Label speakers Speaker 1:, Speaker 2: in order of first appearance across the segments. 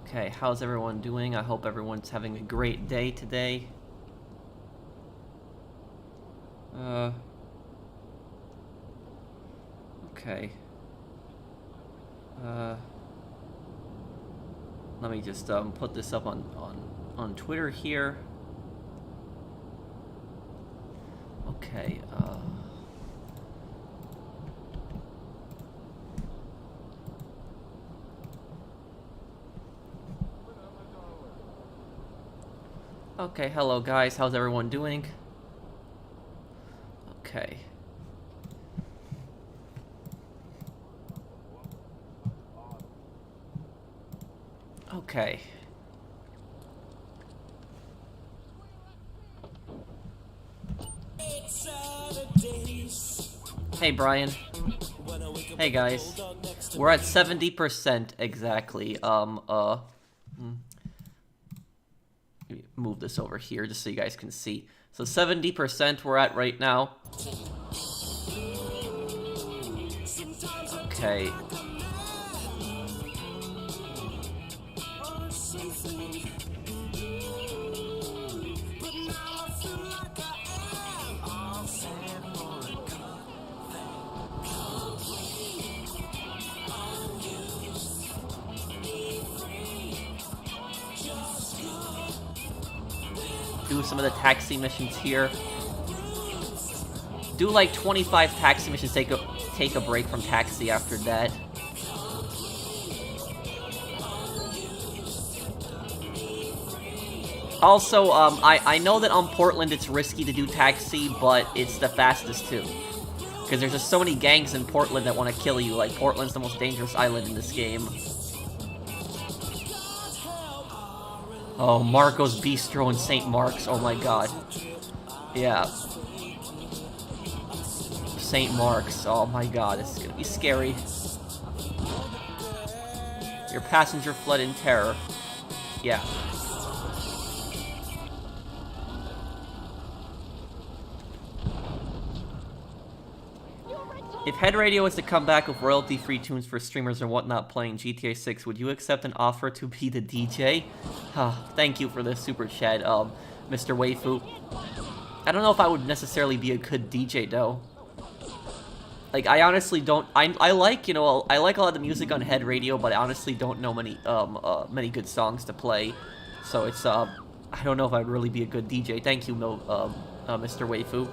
Speaker 1: Okay, how's everyone doing? I hope everyone's having a great day today. Okay. Let me just put this up on Twitter here. Okay, Okay, hello guys, how's everyone doing? Okay. Okay. Hey Brian. Hey guys. We're at 70% exactly. Move this over here just so you guys can see. So 70% we're at right now. Okay. Do some of the taxi missions here. Do like 25 taxi missions, take a break from taxi after that. Also, I know that on Portland it's risky to do taxi, but it's the fastest too. Because there's just so many gangs in Portland that want to kill you, like Portland's the most dangerous island in this game. Oh, Marco's Bistro in St. Mark's, oh my god. Yeah. St. Mark's, oh my god, it's gonna be scary. Your passenger fled in terror. Yeah. If Head Radio was to come back with royalty-free tunes for streamers and whatnot playing GTA 6, would you accept an offer to be the DJ? Thank you for the super chat, Mr. Waifu. I don't know if I would necessarily be a good DJ, though. Like, I honestly don't... I like, you know, I like a lot of the music on Head Radio, but I honestly don't know many good songs to play. So it's, I don't know if I'd really be a good DJ. Thank you, Mr. Waifu.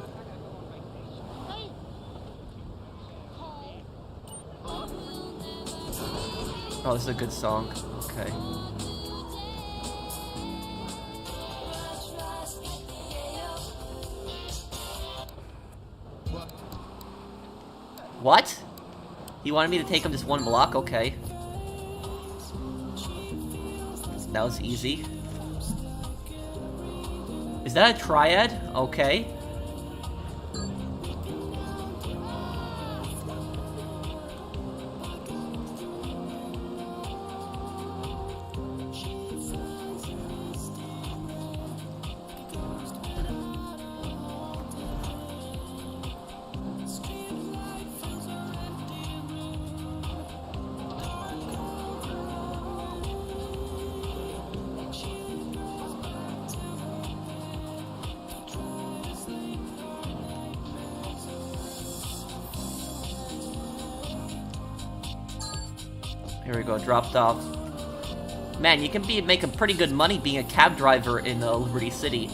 Speaker 1: Oh, this is a good song. Okay. What? He wanted me to take him just one block? Okay. That was easy. Is that a triad? Okay. Here we go, dropped off. Man, you can make a pretty good money being a cab driver in Liberty City.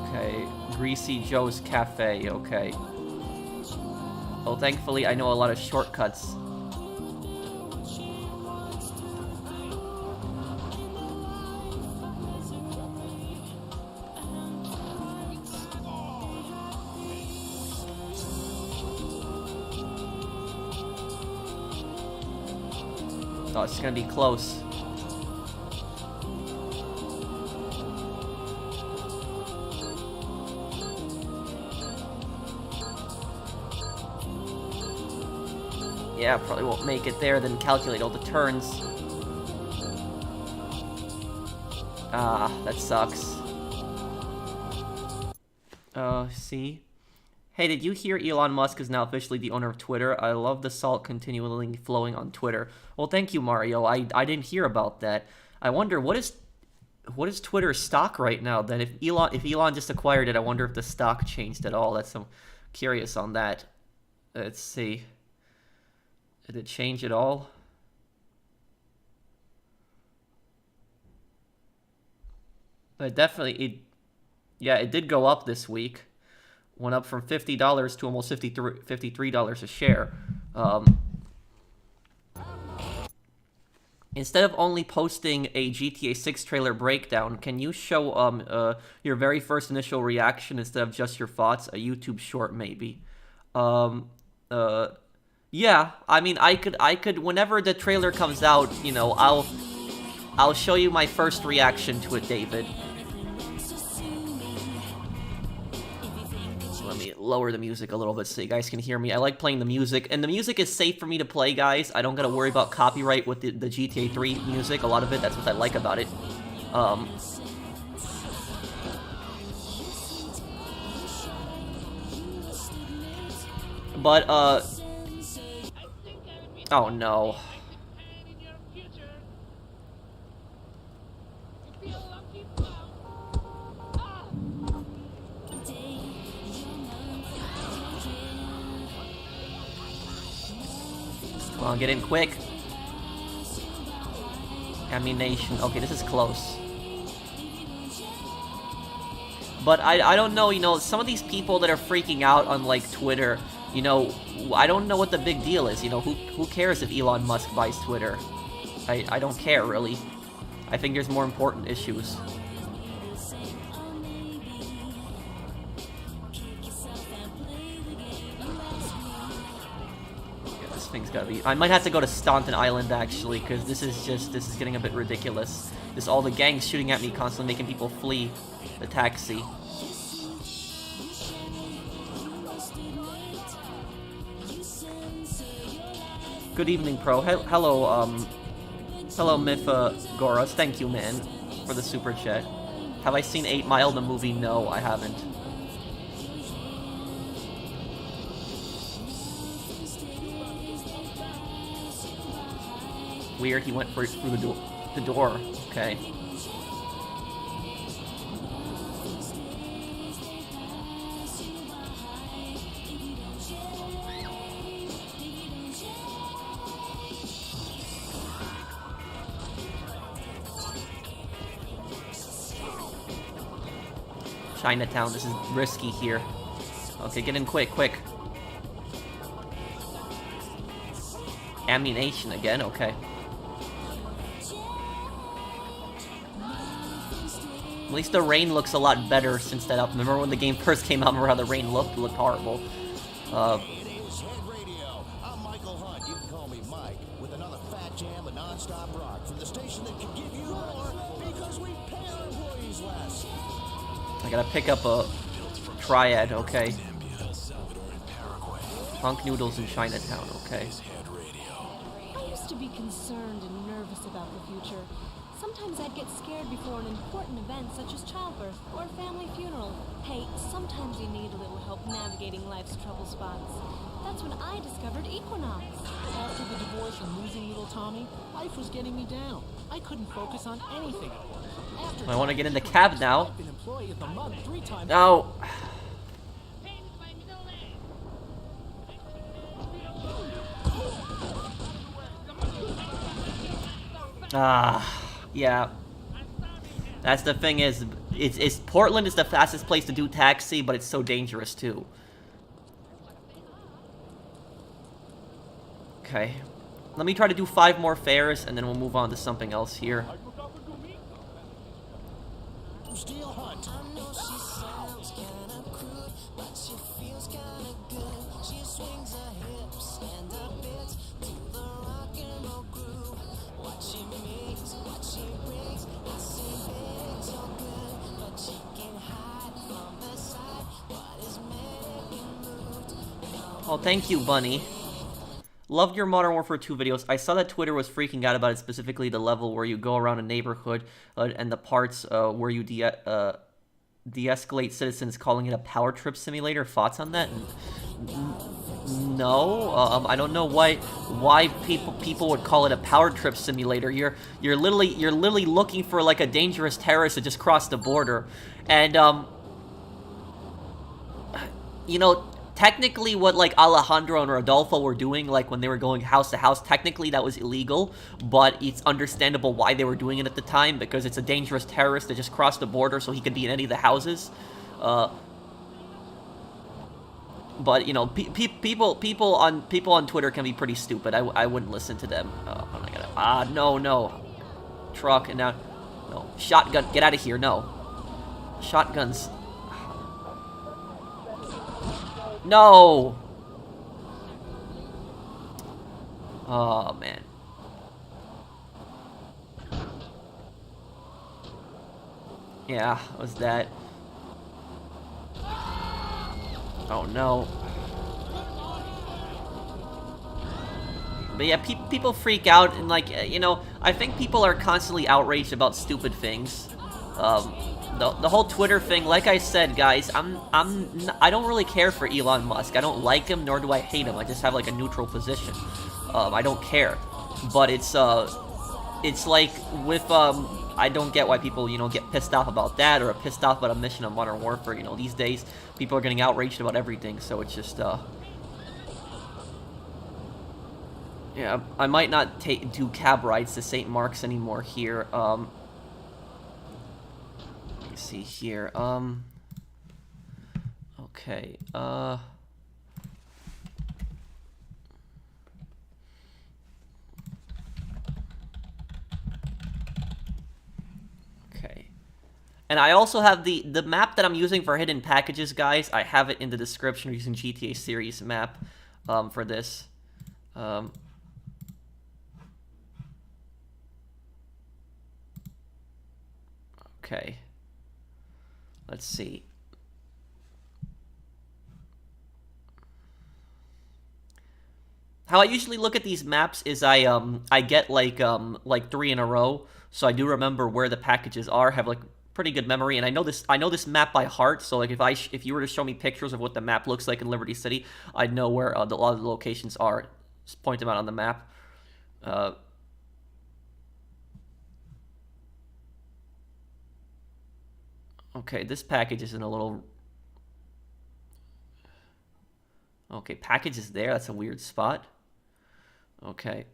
Speaker 1: Okay, Greasy Joe's Cafe, okay. Well, thankfully, I know a lot of shortcuts. Oh, it's gonna be close. Yeah, probably won't make it there, then calculate all the turns. Ah, that sucks. See? Hey, did you hear Elon Musk is now officially the owner of Twitter? I love the salt continually flowing on Twitter. Well, thank you, Mario. I didn't hear about that. I wonder, what is Twitter's stock right now, then? If Elon just acquired it, I wonder if the stock changed at all. I'm curious on that. Let's see. Did it change at all? But definitely, it did go up this week. Went up from $50 to almost $53 a share. Instead of only posting a GTA 6 trailer breakdown, can you show your very first initial reaction instead of just your thoughts? A YouTube short, maybe. Yeah. I mean, I could. Whenever the trailer comes out, you know, I'll show you my first reaction to it, David. Let me lower the music a little bit so you guys can hear me. I like playing the music, and the music is safe for me to play, guys. I don't gotta worry about copyright with the GTA 3 music. A lot of it, that's what I like about it. Oh no. Come on, get in quick. Ammunition. Okay, this is close. But I don't know, you know, some of these people that are freaking out on, like, Twitter, you know, I don't know what the big deal is, you know, who cares if Elon Musk buys Twitter? I don't care, really. I think there's more important issues. Thing's gotta be. I might have to go to Stunt Island actually, because this is getting a bit ridiculous. This all the gangs shooting at me, constantly making people flee the taxi. Good evening, Pro. Hello, Mifa Goras. Thank you, man, for the super chat. Have I seen 8 Mile, the movie? No, I haven't. Weird, he went through the door. Okay. Chinatown, this is risky here. Okay, get in quick. Ammunition again, okay. At least the rain looks a lot better since that up. Remember when the game first came out, remember how the rain looked? It looked horrible.
Speaker 2: I'm Michael Hunt. You can call me Mike, with another fat jam of non-stop rock from the station that can give you more because we pay our employees less.
Speaker 1: I gotta pick up a triad, okay. Punk noodles in Chinatown, okay.
Speaker 3: I used to be concerned and nervous about the future. Sometimes I'd get scared before an important event such as childbirth or a family funeral. Hey, sometimes you need a little help navigating life's trouble spots. That's when I discovered Equinox.
Speaker 4: After the divorce and losing little Tommy, life was getting me down. I couldn't focus on anything.
Speaker 1: I want to get in the cab now.
Speaker 4: I've been employee of the month 3 times.
Speaker 1: No. Yeah. That's the thing is, Portland is the fastest place to do taxi, but it's so dangerous too. Okay. Let me try to do 5 more fares, and then we'll move on to something else here.
Speaker 2: Steel Hunt.
Speaker 1: Oh, thank you, Bunny. Loved your Modern Warfare 2 videos. I saw that Twitter was freaking out about it, specifically the level where you go around a neighborhood and the parts where you de-escalate citizens, calling it a power trip simulator. Thoughts on that? No, I don't know why people would call it a power trip simulator. You're literally looking for like a dangerous terrorist to just cross the border, and you know, technically what like Alejandro and Rodolfo were doing, like when they were going house to house, technically that was illegal, but it's understandable why they were doing it at the time, because it's a dangerous terrorist that just crossed the border so he could be in any of the houses. But you know, people on Twitter can be pretty stupid. I wouldn't listen to them. Oh my god! No, truck and now, no shotgun. Get out of here! No, shotguns. No. Oh man. Yeah, was that? Oh no. But yeah, people freak out, and like, you know, I think people are constantly outraged about stupid things. The whole Twitter thing, like I said, guys, I don't really care for Elon Musk. I don't like him, nor do I hate him. I just have like a neutral position. I don't care. But it's like with I don't get why people, you know, get pissed off about that, or pissed off about a mission of Modern Warfare. You know, these days, people are getting outraged about everything, so it's just, yeah, I might not do cab rides to St. Mark's anymore here. Let me see here, okay, and I also have the map that I'm using for hidden packages, guys. I have it in the description using GTA series map for this. Okay. Let's see. How I usually look at these maps is I get like 3 in a row, so I do remember where the packages are. Have like pretty good memory, and I know this map by heart. So like if you were to show me pictures of what the map looks like in Liberty City, I'd know where a lot of the locations are. Just point them out on the map. Okay, this package is in a little. Okay, package is there. That's a weird spot. Okay.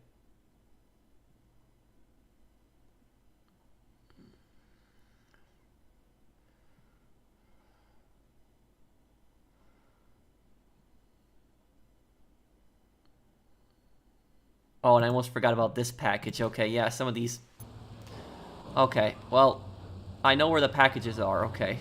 Speaker 1: Oh, and I almost forgot about this package. Okay, yeah, some of these. Okay, well, I know where the packages are. Okay.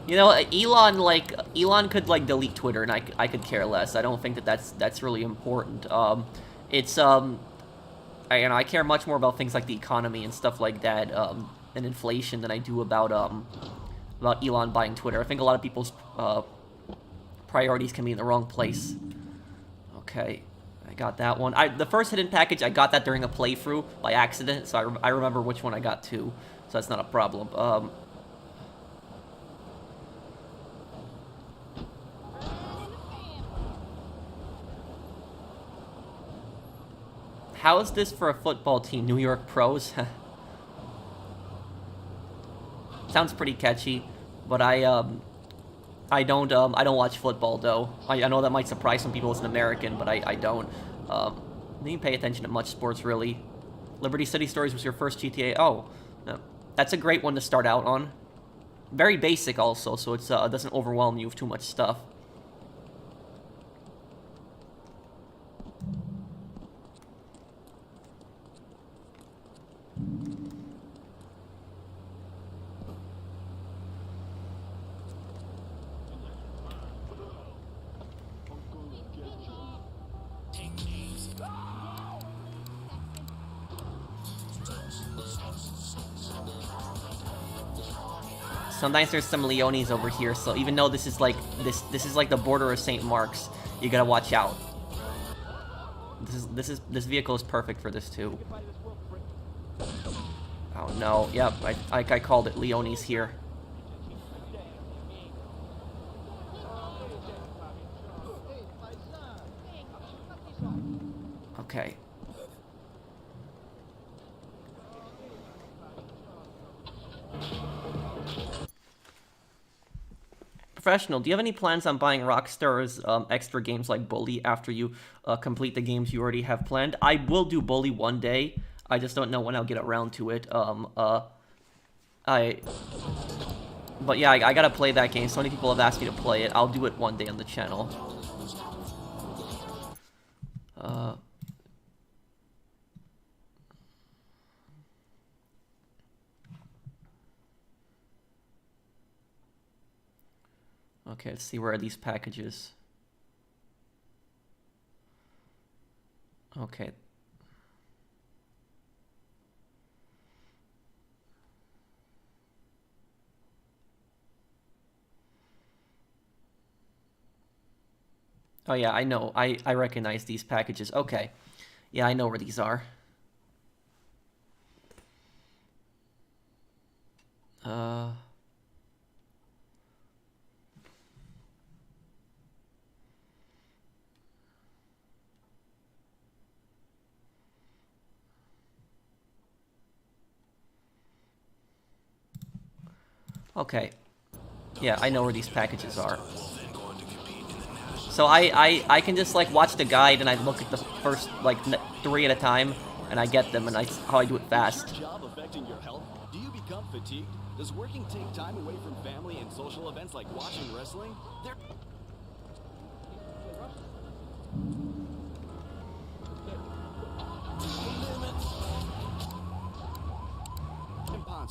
Speaker 1: You know, Elon could like delete Twitter, and I could care less. I don't think that's really important. I care much more about things like the economy and stuff like that, and inflation, than I do about Elon buying Twitter. I think a lot of people's priorities can be in the wrong place. Okay, I got that one. The first hidden package, I got that during a playthrough by accident, so I remember which one I got too, so that's not a problem. How is this for a football team? New York Pros? Sounds pretty catchy, but I don't watch football though. I know that might surprise some people as an American, but I don't. Didn't pay attention to much sports really. Liberty City Stories was your first GTA. Oh, no. That's a great one to start out on. Very basic also, so it doesn't overwhelm you with too much stuff. Sometimes there's some Leonis over here, so even though this is like this is like the border of St. Mark's, you gotta watch out. This vehicle is perfect for this too. Oh no, yep, I called it. Leonis here. Okay. Professional, do you have any plans on buying Rockstar's extra games like Bully after you complete the games you already have planned? I will do Bully one day. I just don't know when I'll get around to it. But yeah, I gotta play that game. So many people have asked me to play it. I'll do it one day on the channel. Okay, let's see, where are these packages? Okay. Oh yeah, I know. I recognize these packages. Okay. Yeah, I know where these are. Okay. Yeah, I know where these packages are. So I can just like watch the guide and I look at the first like 3 at a time and I get them, and that's how I do it fast.
Speaker 5: Is your job affecting your health? Do you become fatigued? Does working take time away from family and social events like watching wrestling?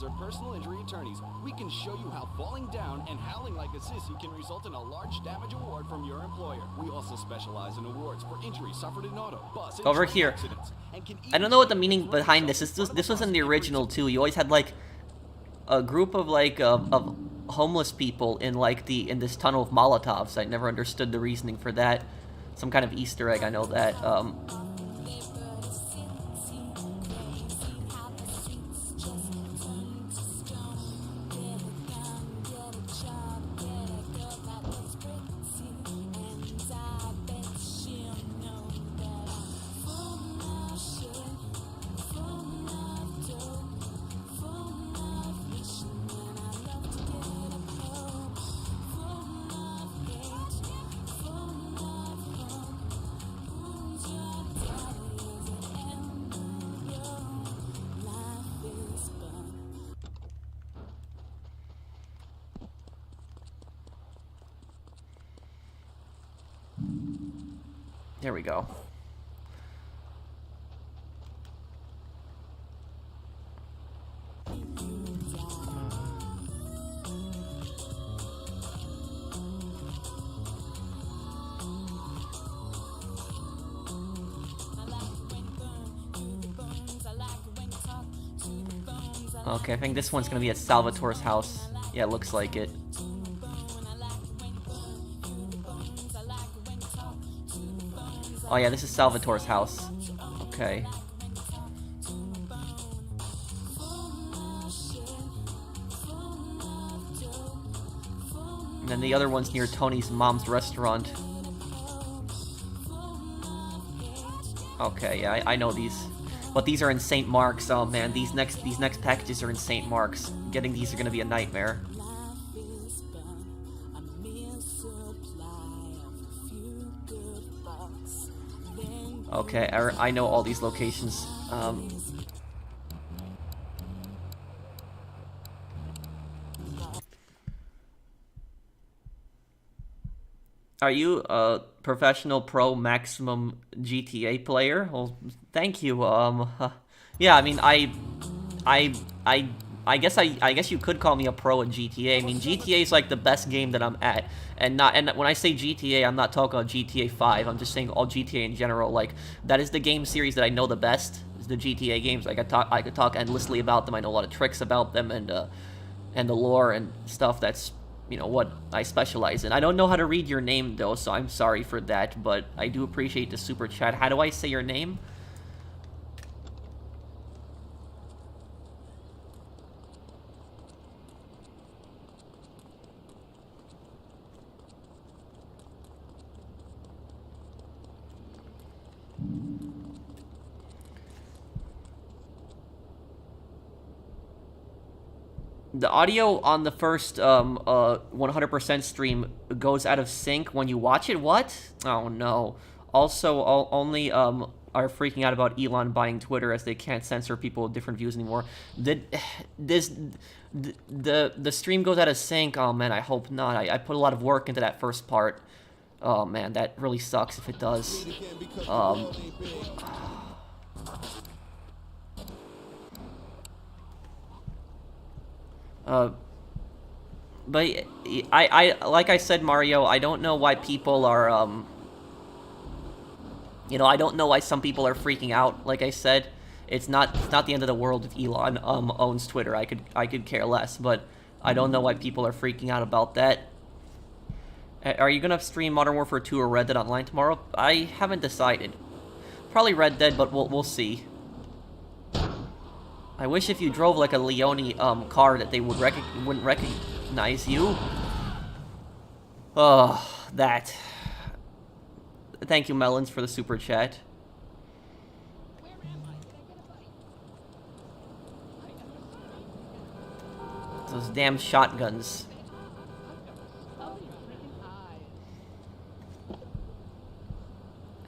Speaker 5: Are personal injury attorneys. We can show you how falling down and howling like a sissy can result in a large damage award from your employer. We also specialize in awards for injuries suffered in auto, bus, and
Speaker 1: Over
Speaker 5: train
Speaker 1: here.
Speaker 5: accidents. And can
Speaker 1: I don't know what the meaning behind this is. This was in the original too. You always had like a group of like of homeless people in like in this tunnel of Molotovs. I never understood the reasoning for that. Some kind of Easter egg. I know that. There we go. Okay, I think this one's gonna be at Salvatore's house. Yeah, it looks like it. Oh yeah, this is Salvatore's house. Okay. And then the other one's near Tony's mom's restaurant. Okay, yeah, I know these. But these are in St. Mark's. Oh man, these next packages are in St. Mark's. Getting these are gonna be a nightmare. Okay, I know all these locations. Are you a professional pro maximum GTA player? Well, thank you. Yeah, I mean, I I guess you could call me a pro in GTA. I mean, GTA is like the best game that I'm at, and when I say GTA, I'm not talking about GTA 5. I'm just saying all GTA in general. Like, that is the game series that I know the best. Is the GTA games. Like, I could talk endlessly about them. I know a lot of tricks about them and the lore and stuff. That's, you know, what I specialize in. I don't know how to read your name though, so I'm sorry for that. But I do appreciate the super chat. How do I say your name? The audio on the first 100% stream goes out of sync when you watch it. What? Oh the only are freaking out about Elon buying Twitter as they can't censor people with different views anymore. The stream goes out of sync. Oh man, I hope not. I put a lot of work into that first part. Oh man, that really sucks if it does. But I like I said, Mario, I don't know why people are, you know, I don't know why some people are freaking out. Like I said, it's not the end of the world if Elon owns Twitter. I could care less, but I don't know why people are freaking out about that. Are you gonna stream Modern Warfare 2 or Red Dead Online tomorrow? I haven't decided. Probably Red Dead, but we'll see. I wish if you drove like a Leone car that they wouldn't recognize you. Oh, that. Thank you, Melons, for the super chat. Those damn shotguns.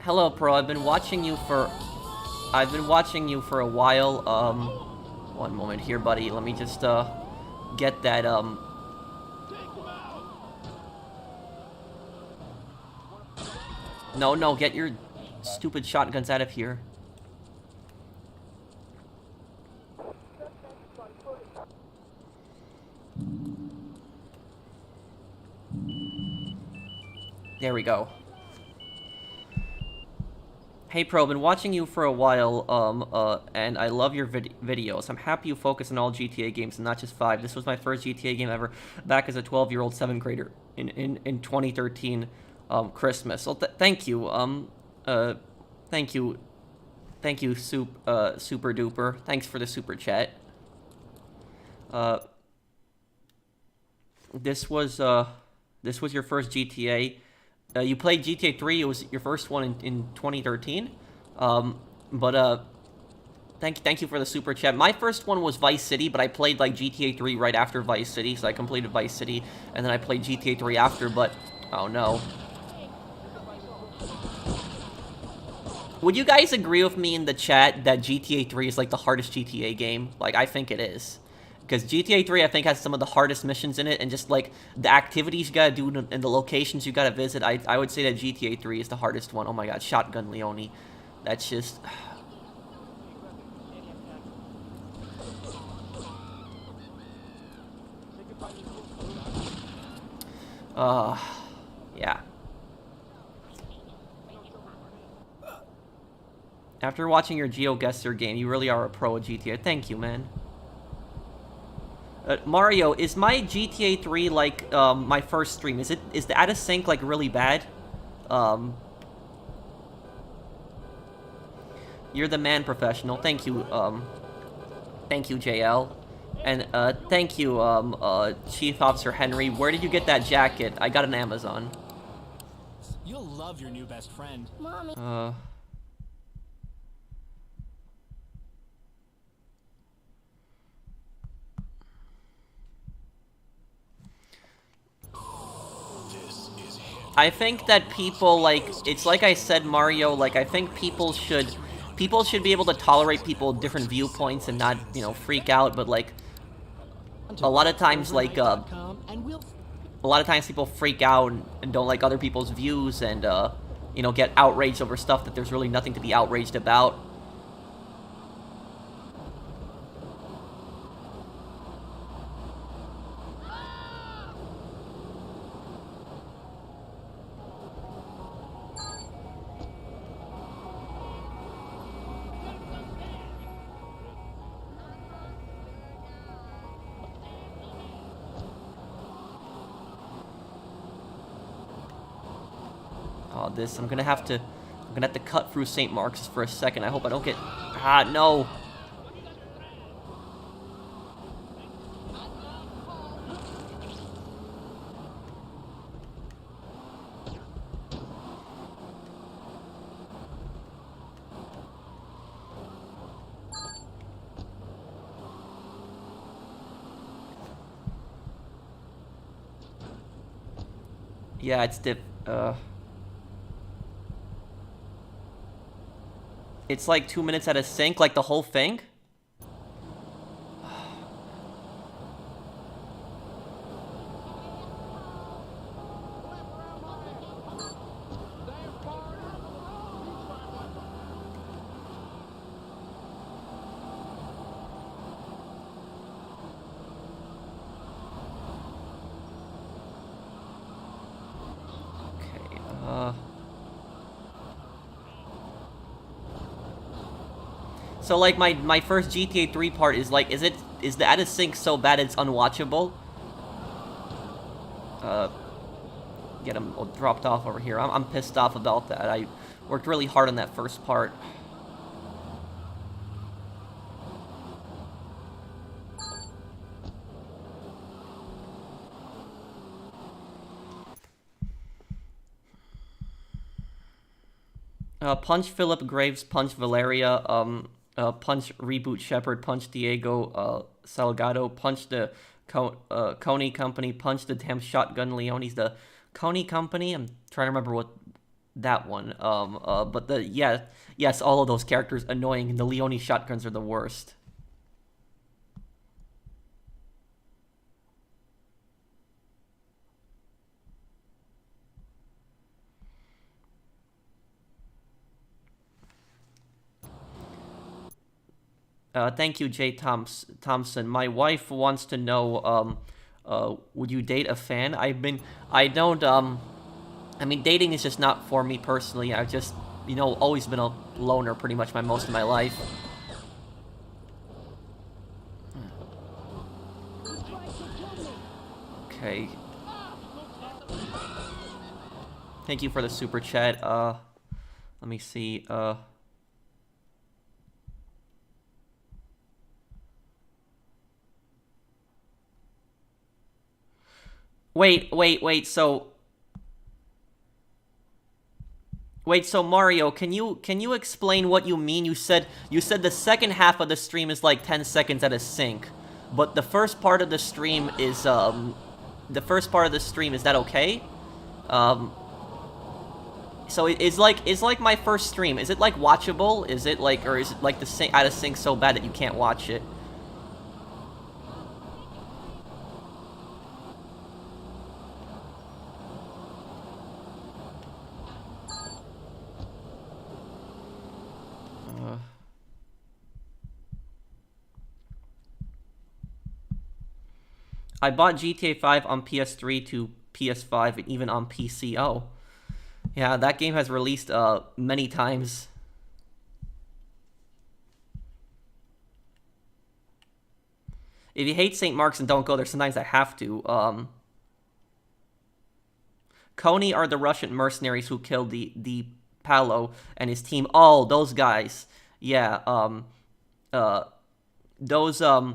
Speaker 1: Hello, Pro. I've been watching you for a while. One moment here, buddy. Let me just get that No, get your stupid shotguns out of here. There we go. Hey Pro, been watching you for a while, and I love your videos. I'm happy you focus on all GTA games and not just 5. This was my first GTA game ever, back as a 12-year-old 7th grader in 2013 Christmas. So thank you, thank you, Super Duper. Thanks for the super chat. This was your first GTA. You played GTA 3, it was your first one in 2013. Thank you for the super chat. My first one was Vice City, but I played like GTA 3 right after Vice City, so I completed Vice City, and then I played GTA 3 after, but oh no. Would you guys agree with me in the chat that GTA 3 is like the hardest GTA game? Like, I think it is. Because GTA 3, I think, has some of the hardest missions in it, and just, like, the activities you gotta do and the locations you gotta visit, I would say that GTA 3 is the hardest one. Oh my god, Shotgun Leone. That's just... yeah. After watching your GeoGuessr game, you really are a pro at GTA. Thank you, man. Mario, is my GTA 3 like my first stream? Is the out of sync like really bad? You're the man, professional. Thank you, JL, and thank you, Chief Officer Henry. Where did you get that jacket? I got it on Amazon.
Speaker 4: You'll love your new best friend.
Speaker 3: Mommy.
Speaker 1: I think that people, like, it's like I said, Mario, like, I think people should be able to tolerate people with different viewpoints and not, you know, freak out, but, like, a lot of times, like, a lot of times people freak out and don't like other people's views and, you know, get outraged over stuff that there's really nothing to be outraged about. this. I'm gonna have to cut through St. Mark's for a second. I hope I don't get... Ah, no! Yeah, it's it's like 2 minutes at a sync, like the whole thing? So like my first GTA 3 part is like, is the out of sync so bad it's unwatchable? Get him dropped off over here. I'm pissed off about that. I worked really hard on that first part. Punch Philip Graves, punch Valeria, punch Reboot Shepard, punch Diego Salgado, punch the Coney Company, punch the damn Shotgun Leone's. The Coney Company, I'm trying to remember what that one. But yes, all of those characters annoying, and the Leone shotguns are the worst. Thank you, Jay Thompson. My wife wants to know, would you date a fan? I mean, dating is just not for me personally. I've just, always been a loner pretty much most of my life. Okay. Thank you for the super chat. Let me see, Wait, so Mario, can you explain what you mean? You said the second half of the stream is like 10 seconds at a sync, but the first part of the stream is that okay? So it's like my first stream. Is it like watchable? Is it like, or is it like the out of sync so bad that you can't watch it? I bought GTA 5 on PS3 to PS5 and even on PC. Oh. Yeah, that game has released many times. If you hate St. Mark's and don't go there, sometimes I have to. Coney are the Russian mercenaries who killed the Palo and his team. Oh, those guys. Yeah, those, I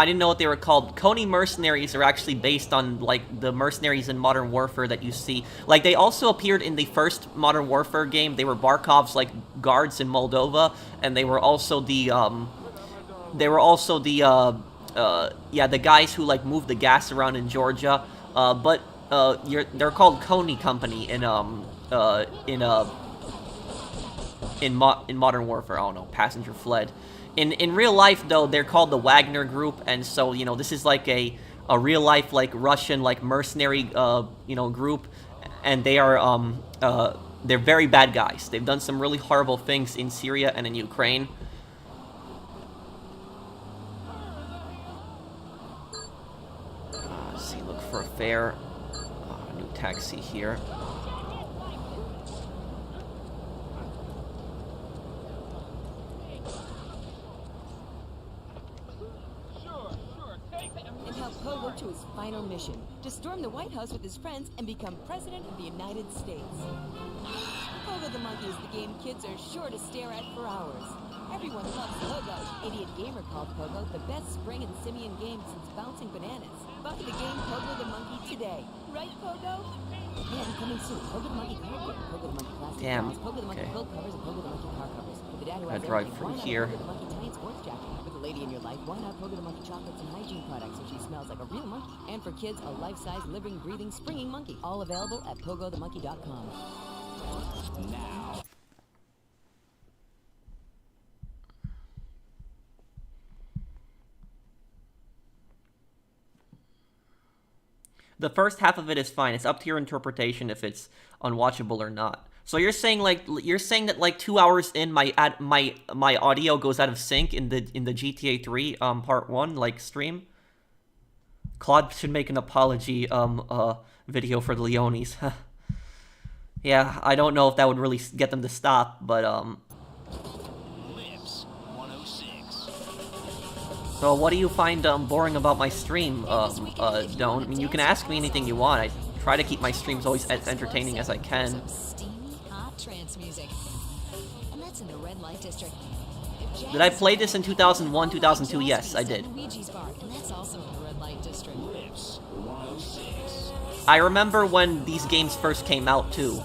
Speaker 1: didn't know what they were called. Coney mercenaries are actually based on, like, the mercenaries in Modern Warfare that you see. Like, they also appeared in the first Modern Warfare game. They were Barkov's, like, guards in Moldova, and they were also the guys who, like, moved the gas around in Georgia. They're called Coney Company in Modern Warfare. Oh no, Passenger fled. In real life, though, they're called the Wagner Group, and so, this is like a real life, like, Russian, like, mercenary, group, and they are, they're very bad guys. They've done some really horrible things in Syria and in Ukraine. Let's see, look for a fare. New taxi here.
Speaker 6: To his final mission, to storm the White House with his friends and become President of the United States. Pogo the Monkey is the game kids are sure to stare at for hours. Everyone loves Pogo. Idiot Gamer called Pogo the best spring and simian game since bouncing bananas. Buy the game Pogo the Monkey today. Right, Pogo? And coming soon, Pogo the Monkey card game, Pogo the Monkey plastic
Speaker 1: Damn.
Speaker 6: dolls, Pogo the Monkey
Speaker 1: Okay.
Speaker 6: quilt covers, and Pogo the Monkey car covers. For the dad who
Speaker 1: I
Speaker 6: has
Speaker 1: drive
Speaker 6: everything,
Speaker 1: from
Speaker 6: why not
Speaker 1: here.
Speaker 6: Pogo the Monkey tiny sports jacket? For the lady in your life, why not Pogo the Monkey chocolates and hygiene products so she smells like a real monkey? And for kids, a life-size, living, breathing, springing monkey. All available at pogothemonkey.com.
Speaker 5: Now.
Speaker 1: The first half of it is fine. It's up to your interpretation if it's unwatchable or not. So you're saying that like 2 hours in my audio goes out of sync in the GTA 3 part 1 like stream? Claude should make an apology video for the Leonis. Yeah, I don't know if that would really get them to stop, but
Speaker 2: Lips 106.
Speaker 1: So what do you find boring about my stream, Don't? I mean, you can ask me anything you want. I try to keep my streams always as entertaining as I can.
Speaker 6: Some steamy, hot trance music. And that's in the red light district.
Speaker 1: Did I play this in 2001, 2002? Yes, I did.
Speaker 6: Luigi's Bar, and that's also in the red light district.
Speaker 2: Lips 106.
Speaker 1: I remember when these games first came out, too.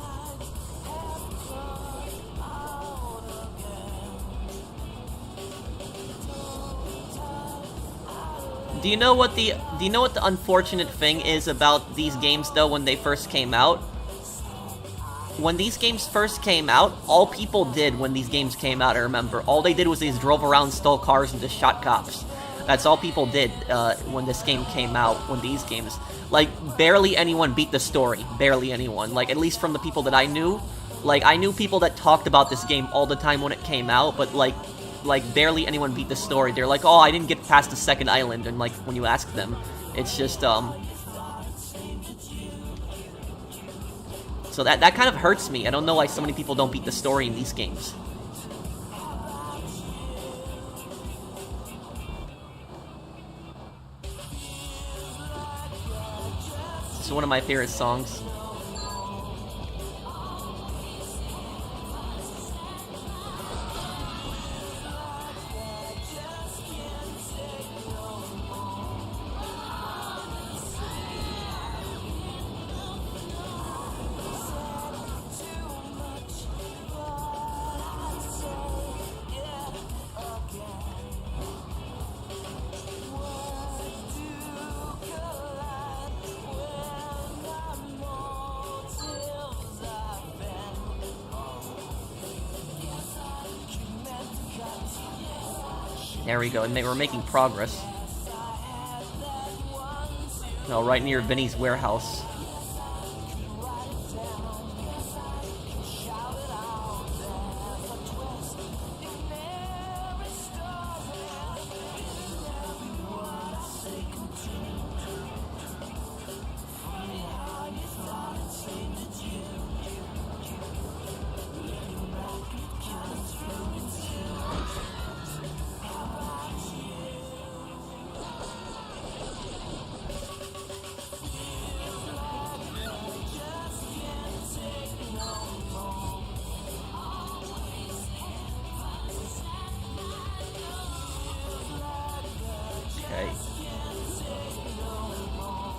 Speaker 1: Do you know what the unfortunate thing is about these games though when they first came out? When these games first came out, all people did when these games came out, I remember, all they did was they just drove around, stole cars, and just shot cops. That's all people did when this game came out, when these games... Like, barely anyone beat the story. Barely anyone. Like, at least from the people that I knew. Like, I knew people that talked about this game all the time when it came out, but like barely anyone beat the story. They're like, oh, I didn't get past the second island, and like when you ask them, it's just so that kind of hurts me. I don't know why so many people don't beat the story in these games. This is one of my favorite songs. There we go, and they were making progress. No, right near Vinny's warehouse.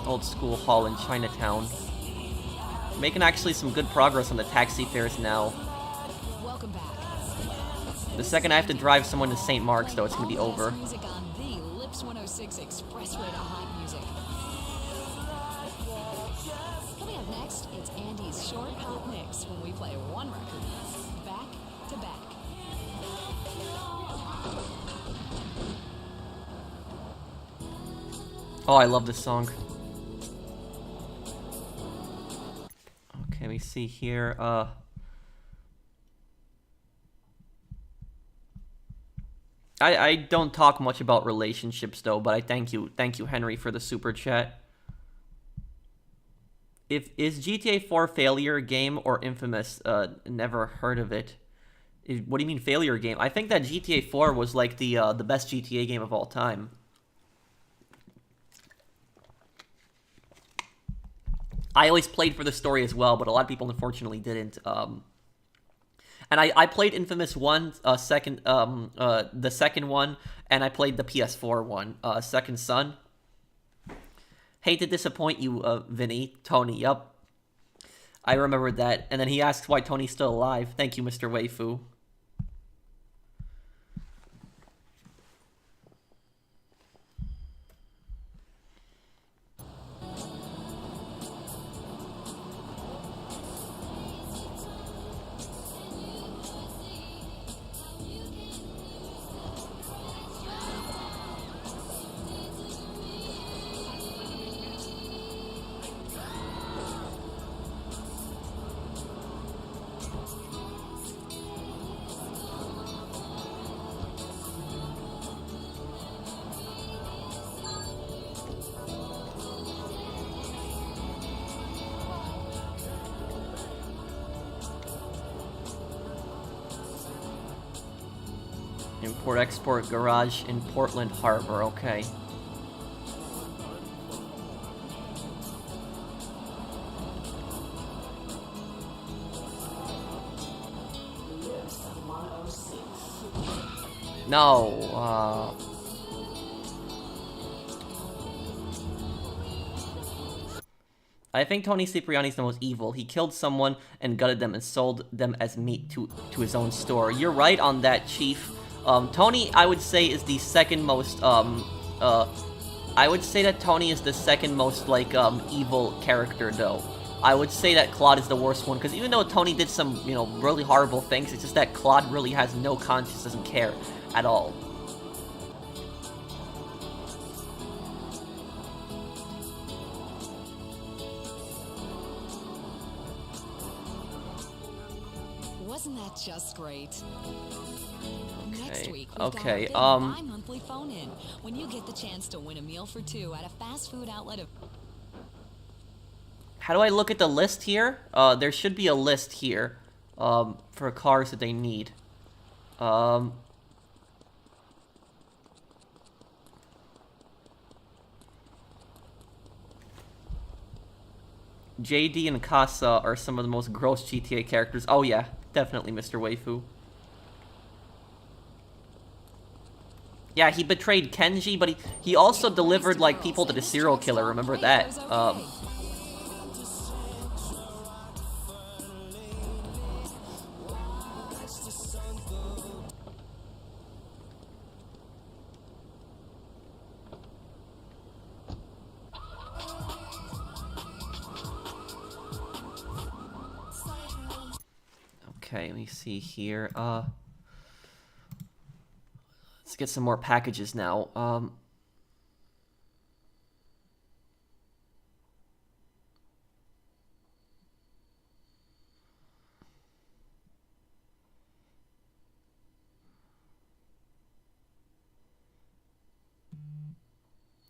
Speaker 1: Old school hall in Chinatown. Making actually some good progress on the taxi fares now.
Speaker 6: Welcome back.
Speaker 1: The second I have to drive someone to St. Mark's, though, it's gonna be over.
Speaker 6: Music on the Lips 106 Express Rate of Hot Music. Coming up next, it's Andy's short hot mix when we play one record back to back.
Speaker 1: Oh, I love this song. Okay, we see here, I don't talk much about relationships, though, but I thank you, Henry, for the super chat. Is GTA 4 failure game or Infamous? Never heard of it. What do you mean failure game? I think that GTA 4 was like the best GTA game of all time. I always played for the story as well, but a lot of people unfortunately didn't. And I played Infamous 1, the second one, and I played the PS4 one, Second Son. Hate to disappoint you, Vinny. Tony, yup. I remembered that. And then he asks why Tony's still alive. Thank you, Mr. Waifu. Import-export garage in Portland Harbor, okay. No, I think Tony Cipriani's the most evil. He killed someone and gutted them and sold them as meat to his own store. You're right on that, Chief. Tony, I would say, is the second most, I would say that Tony is the second most, like, evil character, though. I would say that Claude is the worst one, because even though Tony did some, you know, really horrible things, it's just that Claude really has no conscience, doesn't care at all.
Speaker 7: Wasn't that just great? Next week, we've
Speaker 1: Okay,
Speaker 7: got our big bi-monthly phone-in, when you get the chance to win a meal for two at a fast food outlet of...
Speaker 1: How do I look at the list here? There should be a list here, for cars that they need. JD and Casa are some of the most gross GTA characters. Oh yeah, definitely Mr. Waifu. Yeah, he betrayed Kenji, but he also delivered, like, people to the serial killer, remember that? Okay, let me see here. Let's get some more packages now.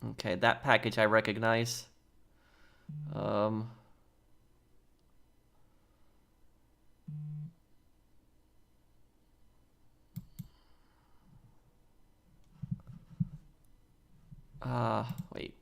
Speaker 1: Okay, that package I recognize. Wait.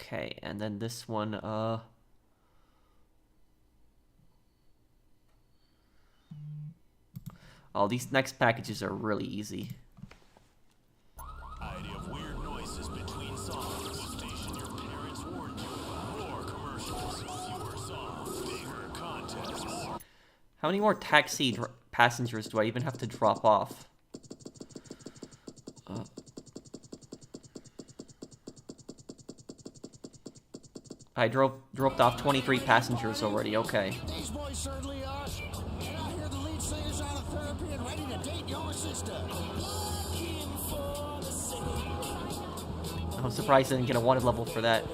Speaker 1: Okay, and then this one, oh, these next packages are really easy.
Speaker 8: Idea of weird noises between songs. Station your parents warned you about. More commercials, fewer songs, bigger contests.
Speaker 1: How many more taxi passengers do I even have to drop off? I dropped off 23 passengers already, okay.
Speaker 2: These boys certainly are. And I hear the lead singer's out of therapy and ready to date your sister.
Speaker 1: I'm surprised I didn't get a wanted level for that.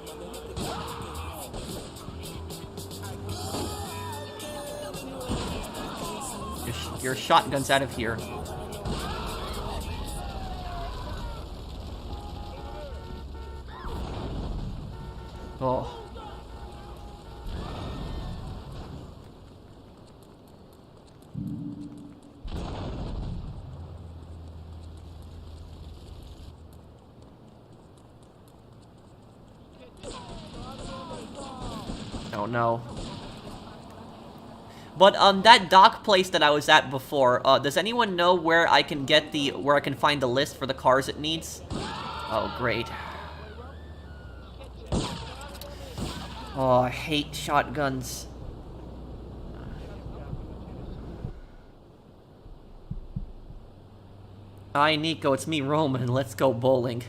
Speaker 1: Your shotgun's out of here. Oh. Oh no. But that dock place that I was at before, does anyone know where I can get where I can find the list for the cars it needs? Oh, great. Oh, I hate shotguns. Hi, Nico, it's me, Roman. Let's go bowling.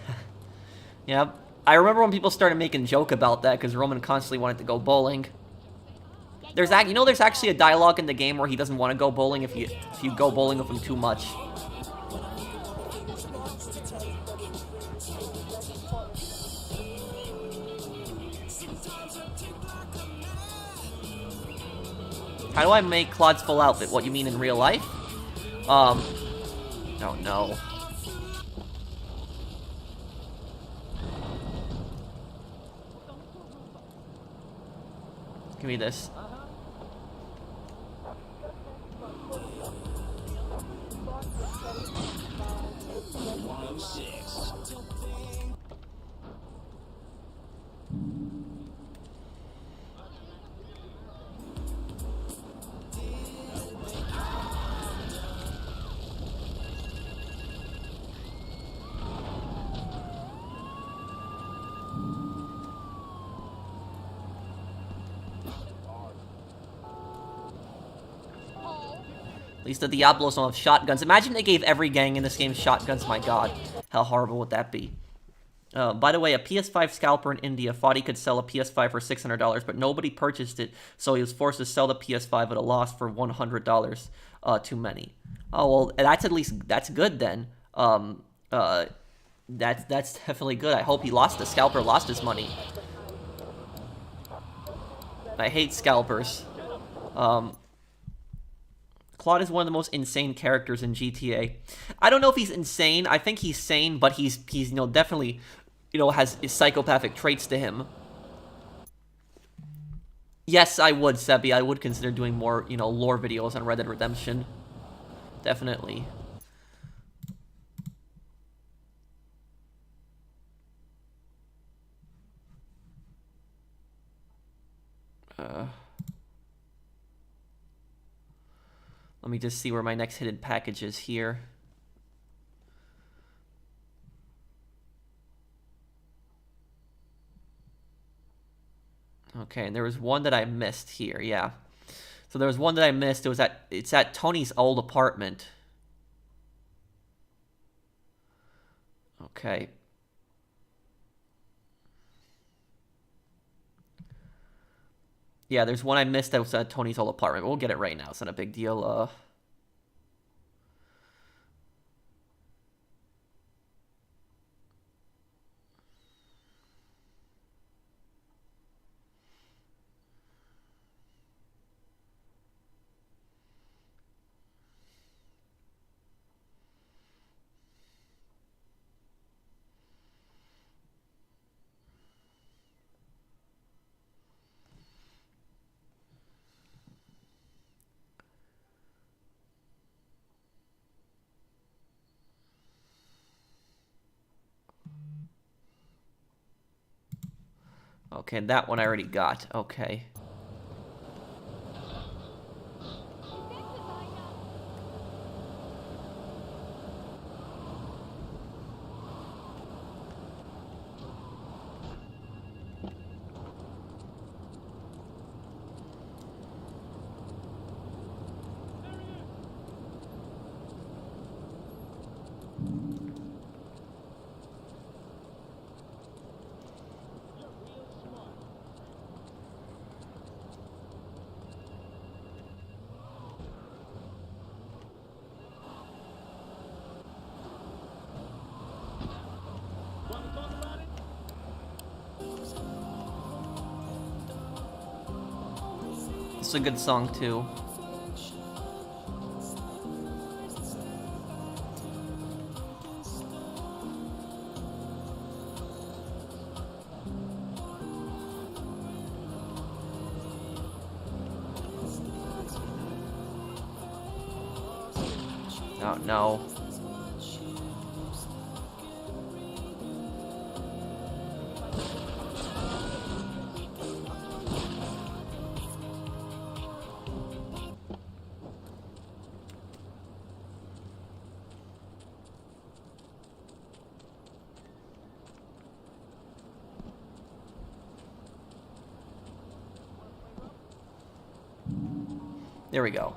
Speaker 1: Yep. I remember when people started making joke about that because Roman constantly wanted to go bowling. There's actually a dialogue in the game where he doesn't want to go bowling if you go bowling with him too much. How do I make Claude's full outfit? What, you mean in real life? Oh no. Give me this. At least the Diablos don't have shotguns. Imagine they gave every gang in this game shotguns. My god. How horrible would that be? By the way, a PS5 scalper in India thought he could sell a PS5 for $600, but nobody purchased it, so he was forced to sell the PS5 at a loss for $100 too many. Oh, well, that's good then. That's definitely good. I hope the scalper lost his money. I hate scalpers. Claude is one of the most insane characters in GTA. I don't know if he's insane. I think he's sane, but he's definitely, has psychopathic traits to him. Yes, I would, Sebi. I would consider doing more, lore videos on Red Dead Redemption. Definitely. Let me just see where my next hidden package is here. Okay, and there was one that I missed here, yeah. So there was one that I missed. It's at Tony's old apartment. Okay. Yeah, there's one I missed that was at Tony's old apartment. We'll get it right now. It's not a big deal. Okay, that one I already got. Okay. It's a good song too. Oh, no. There we go.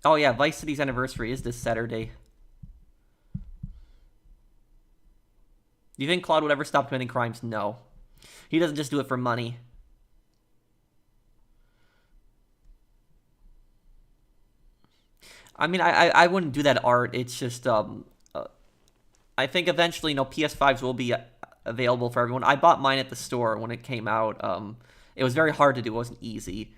Speaker 1: Oh yeah, Vice City's anniversary is this Saturday. Do you think Claude would ever stop committing crimes? No. He doesn't just do it for money. I mean, I wouldn't do that art. It's just, I think eventually, you know, PS5s will be available for everyone. I bought mine at the store when it came out. It was very hard to do. It wasn't easy.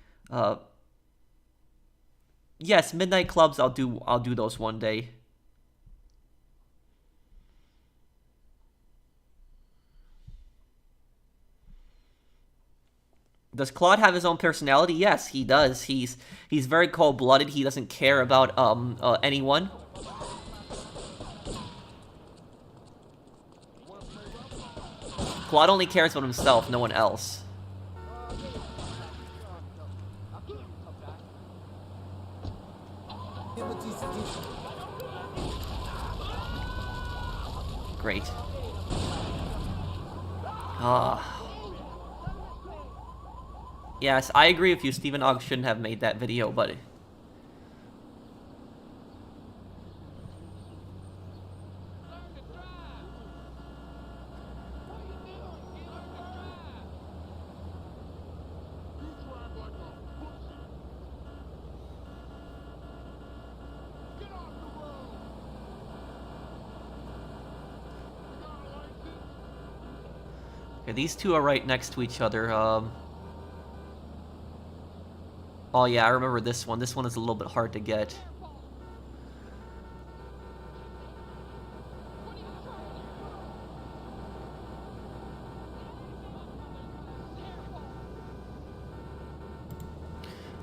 Speaker 1: Yes, midnight clubs. I'll do those one day. Does Claude have his own personality? Yes, he does. He's very cold-blooded. He doesn't care about anyone. Claude only cares about himself, no one else. Great. Yes, I agree with you. Stephen Ogg shouldn't have made that video, but... Okay, these two are right next to each other. Oh yeah, I remember this one. This one is a little bit hard to get.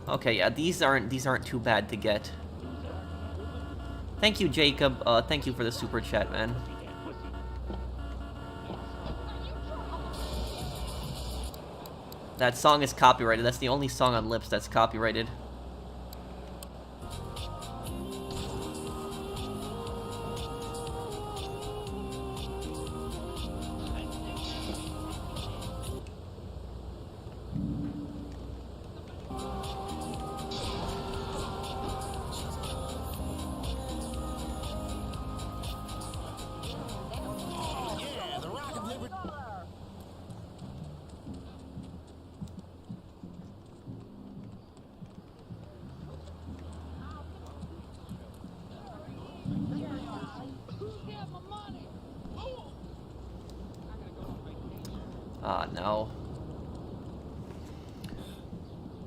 Speaker 1: Okay, yeah, these aren't too bad to get. Thank you, Jacob. Thank you for the super chat, man. That song is copyrighted. That's the only song on Lips that's copyrighted. Ah, no.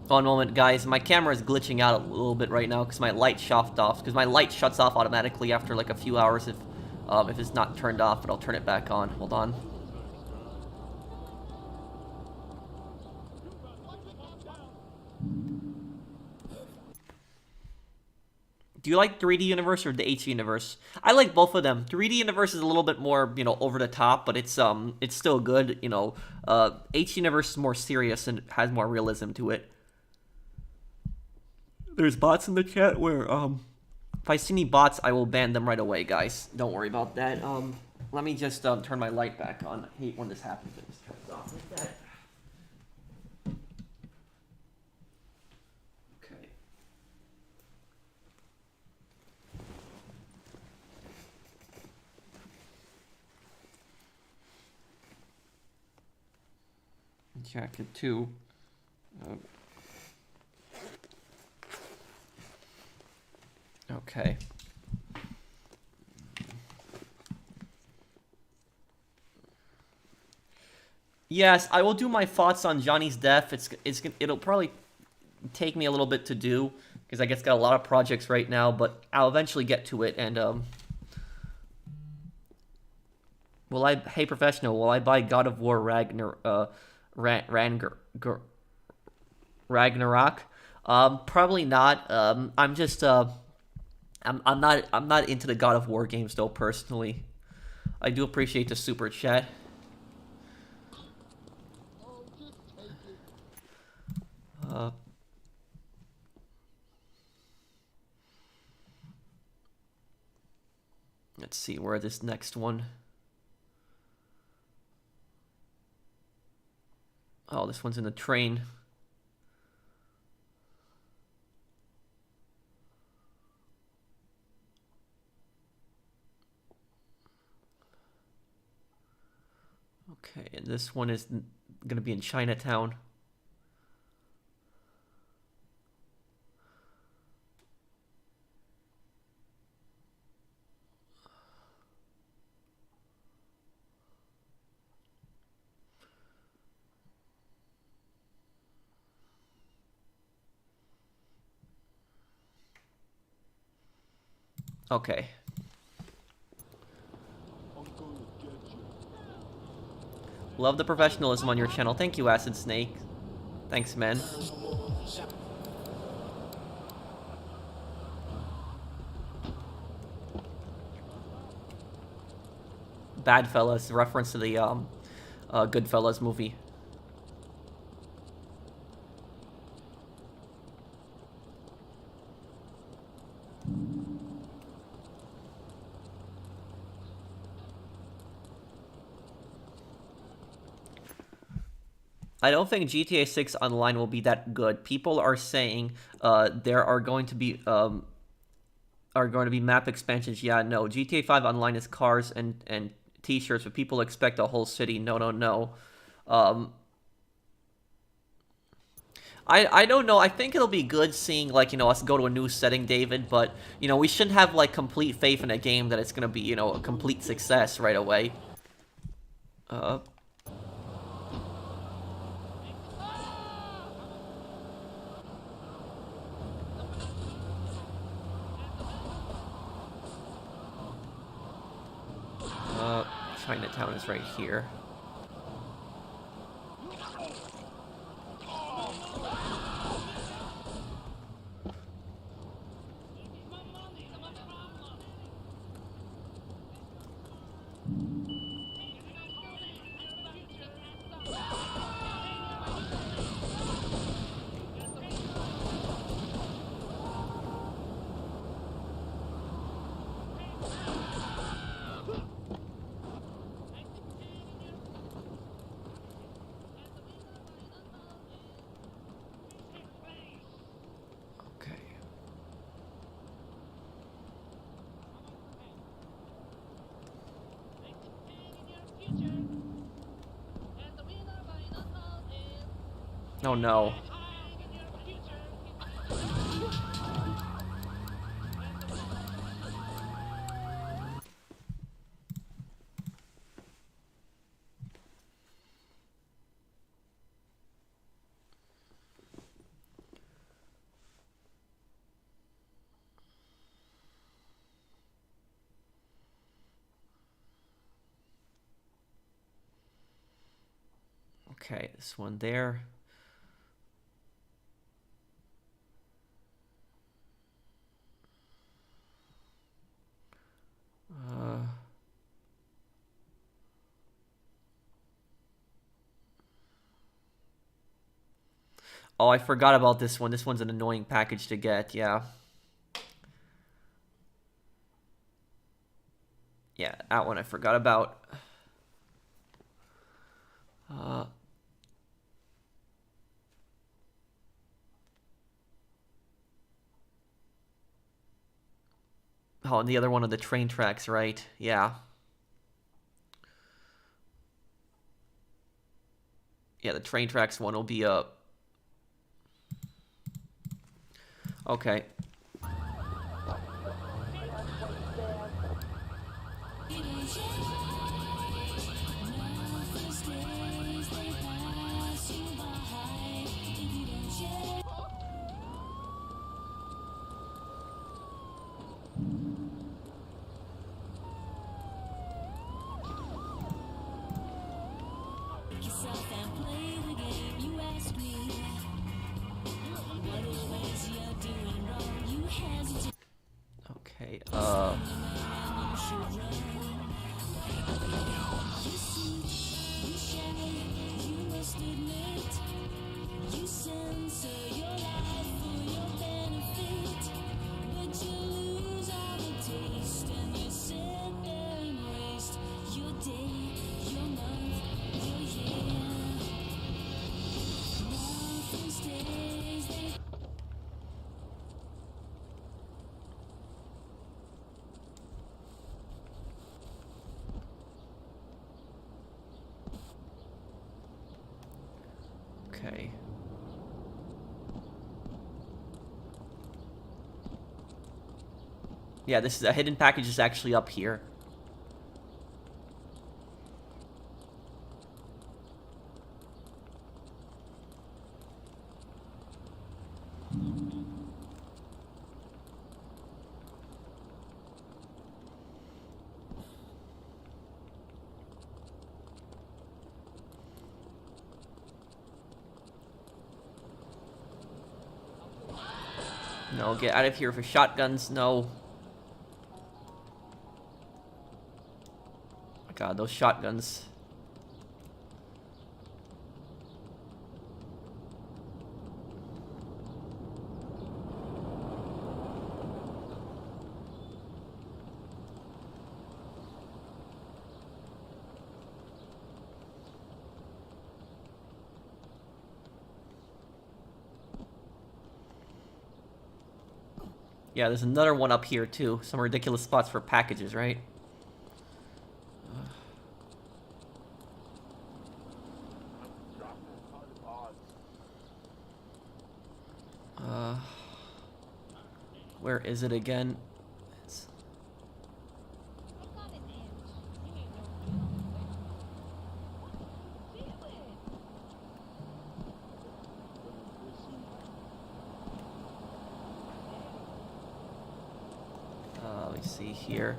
Speaker 1: One moment, guys. My camera is glitching out a little bit right now because my light shuts off. Because my light shuts off automatically after like a few hours if it's not turned off. But I'll turn it back on. Hold on. Do you like 3D Universe or the HD Universe? I like both of them. 3D Universe is a little bit more, you know, over the top, but it's still good, you know. HD Universe is more serious and has more realism to it. There's bots in the chat where, if I see any bots, I will ban them right away, guys. Don't worry about that. Let me just turn my light back on. I hate when this happens. It just turns off like that. Jacket 2. Okay. Yes, I will do my thoughts on Johnny's death. It'll probably take me a little bit to do because I guess got a lot of projects right now, but I'll eventually get to it. And hey professional, will I buy God of War Ragnarok? Probably not. I'm just I'm not into the God of War games though personally. I do appreciate the super chat. Let's see where this next one. Oh, this one's in the train. Okay, and this one is going to be in Chinatown. Okay. Love the professionalism on your channel. Thank you, Acid Snake. Thanks, man. Bad Fellas, reference to the Goodfellas movie. I don't think GTA 6 Online will be that good. People are saying there are going to be map expansions. Yeah, no. GTA 5 Online is cars and t-shirts, but people expect a whole city. No, no, no. I don't know. I think it'll be good seeing, like, you know, us go to a new setting, David, but, you know, we shouldn't have, like, complete faith in a game that it's gonna be, you know, a complete success right away. Chinatown is right here. Oh no. Okay, this one there. Oh, I forgot about this one. This one's an annoying package to get, yeah. Yeah, that one I forgot about. Oh, and the other one of the train tracks, right? Yeah. Yeah, the train tracks one will be up. Okay. Okay. Yeah, this is a hidden package is actually up here. No, get out of here for shotguns, no. God, those shotguns. Yeah, there's another one up here too. Some ridiculous spots for packages, right? Where is it again? Let me see here.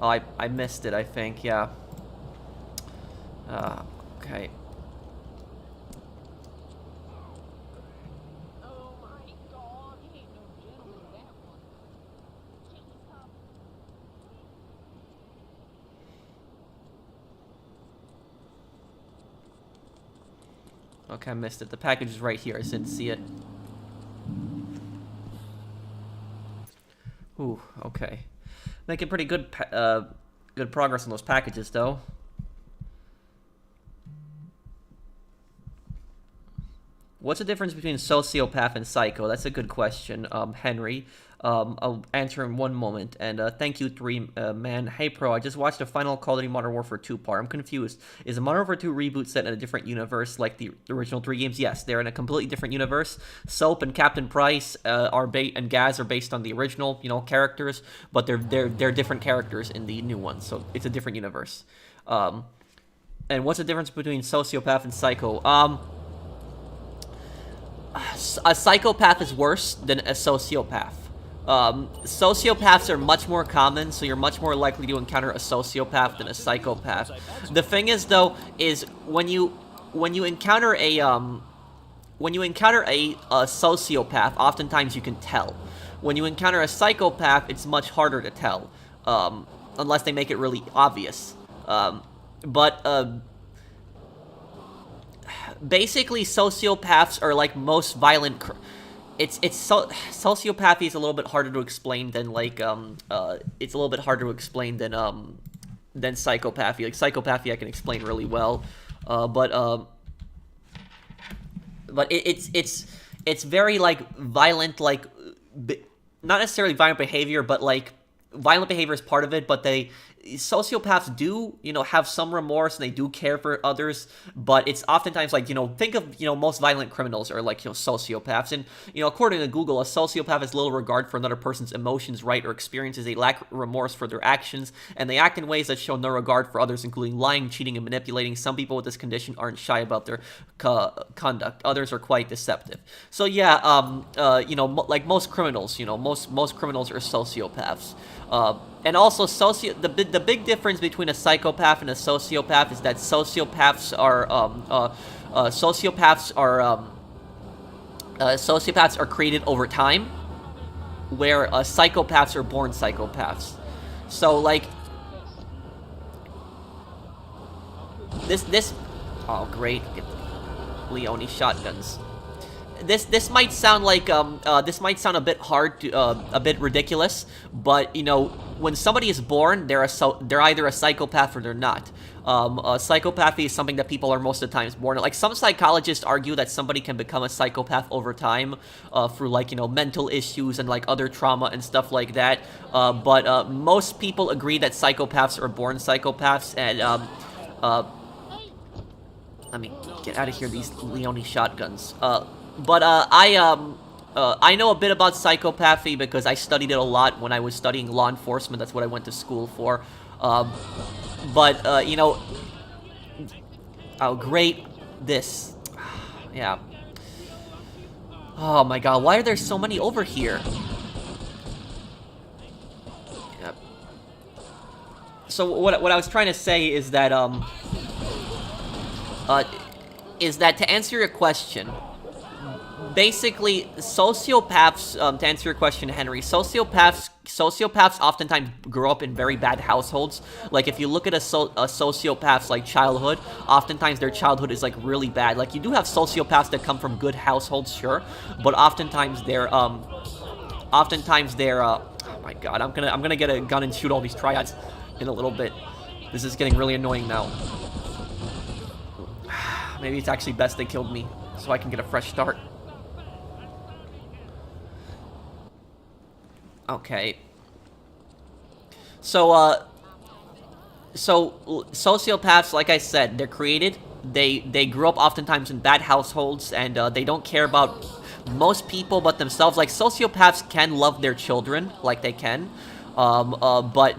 Speaker 1: Oh, I missed it, I think, yeah. Okay. Okay, I missed it. The package is right here. I didn't see it. Ooh, okay. Making pretty good good progress on those packages, though. What's the difference between sociopath and psycho? That's a good question, Henry. I'll answer in one moment. And thank you, 3Man. Hey, Pro, I just watched the final Call of Duty Modern Warfare 2 part. I'm confused. Is the Modern Warfare 2 reboot set in a different universe like the original 3 games? Yes, they're in a completely different universe. Soap and Captain Price and Gaz are based on the original, characters, but they're different characters in the new one, so it's a different universe. And what's the difference between sociopath and psycho? A psychopath is worse than a sociopath. Sociopaths are much more common, so you're much more likely to encounter a sociopath than a psychopath. The thing is, though, is when you encounter a sociopath, oftentimes you can tell. When you encounter a psychopath, it's much harder to tell, unless they make it really obvious. Basically, sociopaths are like most violent. Sociopathy is a little bit harder to explain than it's a little bit harder to explain than psychopathy. Like psychopathy, I can explain really well, but it's very like violent, like not necessarily violent behavior, but like violent behavior is part of it. But sociopaths do, have some remorse and they do care for others, but it's oftentimes like, think of, most violent criminals are like, sociopaths. And, according to Google, a sociopath has little regard for another person's emotions, right, or experiences. They lack remorse for their actions, and they act in ways that show no regard for others, including lying, cheating, and manipulating. Some people with this condition aren't shy about their conduct. Others are quite deceptive. So yeah, like most criminals, most criminals are sociopaths. And also, the big difference between a psychopath and a sociopath is that sociopaths are created over time, where psychopaths are born psychopaths. So like this oh great, get Leone shotguns. this might sound like this might sound a bit hard to a bit ridiculous, but you know, when somebody is born, they're either a psychopath or they're not. Psychopathy is something that people are most of the times born. Like, some psychologists argue that somebody can become a psychopath over time through, like, you know, mental issues and like other trauma and stuff like that. But most people agree that psychopaths are born psychopaths. And let me get out of here, these Leone shotguns. I know a bit about psychopathy because I studied it a lot when I was studying law enforcement. That's what I went to school for. You know... Oh, great. This. Yeah. Oh my god, why are there so many over here? Yep. So what I was trying to say is that, to answer your question, basically, sociopaths, to answer your question, Henry, sociopaths oftentimes grow up in very bad households. Like, if you look at a sociopath's, like, childhood, oftentimes their childhood is, like, really bad. Like, you do have sociopaths that come from good households, sure, but oftentimes they're, oh my god, I'm gonna get a gun and shoot all these triads in a little bit. This is getting really annoying now. Maybe it's actually best they killed me, so I can get a fresh start. Okay. So sociopaths, like I said, they're created. They grew up oftentimes in bad households, and they don't care about most people but themselves. Like, sociopaths can love their children, like they can. But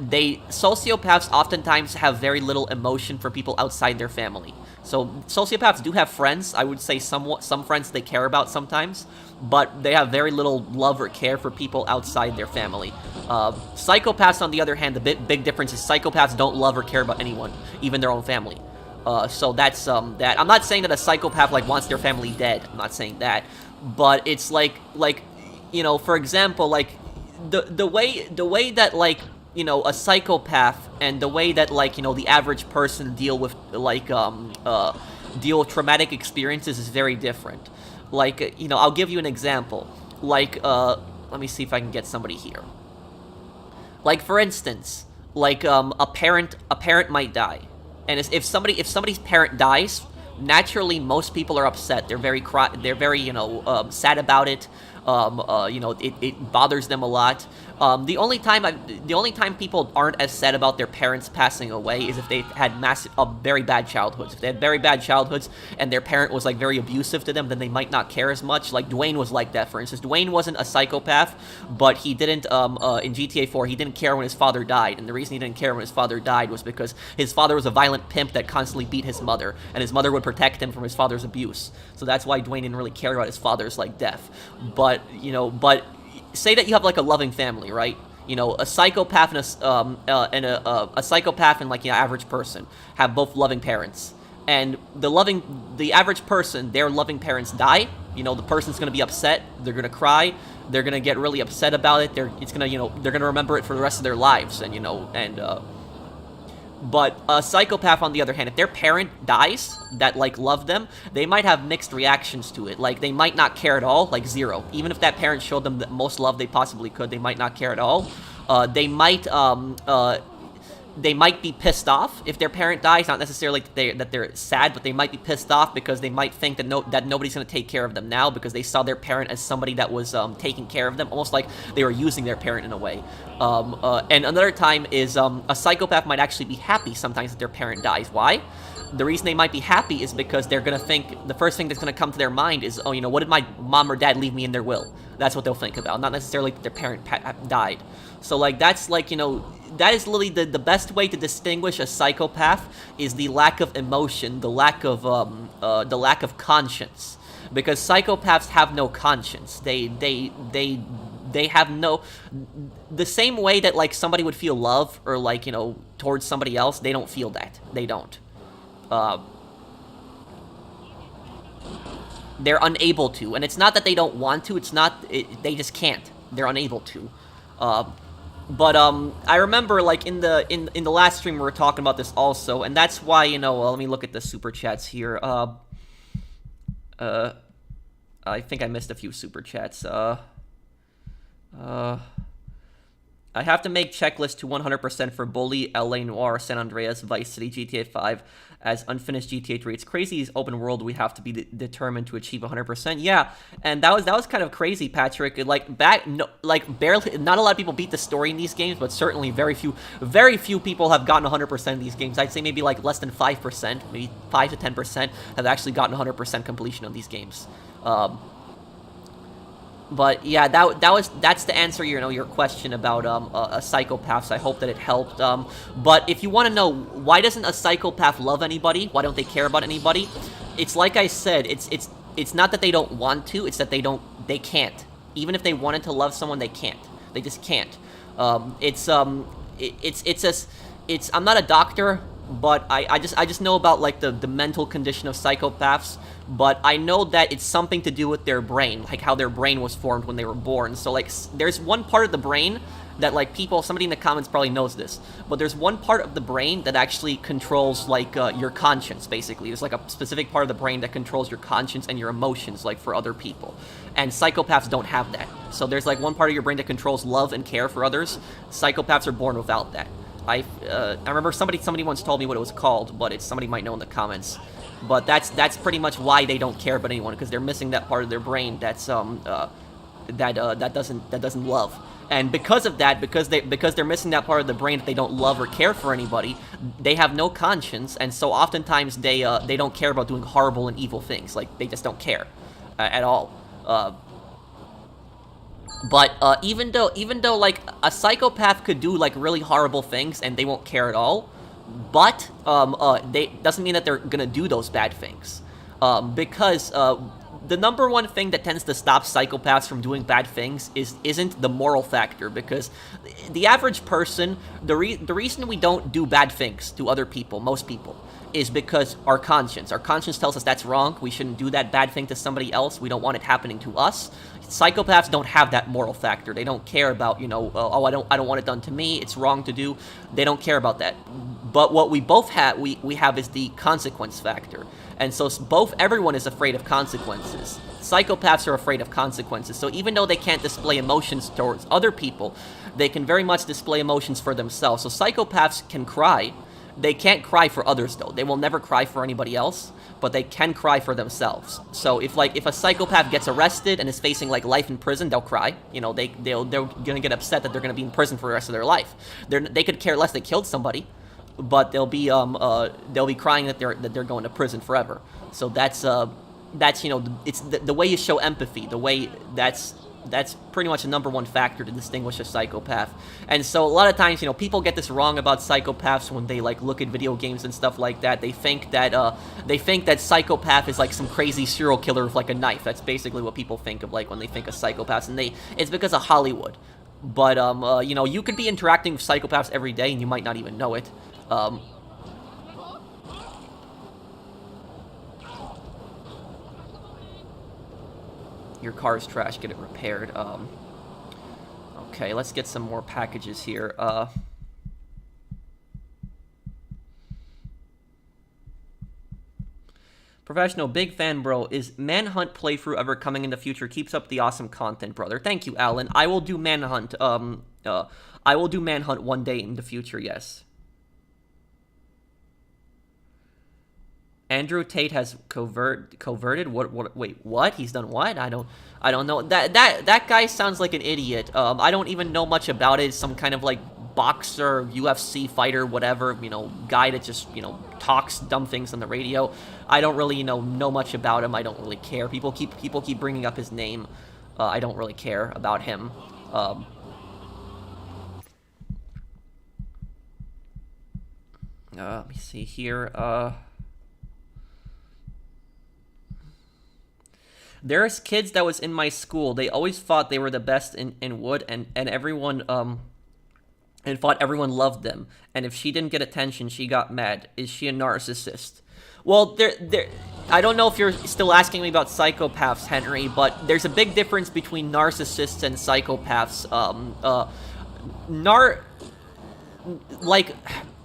Speaker 1: sociopaths oftentimes have very little emotion for people outside their family. So sociopaths do have friends. I would say some friends they care about sometimes, but they have very little love or care for people outside their family. Psychopaths, on the other hand, the big difference is psychopaths don't love or care about anyone, even their own family. So that's that. I'm not saying that a psychopath like wants their family dead. I'm not saying that, but it's like you know, for example, like the way that, like, you know, a psychopath and the way that, like, you know, the average person deal with traumatic experiences is very different. Like, you know, I'll give you an example. Like, let me see if I can get somebody here. Like, for instance, like, a parent might die, and if somebody's parent dies, naturally most people are upset. They're very you know, sad about it. You know, it bothers them a lot. The only time people aren't as sad about their parents passing away is if they had very bad childhoods. If they had very bad childhoods and their parent was, like, very abusive to them, then they might not care as much. Like, Dwayne was like that, for instance. Dwayne wasn't a psychopath, but he didn't, in GTA 4, he didn't care when his father died. And the reason he didn't care when his father died was because his father was a violent pimp that constantly beat his mother, and his mother would protect him from his father's abuse. So that's why Dwayne didn't really care about his father's, like, death. But, you know, say that you have, like, a loving family, right? You know, a psychopath and a psychopath and, like, you know, average person have both loving parents. And the average person, their loving parents die. You know, the person's gonna be upset. They're gonna cry. They're gonna get really upset about it. They're gonna remember it for the rest of their lives. And, you know, but a psychopath, on the other hand, if their parent dies that, like, loved them, they might have mixed reactions to it. Like, they might not care at all, like, zero. Even if that parent showed them the most love they possibly could, they might not care at all. They might be pissed off if their parent dies. Not necessarily that they're sad, but they might be pissed off because they might think that nobody's going to take care of them now because they saw their parent as somebody that was taking care of them, almost like they were using their parent in a way. And another time is a psychopath might actually be happy sometimes that their parent dies. Why? The reason they might be happy is because they're going to think, the first thing that's going to come to their mind is, oh, you know, what did my mom or dad leave me in their will? That's what they'll think about, not necessarily that their parent died. So, like, that's, like, you know, that is literally the best way to distinguish a psychopath is the lack of emotion, the lack of conscience. Because psychopaths have no conscience. They have no... The same way that, like, somebody would feel love or, like, you know, towards somebody else, they don't feel that. They don't. They're unable to. And it's not that they don't want to, they just can't. They're unable to. But I remember, like, in the last stream we were talking about this also, and that's why, you know, let me look at the super chats here. I think I missed a few super chats. I have to make checklist to 100% for Bully, LA Noire, San Andreas, Vice City, GTA 5 as unfinished GTA 3. It's crazy. It's open world. We have to be determined to achieve 100%. Yeah, and that was kind of crazy, Patrick. Like barely, not a lot of people beat the story in these games, but certainly very few people have gotten 100% in these games. I'd say maybe like less than 5%, maybe 5 to 10% have actually gotten 100% completion of these games. But yeah, that's the answer, your question about psychopaths. I hope that it helped. But if you want to know why doesn't a psychopath love anybody, why don't they care about anybody? It's like I said, it's not that they don't want to, it's that they can't. Even if they wanted to love someone, they can't. They just can't. I'm not a doctor, but I just know about like the mental condition of psychopaths. But I know that it's something to do with their brain, like how their brain was formed when they were born. So like there's one part of the brain that like somebody in the comments probably knows this, but there's one part of the brain that actually controls like your conscience, basically. There's like a specific part of the brain that controls your conscience and your emotions, like for other people. And psychopaths don't have that. So there's like one part of your brain that controls love and care for others. Psychopaths are born without that. I remember somebody once told me what it was called, but somebody might know in the comments. But that's pretty much why they don't care about anyone, because they're missing that part of their brain that doesn't love. And because of that, because they're missing that part of the brain that they don't love or care for anybody, they have no conscience, and so oftentimes they don't care about doing horrible and evil things. Like they just don't care at all. But even though like a psychopath could do like really horrible things and they won't care at all, but they doesn't mean that they're gonna do those bad things, because the number one thing that tends to stop psychopaths from doing bad things isn't the moral factor, because the average person, the reason we don't do bad things to other people, most people, is because our conscience tells us that's wrong. We shouldn't do that bad thing to somebody else. We don't want it happening to us. Psychopaths don't have that moral factor. They don't care about, oh, I don't want it done to me. It's wrong to do. They don't care about that. But what we both have, we have is the consequence factor. And so everyone is afraid of consequences. Psychopaths are afraid of consequences. So even though they can't display emotions towards other people, they can very much display emotions for themselves. So psychopaths can cry. They can't cry for others, though. They will never cry for anybody else, but they can cry for themselves. So if a psychopath gets arrested and is facing like life in prison, they'll cry. They're gonna get upset that they're gonna be in prison for the rest of their life. They could care less they killed somebody, but they'll be crying that they're going to prison forever. So that's it's the way you show empathy. The way that's pretty much the number one factor to distinguish a psychopath. And so a lot of times, people get this wrong about psychopaths when they like look at video games and stuff like that. They think that psychopath is like some crazy serial killer with like a knife. That's basically what people think of like when they think of psychopaths, and it's because of Hollywood. But you could be interacting with psychopaths every day and you might not even know it. Your car's trash, get it repaired. Okay, let's get some more packages here. Professional, big fan, bro. Is Manhunt playthrough ever coming in the future? Keeps up the awesome content, brother. Thank you, Alan. I will do Manhunt. I will do Manhunt one day in the future, yes. Andrew Tate has coverted. What? Wait, what? He's done what? I don't know. That guy sounds like an idiot. I don't even know much about it. Some kind of like boxer, UFC fighter, whatever. Guy that just talks dumb things on the radio. I don't really know much about him. I don't really care. People keep bringing up his name. I don't really care about him. Let me see here. There's kids that was in my school. They always thought they were the best in wood, and everyone and thought everyone loved them. And if she didn't get attention, she got mad. Is she a narcissist? Well, I don't know if you're still asking me about psychopaths, Henry, but there's a big difference between narcissists and psychopaths.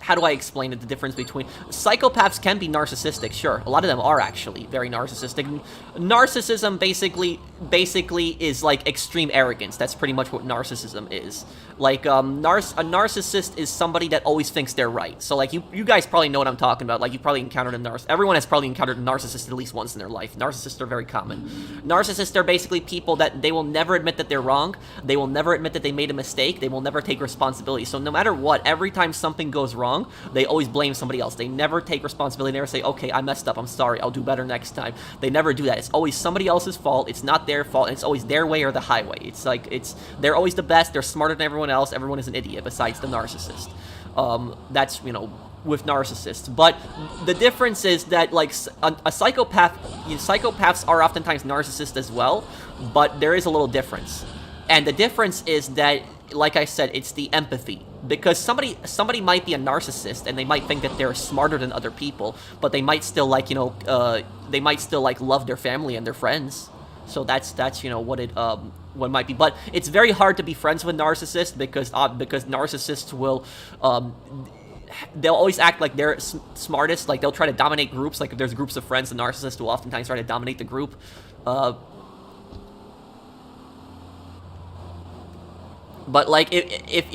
Speaker 1: how do I explain it, the difference between... Psychopaths can be narcissistic, sure. A lot of them are actually very narcissistic. Narcissism basically is like extreme arrogance. That's pretty much what narcissism is. Like, a narcissist is somebody that always thinks they're right. So, like, you guys probably know what I'm talking about. Like, you've probably encountered a narcissist. Everyone has probably encountered a narcissist at least once in their life. Narcissists are very common. Narcissists are basically people that they will never admit that they're wrong. They will never admit that they made a mistake. They will never take responsibility. So no matter what, every time something goes wrong, they always blame somebody else. They never take responsibility. They never say, okay, I messed up. I'm sorry. I'll do better next time. They never do that. It's always somebody else's fault. It's not their fault. And it's always their way or the highway. It's like, they're always the best. They're smarter than everyone else. Everyone is an idiot besides the narcissist. That's, you know, with narcissists. But the difference is that, like, a psychopath, psychopaths are oftentimes narcissists as well, but there is a little difference. And the difference is that, like I said, it's the empathy. Because somebody might be a narcissist, and they might think that they're smarter than other people, but they might still, like, you know, they might still, like, love their family and their friends. So that's you know, what what might be. But it's very hard to be friends with narcissists because narcissists will, they'll always act like they're smartest. Like, they'll try to dominate groups. Like, if there's groups of friends, the narcissist will oftentimes try to dominate the group. But, like, if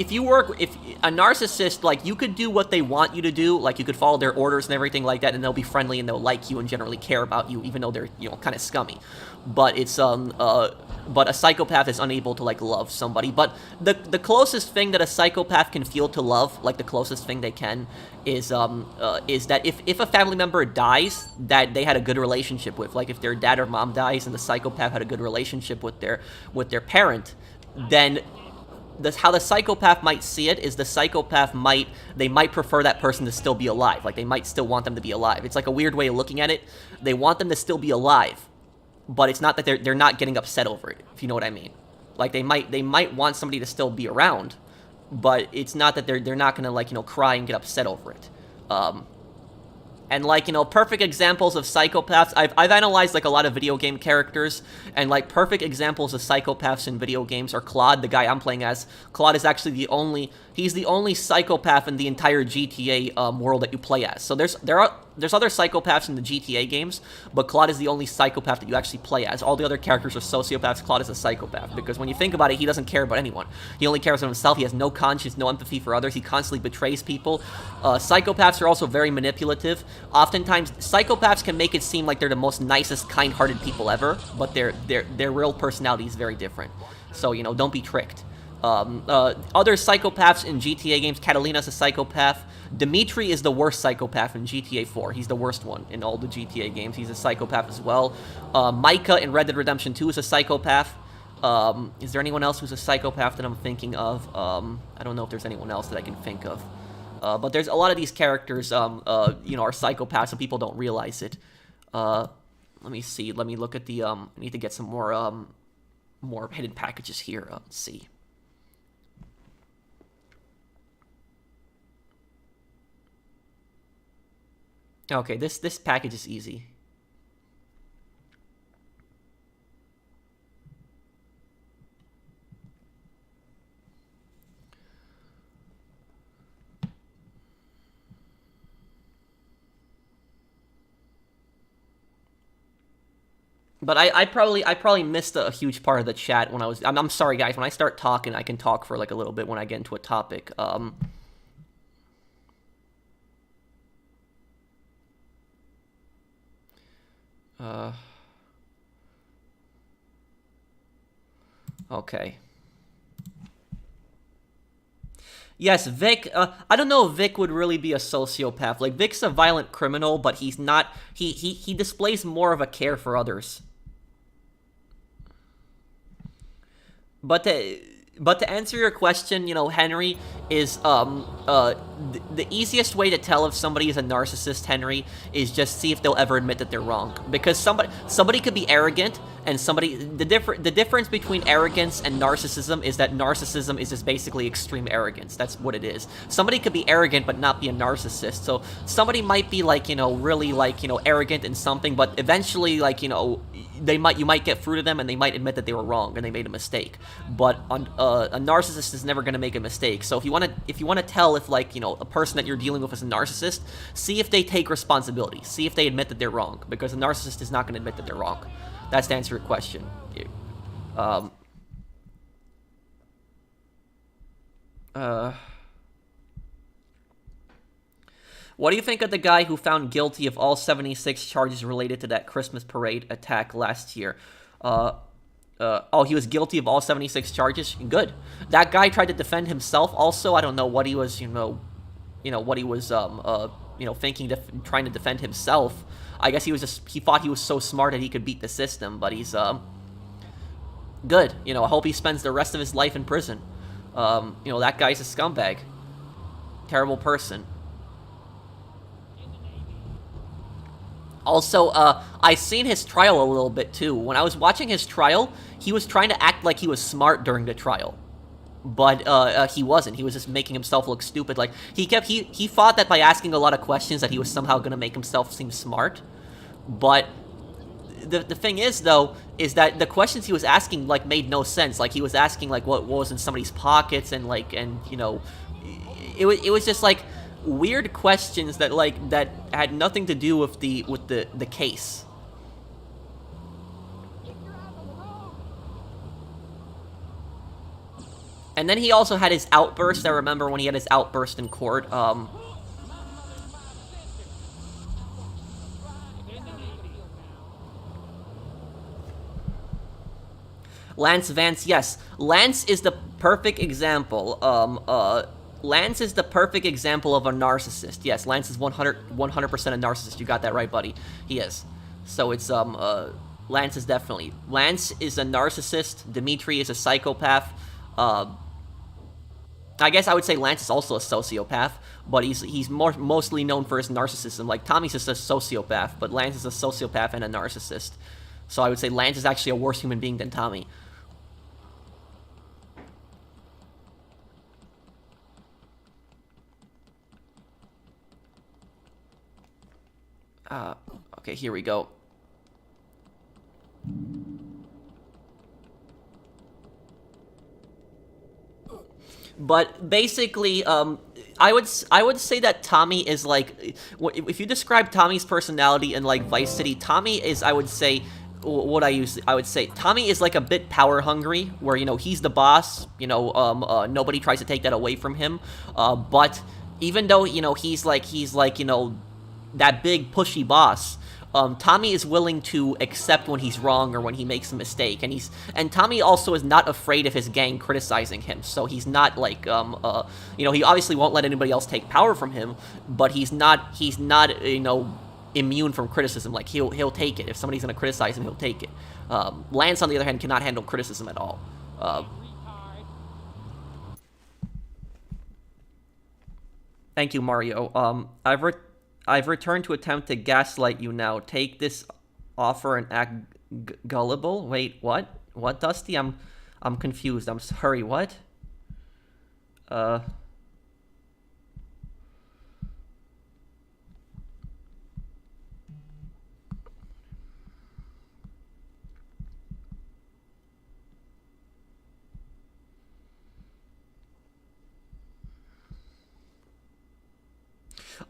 Speaker 1: a narcissist, like, you could do what they want you to do, like, you could follow their orders and everything like that, and they'll be friendly and they'll like you and generally care about you, even though they're, you know, kind of scummy. But it's, but a psychopath is unable to, like, love somebody. But the closest thing that a psychopath can feel to love, like, the closest thing they can, is that if a family member dies that they had a good relationship with, like, if their dad or mom dies and the psychopath had a good relationship with their parent, then how the psychopath might see it is the psychopath might prefer that person to still be alive. Like, they might still want them to be alive. It's like a weird way of looking at it. They want them to still be alive, but it's not that they're not getting upset over it, if you know what I mean. Like, they might want somebody to still be around, but it's not that they're not gonna, like, you know, cry and get upset over it. And, like, you know, perfect examples of psychopaths, I've analyzed, like, a lot of video game characters, and, like, perfect examples of psychopaths in video games are Claude, the guy I'm playing as. Claude is actually he's the only psychopath in the entire GTA world that you play as. So there's other psychopaths in the GTA games, but Claude is the only psychopath that you actually play as. All the other characters are sociopaths. Claude is a psychopath, because when you think about it, he doesn't care about anyone. He only cares about himself. He has no conscience, no empathy for others. He constantly betrays people. Psychopaths are also very manipulative. Oftentimes, psychopaths can make it seem like they're the most nicest, kind-hearted people ever, but their real personality is very different. So, you know, don't be tricked. Other psychopaths in GTA games, Catalina's a psychopath. Dimitri is the worst psychopath in GTA 4. He's the worst one in all the GTA games. He's a psychopath as well. Micah in Red Dead Redemption 2 is a psychopath. Is there anyone else who's a psychopath that I'm thinking of? I don't know if there's anyone else that I can think of. But there's a lot of these characters, you know, are psychopaths, and people don't realize it. Let me see. Let me look at the, I need to get some more hidden packages here. Let's see. Okay, this package is easy. But I probably missed a huge part of the chat when I was... I'm sorry, guys. When I start talking, I can talk for, like, a little bit when I get into a topic. Okay. Yes, Vic, I don't know if Vic would really be a sociopath. Like, Vic's a violent criminal, but he's not... He displays more of a care for others. But to answer your question, you know, Henry, is the easiest way to tell if somebody is a narcissist, Henry, is just see if they'll ever admit that they're wrong. Because somebody could be arrogant, and the difference between arrogance and narcissism is that narcissism is just basically extreme arrogance. That's what it is. Somebody could be arrogant but not be a narcissist. So somebody might be, like, you know, really, like, you know, arrogant in something, but eventually, like, you know, you might get through to them, and they might admit that they were wrong and they made a mistake. But a narcissist is never going to make a mistake. So if you want to tell if, like, you know, a person that you're dealing with is a narcissist, see if they take responsibility. See if they admit that they're wrong, because a narcissist is not going to admit that they're wrong. That's to answer your question. What do you think of the guy who found guilty of all 76 charges related to that Christmas parade attack last year? Oh, he was guilty of all 76 charges? Good. That guy tried to defend himself also. I don't know what he was, what he was, thinking, trying to defend himself. I guess he thought he was so smart that he could beat the system, but he's, good. I hope he spends the rest of his life in prison. That guy's a scumbag. Terrible person. Also, I seen his trial a little bit, too. When I was watching his trial, he was trying to act like he was smart during the trial. But, he wasn't. He was just making himself look stupid. Like, he thought that by asking a lot of questions that he was somehow gonna make himself seem smart. But the thing is, though, is that the questions he was asking, like, made no sense. Like, he was asking, like, what was in somebody's pockets, and, like, it was just, like, weird questions that, like, that had nothing to do with the case. And then he also had his outburst. I remember when he had his outburst in court. Lance Vance, yes. Lance is the perfect example. Lance is the perfect example of a narcissist. Yes, Lance is 100% a narcissist. You got that right, buddy. He is. So it's, Lance is definitely. Lance is a narcissist. Dimitri is a psychopath. I guess I would say Lance is also a sociopath, but he's mostly known for his narcissism. Like, Tommy's just a sociopath, but Lance is a sociopath and a narcissist. So I would say Lance is actually a worse human being than Tommy. Okay, here we go. But basically, I would say that Tommy is like, if you describe Tommy's personality in like Vice City, Tommy is, I would say, I would say Tommy is like a bit power hungry, where he's the boss, nobody tries to take that away from him. But even though he's like that big pushy boss, Tommy is willing to accept when he's wrong or when he makes a mistake, and Tommy also is not afraid of his gang criticizing him. So he's not like he obviously won't let anybody else take power from him, but he's not immune from criticism. Like, he'll take it. If somebody's gonna criticize him, he'll take it. Lance, on the other hand, cannot handle criticism at all. Thank you, Mario. I've returned to attempt to gaslight you now. Take this offer and act gullible. Wait, what? What, Dusty? I'm confused. I'm sorry, what?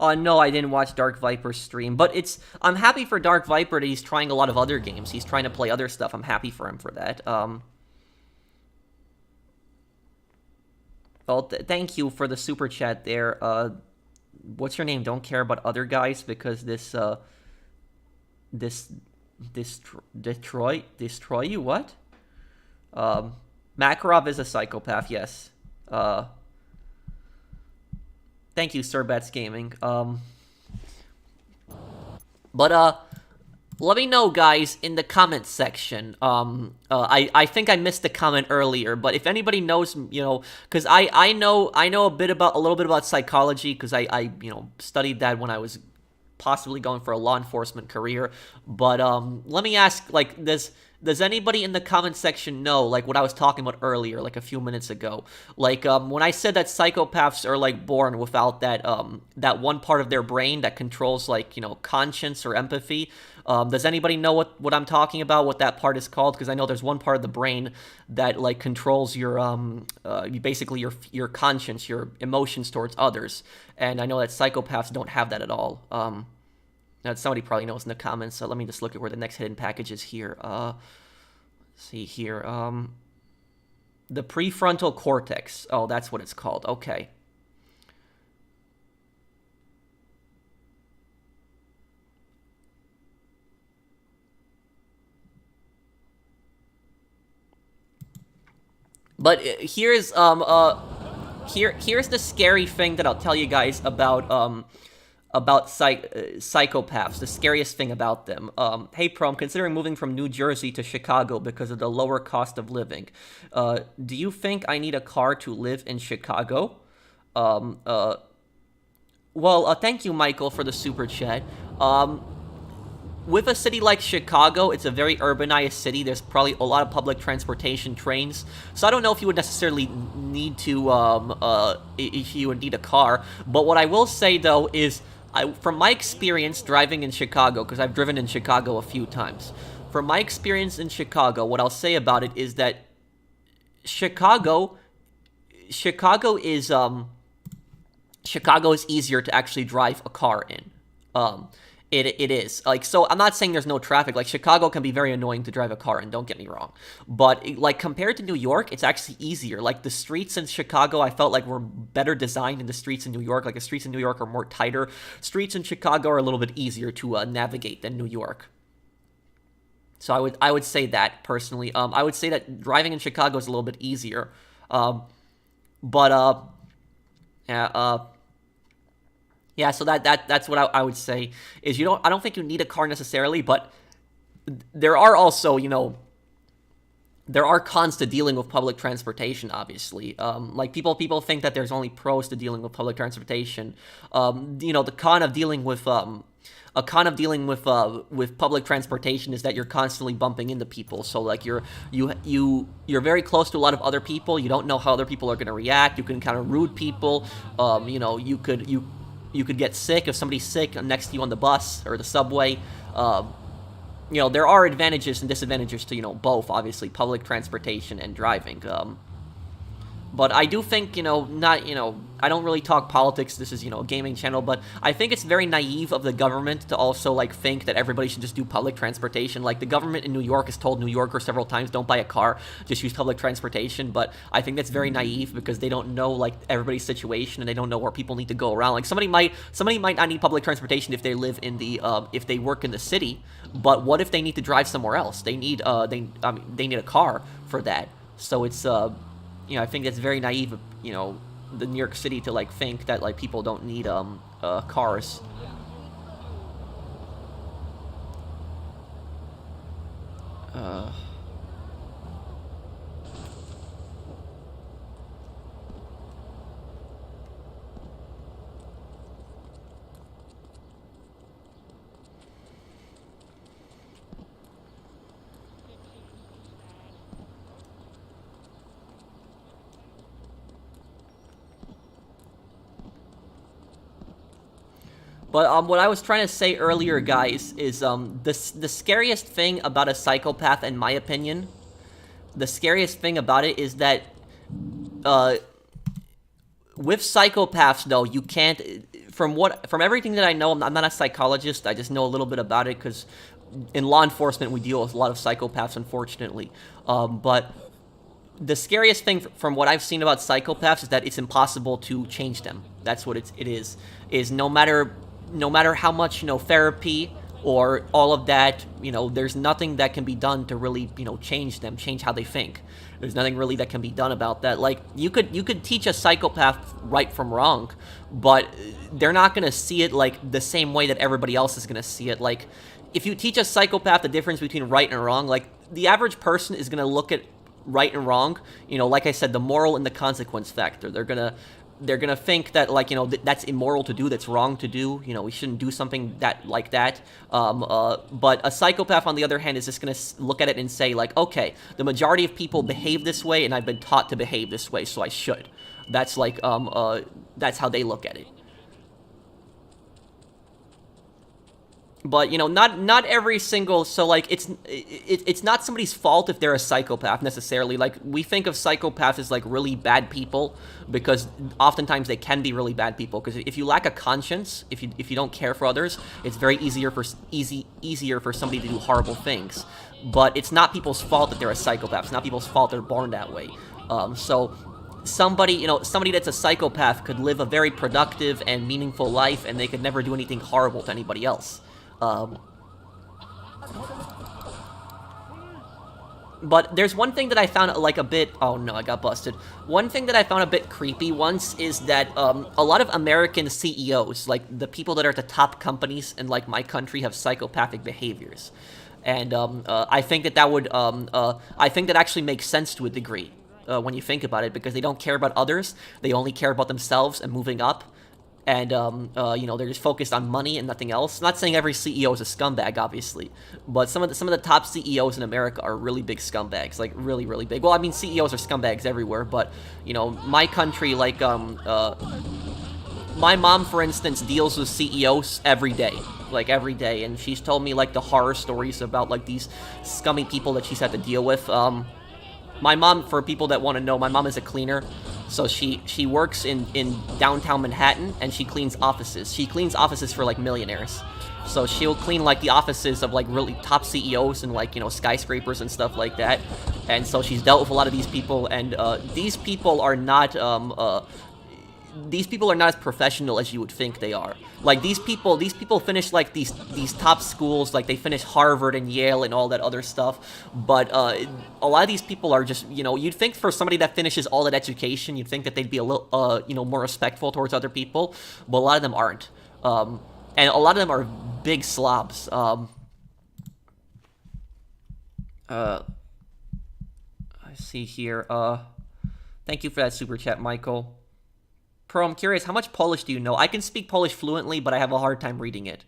Speaker 1: No, I didn't watch Dark Viper's stream, but I'm happy for Dark Viper that he's trying a lot of other games. He's trying to play other stuff. I'm happy for him for that. Well, thank you for the super chat there. What's your name? Don't care about other guys because destroy you? What? Makarov is a psychopath, yes. Thank you, Sirbats Gaming. But let me know, guys, in the comment section. I think I missed the comment earlier, but if anybody knows, because I know a little bit about psychology, because I studied that when I was possibly going for a law enforcement career. But let me ask, like, Does anybody in the comment section know, like, what I was talking about earlier, like, a few minutes ago? Like, when I said that psychopaths are, like, born without that, that one part of their brain that controls, like, you know, conscience or empathy, does anybody know what I'm talking about, what that part is called? Because I know there's one part of the brain that, like, controls your, basically your conscience, your emotions towards others. And I know that psychopaths don't have that at all. Now, somebody probably knows in the comments, so let me just look at where the next hidden package is here. Let's see here. The prefrontal cortex. Oh, that's what it's called. Okay. But here's here's the scary thing that I'll tell you guys about psychopaths, the scariest thing about them. Hey, Pro, I'm considering moving from New Jersey to Chicago because of the lower cost of living. Do you think I need a car to live in Chicago? Well, thank you, Michael, for the super chat. With a city like Chicago, it's a very urbanized city. There's probably a lot of public transportation, trains. So I don't know if you would necessarily need to, if you would need a car. But what I will say, though, is from my experience driving in Chicago, because I've driven in Chicago a few times, from my experience in Chicago, what I'll say about it is that Chicago is easier to actually drive a car in. It is. Like, so I'm not saying there's no traffic. Like, Chicago can be very annoying to drive a car in, don't get me wrong. But, like, compared to New York, it's actually easier. Like, the streets in Chicago, I felt like were better designed than the streets in New York. Like, the streets in New York are more tighter. Streets in Chicago are a little bit easier to navigate than New York. So I would say that, personally. I would say that driving in Chicago is a little bit easier. Yeah, so that's what I would say, is I don't think you need a car necessarily, but there are also, there are cons to dealing with public transportation, obviously. Like, people think that there's only pros to dealing with public transportation. The con of dealing with with public transportation is that you're constantly bumping into people. So, like, you're very close to a lot of other people. You don't know how other people are going to react. You can encounter rude people. You could get sick if somebody's sick next to you on the bus or the subway. There are advantages and disadvantages to, both, obviously, public transportation and driving. But I do think, I don't really talk politics. This is, a gaming channel, but I think it's very naive of the government to also, like, think that everybody should just do public transportation. Like, the government in New York has told New Yorkers several times, don't buy a car, just use public transportation. But I think that's very naive because they don't know, like, everybody's situation and they don't know where people need to go around. Like, somebody might not need public transportation if they live in the, if they work in the city, but what if they need to drive somewhere else? They need, they need a car for that. So it's, I think it's very naive, the New York City to, like, think that, like, people don't need, cars. But what I was trying to say earlier, guys, is the scariest thing about a psychopath, in my opinion, the scariest thing about it is that with psychopaths, though, you can't, from everything that I know, I'm not a psychologist, I just know a little bit about it, because in law enforcement, we deal with a lot of psychopaths, unfortunately. But the scariest thing from what I've seen about psychopaths is that it's impossible to change them. That's what it is no matter how much, therapy or all of that, there's nothing that can be done to really, change them, change how they think. There's nothing really that can be done about that. Like, you could teach a psychopath right from wrong, but they're not going to see it, like, the same way that everybody else is going to see it. Like, if you teach a psychopath the difference between right and wrong, like, the average person is going to look at right and wrong, like I said, the moral and the consequence factor. They're going to they're gonna think that, like, that's immoral to do, that's wrong to do, we shouldn't do something like that. But a psychopath, on the other hand, is just gonna look at it and say, like, okay, the majority of people behave this way, and I've been taught to behave this way, so I should. That's like, that's how they look at it. But, not every single, so, like, it's not somebody's fault if they're a psychopath, necessarily. Like, we think of psychopaths as, like, really bad people, because oftentimes they can be really bad people, because if you lack a conscience, if you don't care for others, it's very easier for somebody to do horrible things. But it's not people's fault that they're a psychopath. It's not people's fault they're born that way. So somebody that's a psychopath could live a very productive and meaningful life, and they could never do anything horrible to anybody else. But there's one thing that I found, like, a bit... Oh, no, I got busted. One thing that I found a bit creepy once is that a lot of American CEOs, like, the people that are at the top companies in, like, my country, have psychopathic behaviors. And I think that would... I think that actually makes sense to a degree when you think about it, because they don't care about others. They only care about themselves and moving up. And, they're just focused on money and nothing else. Not saying every CEO is a scumbag, obviously, but some of the top CEOs in America are really big scumbags, like, really, really big. Well, I mean, CEOs are scumbags everywhere, but, my country, like, my mom, for instance, deals with CEOs every day, and she's told me, like, the horror stories about, like, these scummy people that she's had to deal with. My mom, for people that want to know, my mom is a cleaner. So she works in downtown Manhattan, and she cleans offices. She cleans offices for, like, millionaires. So she'll clean, like, the offices of, like, really top CEOs and, like, skyscrapers and stuff like that. And so she's dealt with a lot of these people, and these people are not as professional as you would think they are. Like, these people finish, like, these top schools, like, they finish Harvard and Yale and all that other stuff, but a lot of these people are just, you'd think for somebody that finishes all that education, you'd think that they'd be a little, more respectful towards other people, but a lot of them aren't. And a lot of them are big slobs. I see here, thank you for that super chat, Michael. Pro, I'm curious, how much Polish do you know? I can speak Polish fluently, but I have a hard time reading it.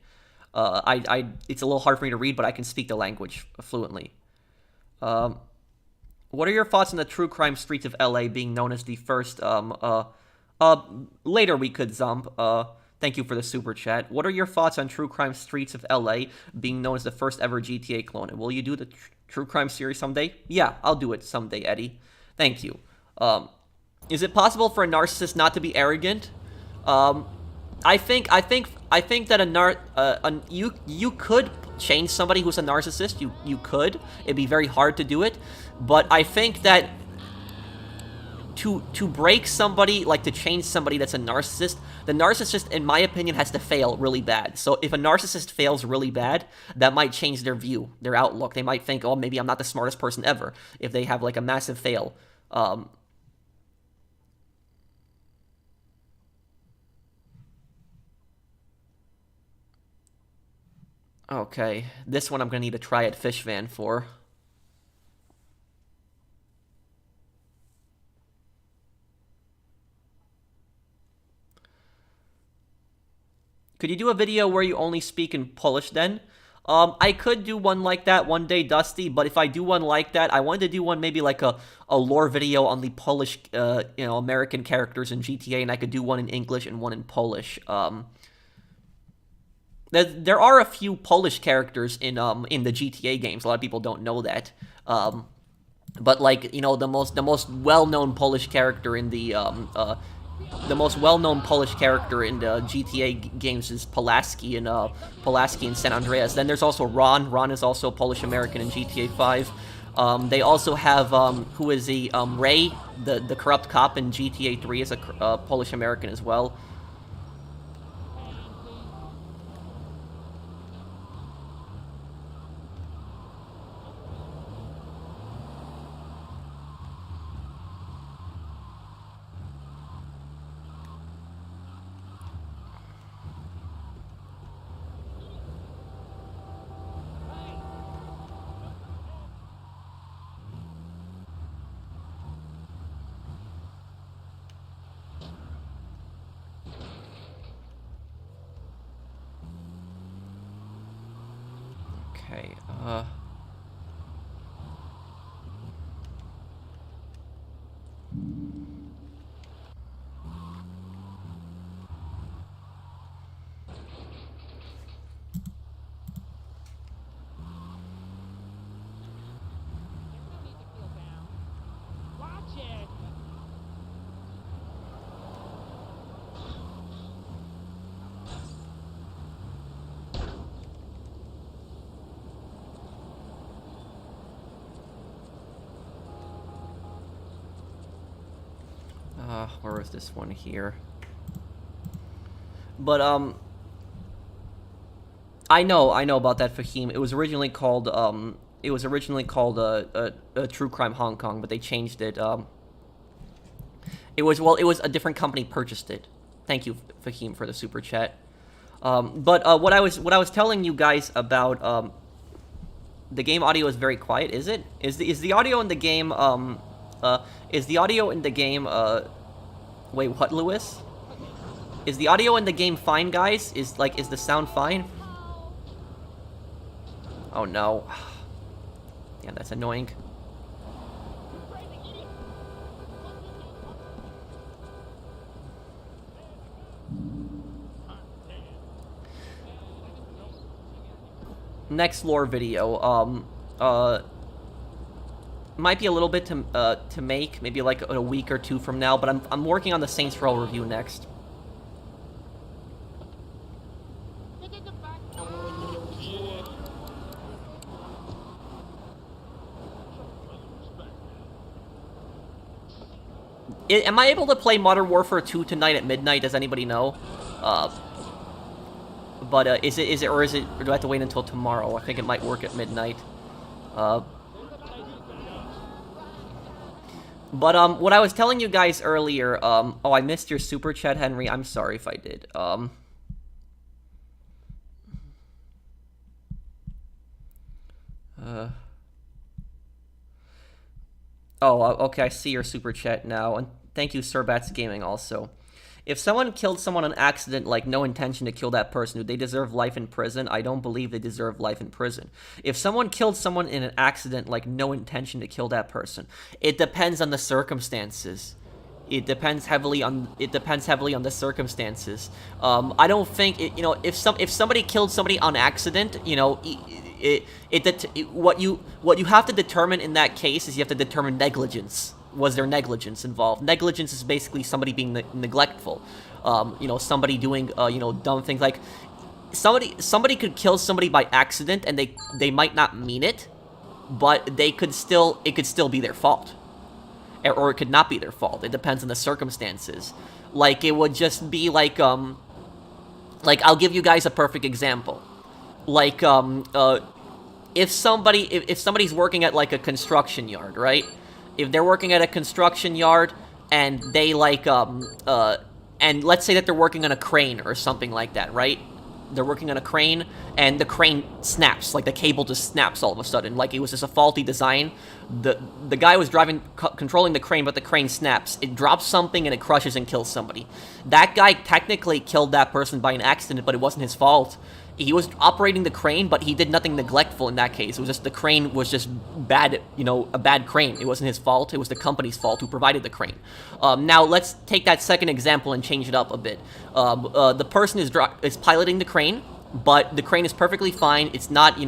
Speaker 1: It's a little hard for me to read, but I can speak the language fluently. What are your thoughts on the true crime streets of LA being known as the first, later we could zump, thank you for the super chat. What are your thoughts on true crime streets of LA being known as the first ever GTA clone? And will you do the true crime series someday? Yeah, I'll do it someday, Eddie. Thank you. Is it possible for a narcissist not to be arrogant? I think that you could change somebody who's a narcissist. You could. It'd be very hard to do it, but I think that to break somebody, like, to change somebody that's a narcissist, the narcissist, in my opinion, has to fail really bad. So if a narcissist fails really bad, that might change their view, their outlook. They might think, oh, maybe I'm not the smartest person ever, if they have, like, a massive fail. Okay, this one I'm gonna need a Triad Fish Van for. Could you do a video where you only speak in Polish then? I could do one like that one day, Dusty, but if I do one like that, I wanted to do one maybe like a lore video on the Polish, American characters in GTA, and I could do one in English and one in Polish. There are a few Polish characters in the GTA games. A lot of people don't know that. But, like, the most well-known Polish character in the GTA games is Pulaski in San Andreas. Then there's also Ron. Ron is also Polish American in GTA 5. They also have who is Ray, the corrupt cop in GTA 3 is a Polish American as well. Okay, where is this one here? But, I know about that, Fahim. It was originally called, True Crime Hong Kong, but they changed it. It was a different company purchased it. Thank you, Fahim, for the super chat. But what I was telling you guys about, the game audio is very quiet, is it? Is the audio in the game, wait, what, Lewis? Is the audio in the game fine, guys? Is the sound fine? Oh no. Yeah, that's annoying. Next lore video, might be a little bit to make, maybe like a week or two from now, but I'm working on the Saints Row review next. Am I able to play Modern Warfare 2 tonight at midnight? Does anybody know? But or do I have to wait until tomorrow? I think it might work at midnight. But what I was telling you guys earlier, oh, I missed your super chat, Henry. I'm sorry if I did. Oh, okay, I see your super chat now, and thank you, Sirbats Gaming, also. If someone killed someone on accident, like no intention to kill that person, do they deserve life in prison? I don't believe they deserve life in prison. If someone killed someone in an accident, like no intention to kill that person, it depends on the circumstances. It depends heavily on the circumstances. I don't think if somebody killed somebody on accident, what you have to determine in that case is you have to determine negligence. Was there negligence involved? Negligence is basically somebody being neglectful. Somebody doing dumb things. Like somebody could kill somebody by accident and they might not mean it, but it could still be their fault. Or it could not be their fault. It depends on the circumstances. Like, it would just be like, I'll give you guys a perfect example. Like, if somebody's working at, like, a construction yard, right? If they're working at a construction yard, and they, and let's say that they're working on a crane or something like that, right? They're working on a crane, and the crane snaps. Like, the cable just snaps all of a sudden. Like, it was just a faulty design. The guy was controlling the crane, but the crane snaps. It drops something, and it crushes and kills somebody. That guy technically killed that person by an accident, but it wasn't his fault. He was operating the crane, but he did nothing neglectful in that case. It was just the crane was just bad, a bad crane. It wasn't his fault. It was the company's fault who provided the crane. Now, let's take that second example and change it up a bit. The person is piloting the crane, but the crane is perfectly fine. It's not,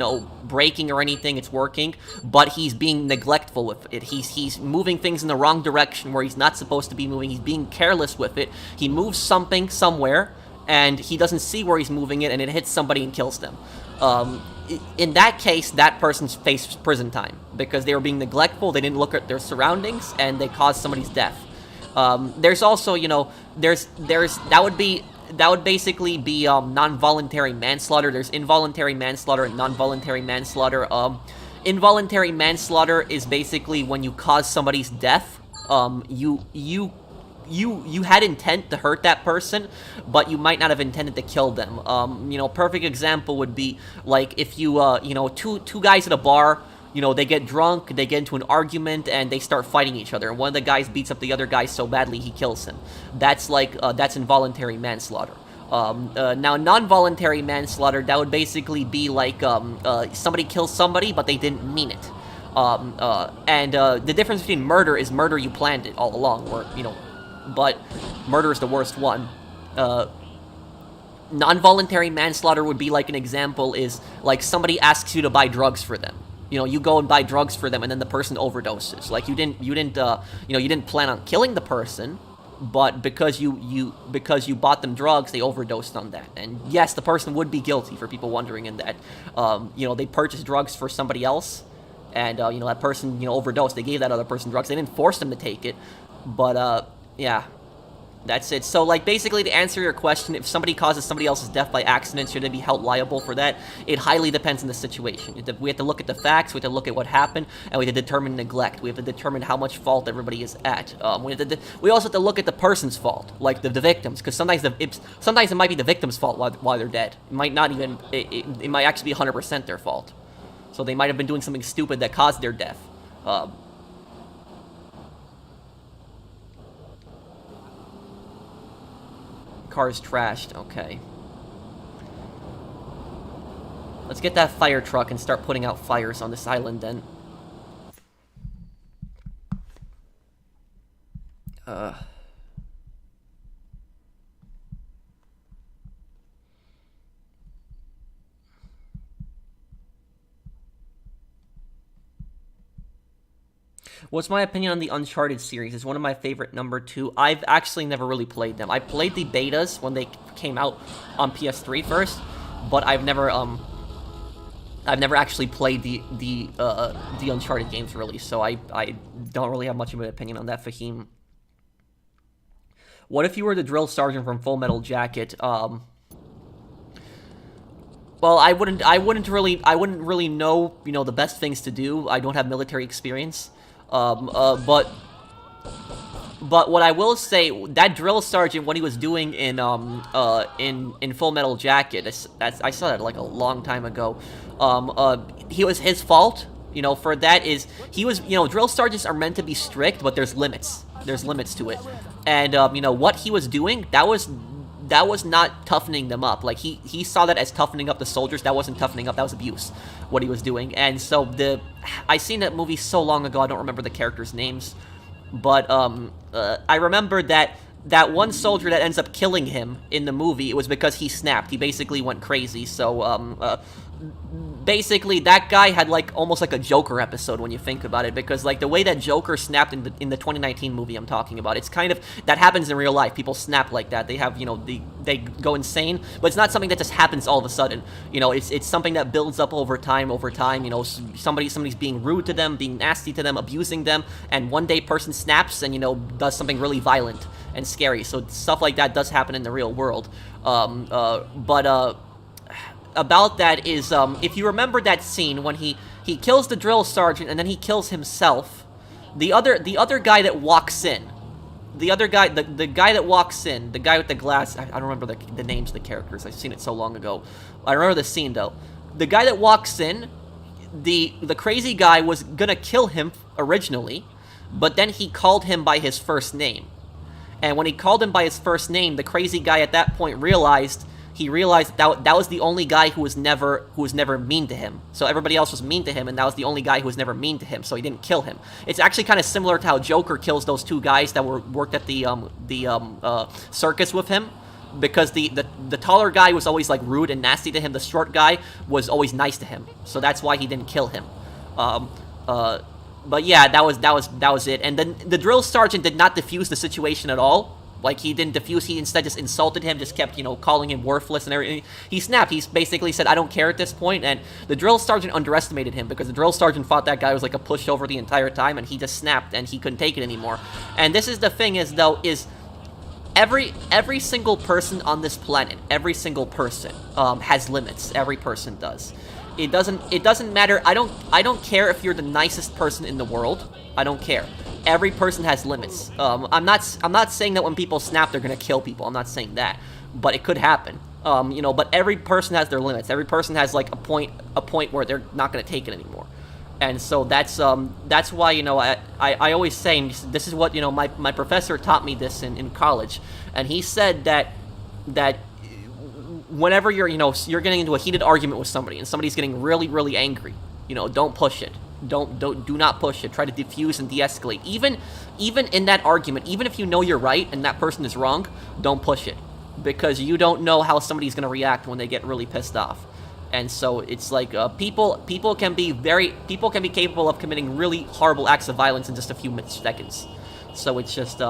Speaker 1: breaking or anything. It's working, but he's being neglectful with it. He's moving things in the wrong direction where he's not supposed to be moving. He's being careless with it. He moves something somewhere, and he doesn't see where he's moving it, and it hits somebody and kills them. In that case, that person faced prison time, because they were being neglectful, they didn't look at their surroundings, and they caused somebody's death. There's also, that would basically be non-voluntary manslaughter. There's involuntary manslaughter and non-voluntary manslaughter. Involuntary manslaughter is basically when you cause somebody's death. You had intent to hurt that person, but you might not have intended to kill them. Perfect example would be like if you, two guys at a bar, they get drunk, they get into an argument, and they start fighting each other. And one of the guys beats up the other guy so badly he kills him. That's involuntary manslaughter. Now, non-voluntary manslaughter, that would basically be like somebody kills somebody, but they didn't mean it. The difference between murder is murder you planned it all along, or, but murder is the worst one. Non-voluntary manslaughter would be like, an example is like somebody asks you to buy drugs for them. You go and buy drugs for them, and then the person overdoses. Like you didn't plan on killing the person, but because you bought them drugs, they overdosed on that. And yes, the person would be guilty, for people wondering, in that they purchased drugs for somebody else, and that person overdosed. They gave that other person drugs. They didn't force them to take it, but yeah. That's it. So, like, basically, to answer your question, if somebody causes somebody else's death by accident, should they be held liable for that? It highly depends on the situation. We have to look at the facts, we have to look at what happened, and we have to determine neglect. We have to determine how much fault everybody is at. We also have to look at the person's fault, like the victims, because sometimes it might be the victim's fault while they're dead. It might not even, it might actually be 100% their fault. So they might have been doing something stupid that caused their death. Car is trashed. Okay. Let's get that fire truck and start putting out fires on this island then. What's my opinion on the Uncharted series? It's one of my favorite number 2. I've actually never really played them. I played the betas when they came out on PS3 first, but I've never actually played the Uncharted games really, so I don't really have much of an opinion on that, Fahim. What if you were the drill sergeant from Full Metal Jacket? Well, I wouldn't really know, the best things to do. I don't have military experience. But what I will say, that drill sergeant, what he was doing in Full Metal Jacket, I saw that like a long time ago. He was his fault. For that is, he was, drill sergeants are meant to be strict, but there's limits. There's limits to it. And, what he was doing, that was not toughening them up. Like, he saw that as toughening up the soldiers. That wasn't toughening up, that was abuse, what he was doing. And so I seen that movie so long ago, I don't remember the characters' names. But, I remember that one soldier that ends up killing him in the movie, it was because he snapped. He basically went crazy. So, basically, that guy had, like, almost like a Joker episode when you think about it, because, like, the way that Joker snapped in the 2019 movie I'm talking about, it's kind of, that happens in real life. People snap like that. They have, they go insane, but it's not something that just happens all of a sudden. It's something that builds up over time, somebody's being rude to them, being nasty to them, abusing them, and one day person snaps and, does something really violent and scary. So stuff like that does happen in the real world. About that is, if you remember that scene when he kills the drill sergeant and then he kills himself, the other guy that walks in, the guy that walks in, the guy with the glass, I don't remember the names of the characters, I've seen it so long ago. I remember the scene though. The guy that walks in, the crazy guy was gonna kill him originally, but then he called him by his first name. And when he called him by his first name, the crazy guy at that point realized that was the only guy who was never mean to him. So everybody else was mean to him, and that was the only guy who was never mean to him, so he didn't kill him. It's actually kind of similar to how Joker kills those two guys that worked at the circus with him, because the taller guy was always like rude and nasty to him. The short guy was always nice to him, so that's why he didn't kill him. But yeah, that was it. And then the drill sergeant did not defuse the situation at all. Like, he didn't defuse, he instead just insulted him, just kept, calling him worthless and everything. He snapped, he basically said, I don't care at this point, and the drill sergeant underestimated him, because the drill sergeant thought that guy was like a pushover the entire time, and he just snapped, and he couldn't take it anymore. And this is the thing is every single person on this planet, every single person, has limits. Every person does. It doesn't matter. I don't care if you're the nicest person in the world. I don't care. Every person has limits. I'm not saying that when people snap they're gonna kill people. I'm not saying that, but it could happen. But every person has their limits. Every person has like a point where they're not gonna take it anymore. And so that's why I always say, and this is what my professor taught me this in college, and he said that whenever you're, you know, you're getting into a heated argument with somebody and somebody's getting really, really angry, you know, don't push it. Do not push it. Try to diffuse and de-escalate. Even in that argument, even if you know you're right and that person is wrong, don't push it, because you don't know how somebody's gonna react when they get really pissed off. And so it's like people can be capable of committing really horrible acts of violence in just a few seconds. So it's just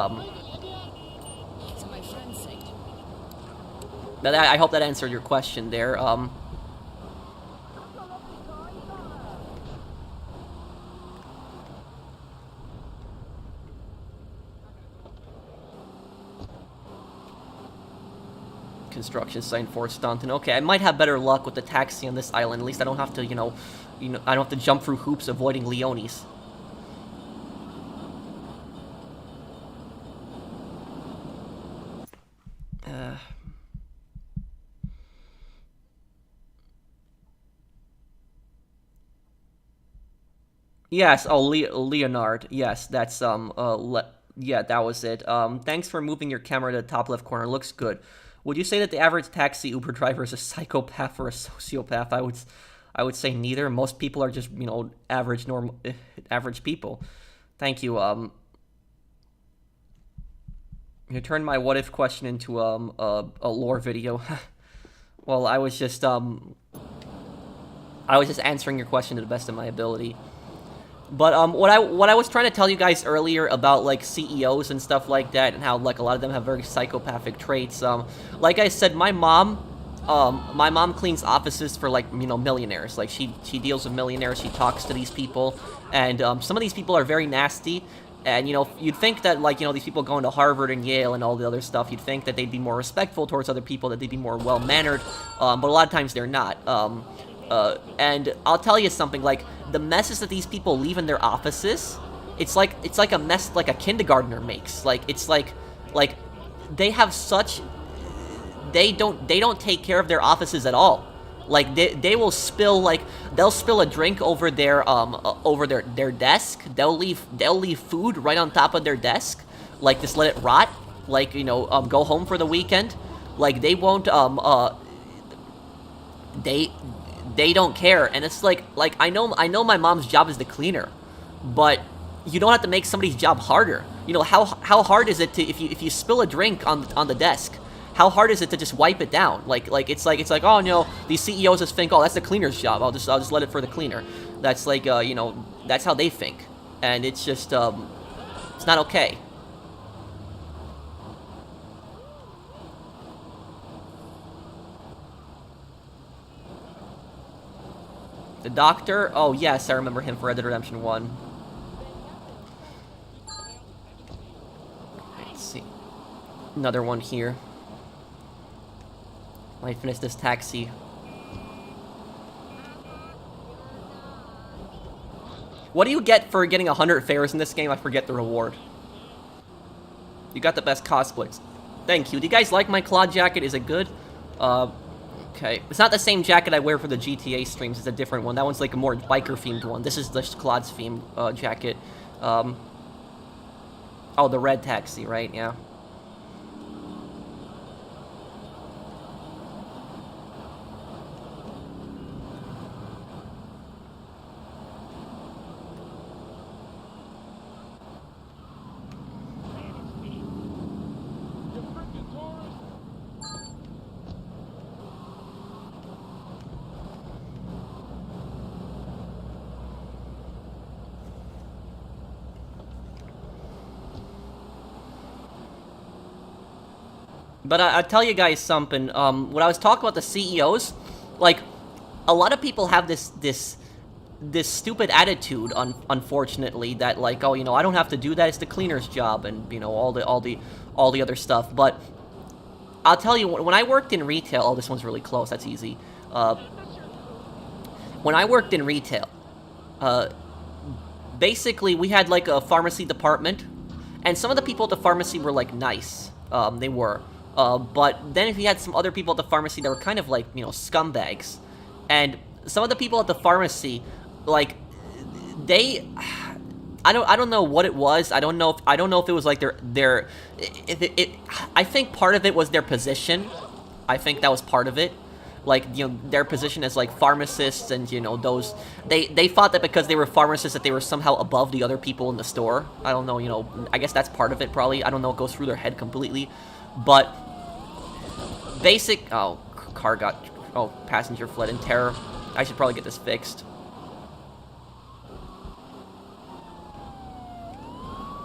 Speaker 1: I hope that answered your question there. Construction sign for Stunt. And okay, I might have better luck with the taxi on this island. At least I don't have to, you know, I don't have to jump through hoops avoiding Leonis. Yes, oh, Leonard. Yes, that's, yeah, that was it. Thanks for moving your camera to the top left corner. Looks good. Would you say that the average taxi Uber driver is a psychopath or a sociopath? I would say neither. Most people are just, you know, average people. Thank you. You turned my what if question into a lore video. Well, I was just answering your question to the best of my ability. But what I was trying to tell you guys earlier about like CEOs and stuff like that, and how like a lot of them have very psychopathic traits. Like I said, my mom cleans offices for, like, you know, millionaires. Like she deals with millionaires. She talks to these people, and some of these people are very nasty. And, you know, you'd think that, like, you know, these people going to Harvard and Yale and all the other stuff, you'd think that they'd be more respectful towards other people, that they'd be more well-mannered, but a lot of times they're not. And I'll tell you something, like, the messes that these people leave in their offices, it's like a mess like a kindergartner makes. Like, it's like they have such, they don't take care of their offices at all. Like, they will spill, like, they'll spill a drink over their desk. They'll leave food right on top of their desk, like, just let it rot, like, you know, go home for the weekend. Like, they won't, they don't care. And it's like I know my mom's job is the cleaner, but you don't have to make somebody's job harder. You know, how hard is it to, if you spill a drink on the desk, how hard is it to just wipe it down? Like it's like, oh no, these CEOs just think, oh, that's the cleaner's job, I'll just let it for the cleaner. That's like, you know, that's how they think. And it's just it's not okay. The Doctor? Oh, yes, I remember him for Red Dead Redemption 1. Let's see. Another one here. Might finish this taxi. What do you get for getting 100 fares in this game? I forget the reward. You got the best cosplays. Thank you. Do you guys like my Claude jacket? Is it good? Okay. It's not the same jacket I wear for the GTA streams. It's a different one. That one's like a more biker-themed one. This is the Claude's themed jacket. Oh, the red taxi, right? Yeah. But I'll tell you guys something. When I was talking about the CEOs, like, a lot of people have this stupid attitude, unfortunately, that, like, oh, you know, I don't have to do that. It's the cleaner's job, and, you know, all the other stuff. But I'll tell you, when I worked in retail, oh, this one's really close. That's easy. When I worked in retail, basically we had like a pharmacy department, and some of the people at the pharmacy were like nice. They were. But then if you had some other people at the pharmacy that were kind of like, you know, scumbags. And some of the people at the pharmacy, like, they, I don't know what it was. I don't know if it was like I think part of it was their position. I think that was part of it. Like, you know, their position as, like, pharmacists and, you know, those... They thought that because they were pharmacists that they were somehow above the other people in the store. I don't know, you know, I guess that's part of it, probably. I don't know, it goes through their head completely. But... Oh, car got... Oh, passenger fled in terror. I should probably get this fixed.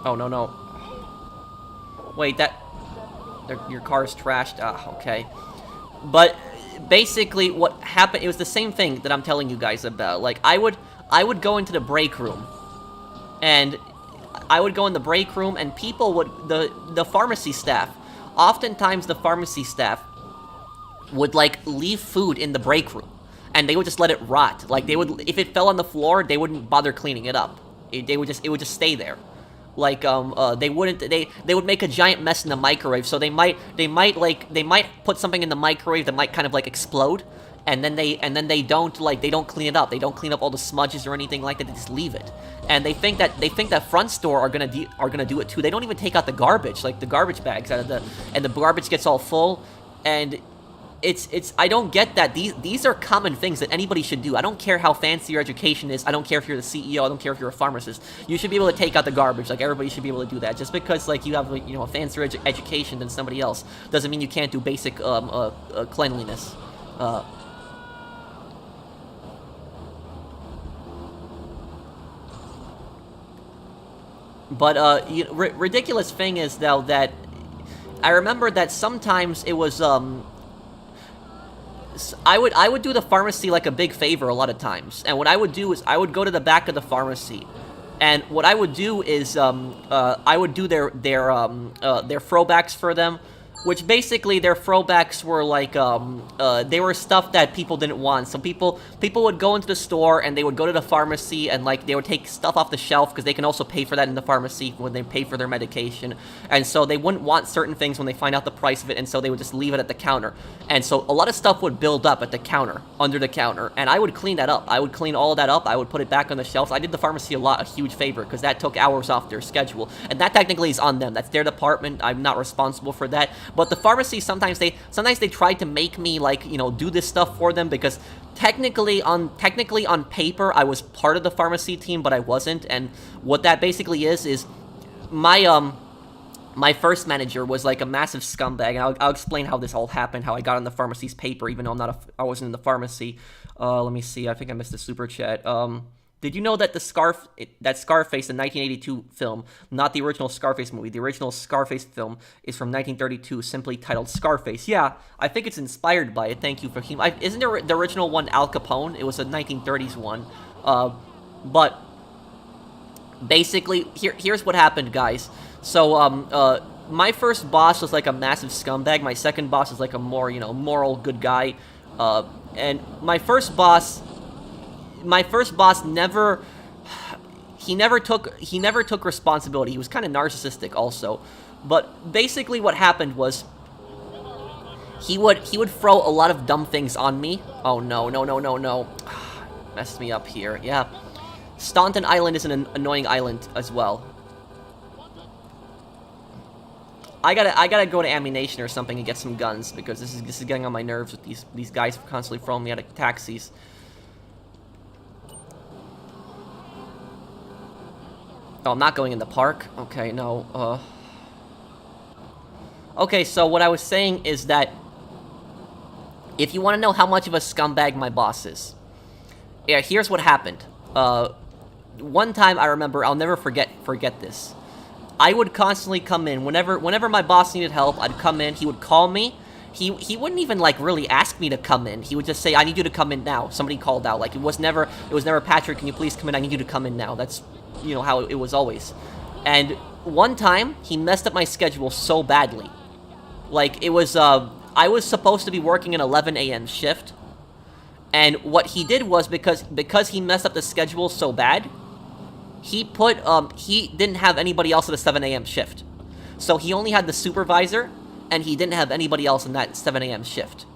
Speaker 1: Oh, no. Wait, your car's trashed. Ah, okay. But... basically, what happened, it was the same thing that I'm telling you guys about. Like, I would go into the break room, and I would go in the break room, and people would, the pharmacy staff, oftentimes the pharmacy staff would, like, leave food in the break room, and they would just let it rot. Like, they would, if it fell on the floor, they wouldn't bother cleaning it up. It would just stay there. Like, they would make a giant mess in the microwave, so they might put something in the microwave that might kind of, like, explode, and then they don't clean it up. They don't clean up all the smudges or anything like that. They just leave it. And they think that front store are gonna do it too. They don't even take out the garbage, like the garbage bags out of and the garbage gets all full, and I don't get that. These are common things that anybody should do. I don't care how fancy your education is. I don't care if you're the CEO. I don't care if you're a pharmacist. You should be able to take out the garbage. Like, everybody should be able to do that. Just because, like, you have, you know, a fancier education than somebody else doesn't mean you can't do basic cleanliness. But ridiculous thing is, though, that I remember that sometimes it was I would do the pharmacy like a big favor a lot of times, and what I would do is I would go to the back of the pharmacy, and what I would do is I would do their throwbacks for them, which basically their throwbacks were like they were stuff that people didn't want. So people would go into the store and they would go to the pharmacy and, like, they would take stuff off the shelf because they can also pay for that in the pharmacy when they pay for their medication. And so they wouldn't want certain things when they find out the price of it, and so they would just leave it at the counter. And so a lot of stuff would build up at the counter, under the counter, and I would clean that up. I would clean all of that up. I would put it back on the shelves. I did the pharmacy a huge favor because that took hours off their schedule, and that technically is on them. That's their department. I'm not responsible for that. But the pharmacy, sometimes they tried to make me, like, you know, do this stuff for them, because technically on paper I was part of the pharmacy team, but I wasn't. And what that basically is my first manager was like a massive scumbag, and I'll explain how this all happened, how I got on the pharmacy's paper, even though I wasn't in the pharmacy. Let me see. I think I missed a super chat. Did you know that that Scarface, the 1982 film, not the original Scarface movie, the original Scarface film is from 1932, simply titled Scarface? Yeah, I think it's inspired by it. Thank you for isn't there the original one Al Capone? It was a 1930s one. But basically, here's what happened, guys. So, my first boss was like a massive scumbag. My second boss is like a more, you know, moral good guy. And my first boss never took responsibility. He was kind of narcissistic also. But basically what happened was he would throw a lot of dumb things on me. Oh no. Messed me up here. Yeah. Staunton Island is an annoying island as well. I gotta go to ammunition or something and get some guns, because this is getting on my nerves with these guys constantly throwing me out of taxis. Oh, I'm not going in the park? Okay, no, Okay, so what I was saying is that if you want to know how much of a scumbag my boss is, yeah, here's what happened. One time I remember, I'll never forget this. I would constantly come in whenever my boss needed help. I'd come in. He would call me. He wouldn't even, like, really ask me to come in. He would just say, "I need you to come in now." Somebody called out. Like, it was never "Patrick, can you please come in? I need you to come in now." That's, you know, how it was always. And one time he messed up my schedule so badly. Like, it was I was supposed to be working an 11 a.m. shift, and what he did was, because he messed up the schedule so bad, he didn't have anybody else at a 7 a.m. shift. So he only had the supervisor, and he didn't have anybody else in that 7 a.m. shift.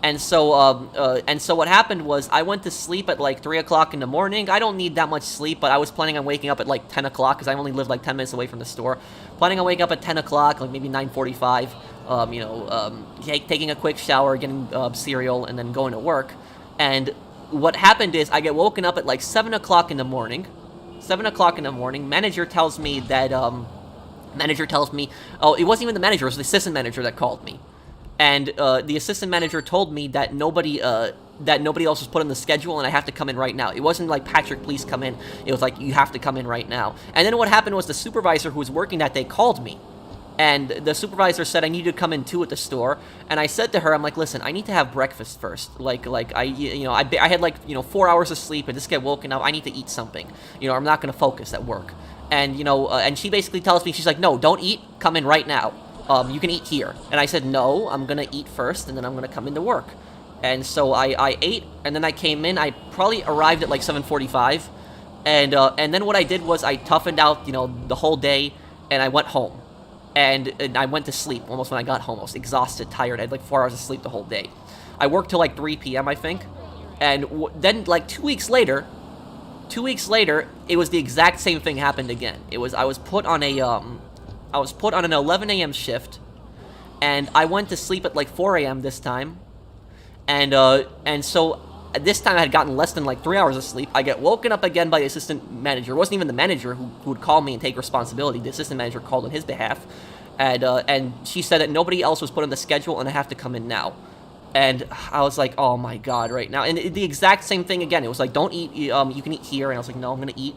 Speaker 1: And so what happened was I went to sleep at like 3 o'clock in the morning. I don't need that much sleep, but I was planning on waking up at like 10 o'clock because I only live like 10 minutes away from the store. Planning on waking up at 10 o'clock, like maybe 9:45. Taking a quick shower, getting cereal, and then going to work. And what happened is I get woken up at like 7 o'clock in the morning. 7 o'clock in the morning. Manager tells me, oh, it wasn't even the manager, it was the assistant manager that called me. And the assistant manager told me that nobody else was put on the schedule and I have to come in right now. It wasn't like, Patrick, please come in. It was like, you have to come in right now. And then what happened was the supervisor who was working that day called me. And the supervisor said I needed to come in too at the store. And I said to her, I'm like, listen, I need to have breakfast first. I had like 4 hours of sleep and just get woken up. I need to eat something. I'm not going to focus at work. And, and she basically tells me, she's like, no, don't eat. Come in right now. You can eat here. And I said, no, I'm going to eat first, and then I'm going to come into work. And so I ate, and then I came in. I probably arrived at like 7:45. And then what I did was I toughened out, the whole day, and I went home. And I went to sleep almost when I got home. I was exhausted, tired. I had like 4 hours of sleep the whole day. I worked till like 3 p.m., I think. And then like 2 weeks later, it was the exact same thing happened again. I was put on an 11 a.m. shift, and I went to sleep at like 4 a.m. this time, and so this time I had gotten less than like 3 hours of sleep. I get woken up again by the assistant manager. It wasn't even the manager who would call me and take responsibility. The assistant manager called on his behalf, and she said that nobody else was put on the schedule and I have to come in now. And I was like, oh my god, right now. And the exact same thing again. It was like, don't eat, you can eat here. And I was like, no, I'm going to eat.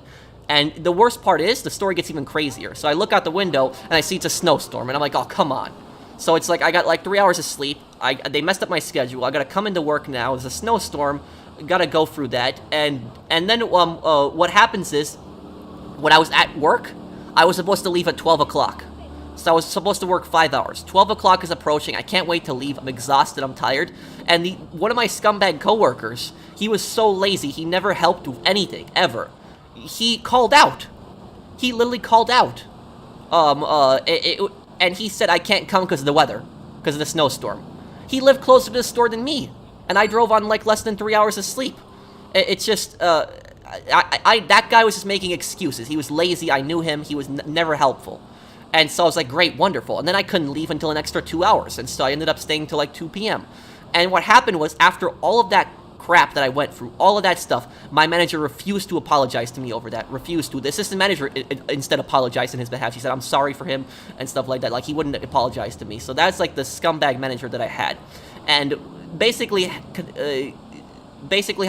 Speaker 1: And the worst part is, the story gets even crazier. So I look out the window, and I see it's a snowstorm, and I'm like, oh, come on. So it's like, I got like 3 hours of sleep, they messed up my schedule, I gotta come into work now, there's a snowstorm, gotta go through that, and then what happens is, when I was at work, I was supposed to leave at 12 o'clock. So I was supposed to work 5 hours. 12 o'clock is approaching, I can't wait to leave, I'm exhausted, I'm tired, and one of my scumbag coworkers, he was so lazy, he never helped with anything, ever. He called out. He literally called out. And he said, I can't come because of the weather, because of the snowstorm. He lived closer to the store than me, and I drove on like less than 3 hours of sleep. It's just, that guy was just making excuses. He was lazy, I knew him, he was never helpful. And so I was like, great, wonderful. And then I couldn't leave until an extra 2 hours, and so I ended up staying till like 2 p.m. And what happened was, after all of that crap that I went through, all of that stuff, my manager refused to apologize to me over that, refused to. The assistant manager instead apologized on his behalf. She said, I'm sorry for him, and stuff like that. Like, he wouldn't apologize to me. So that's like the scumbag manager that I had. And basically how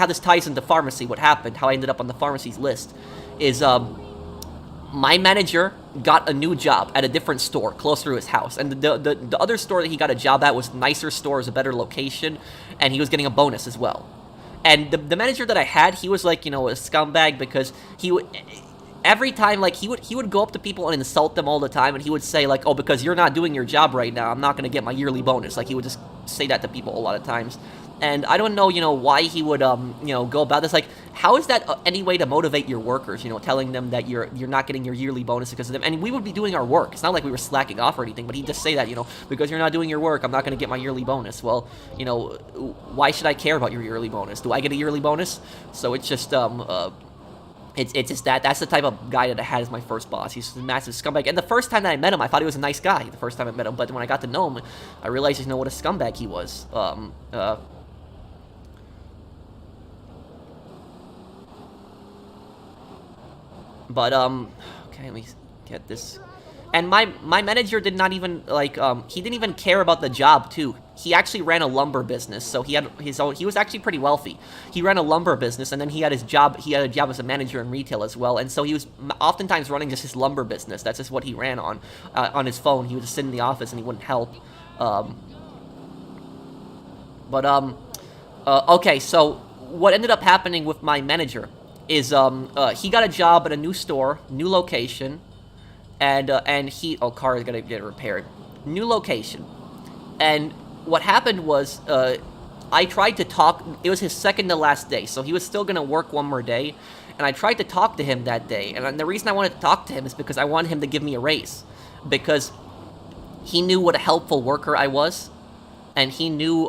Speaker 1: this ties into pharmacy, what happened, how I ended up on the pharmacy's list, is my manager got a new job at a different store closer to his house, and the other store that he got a job at was a nicer store, was a better location, and he was getting a bonus as well. And the manager that I had, he was like, a scumbag, because he would, every time, like, he would go up to people and insult them all the time, and he would say, like, oh, because you're not doing your job right now, I'm not going to get my yearly bonus. Like, he would just say that to people a lot of times. And I don't know, why he would, go about this. Like, how is that any way to motivate your workers, telling them that you're not getting your yearly bonus because of them? And we would be doing our work. It's not like we were slacking off or anything, but he'd just say that, because you're not doing your work, I'm not going to get my yearly bonus. Well, why should I care about your yearly bonus? Do I get a yearly bonus? So it's just, it's just that's the type of guy that I had as my first boss. He's a massive scumbag. And the first time that I met him, I thought he was a nice guy, the first time I met him. But when I got to know him, I realized, what a scumbag he was. But, okay, let me get this. And my manager did not even, like, he didn't even care about the job, too. He actually ran a lumber business, so he had his own, he was actually pretty wealthy. He ran a lumber business, and then he had a job as a manager in retail as well, and so he was oftentimes running just his lumber business. That's just what he ran on his phone. He would just sit in the office, and he wouldn't help. Okay, so what ended up happening with my manager is he got a job at a new store, new location, and car is gonna get repaired, new location, and what happened was I tried to talk. It was his second to last day, so he was still gonna work one more day, and I tried to talk to him that day, and the reason I wanted to talk to him is because I wanted him to give me a raise, because he knew what a helpful worker I was. and he knew,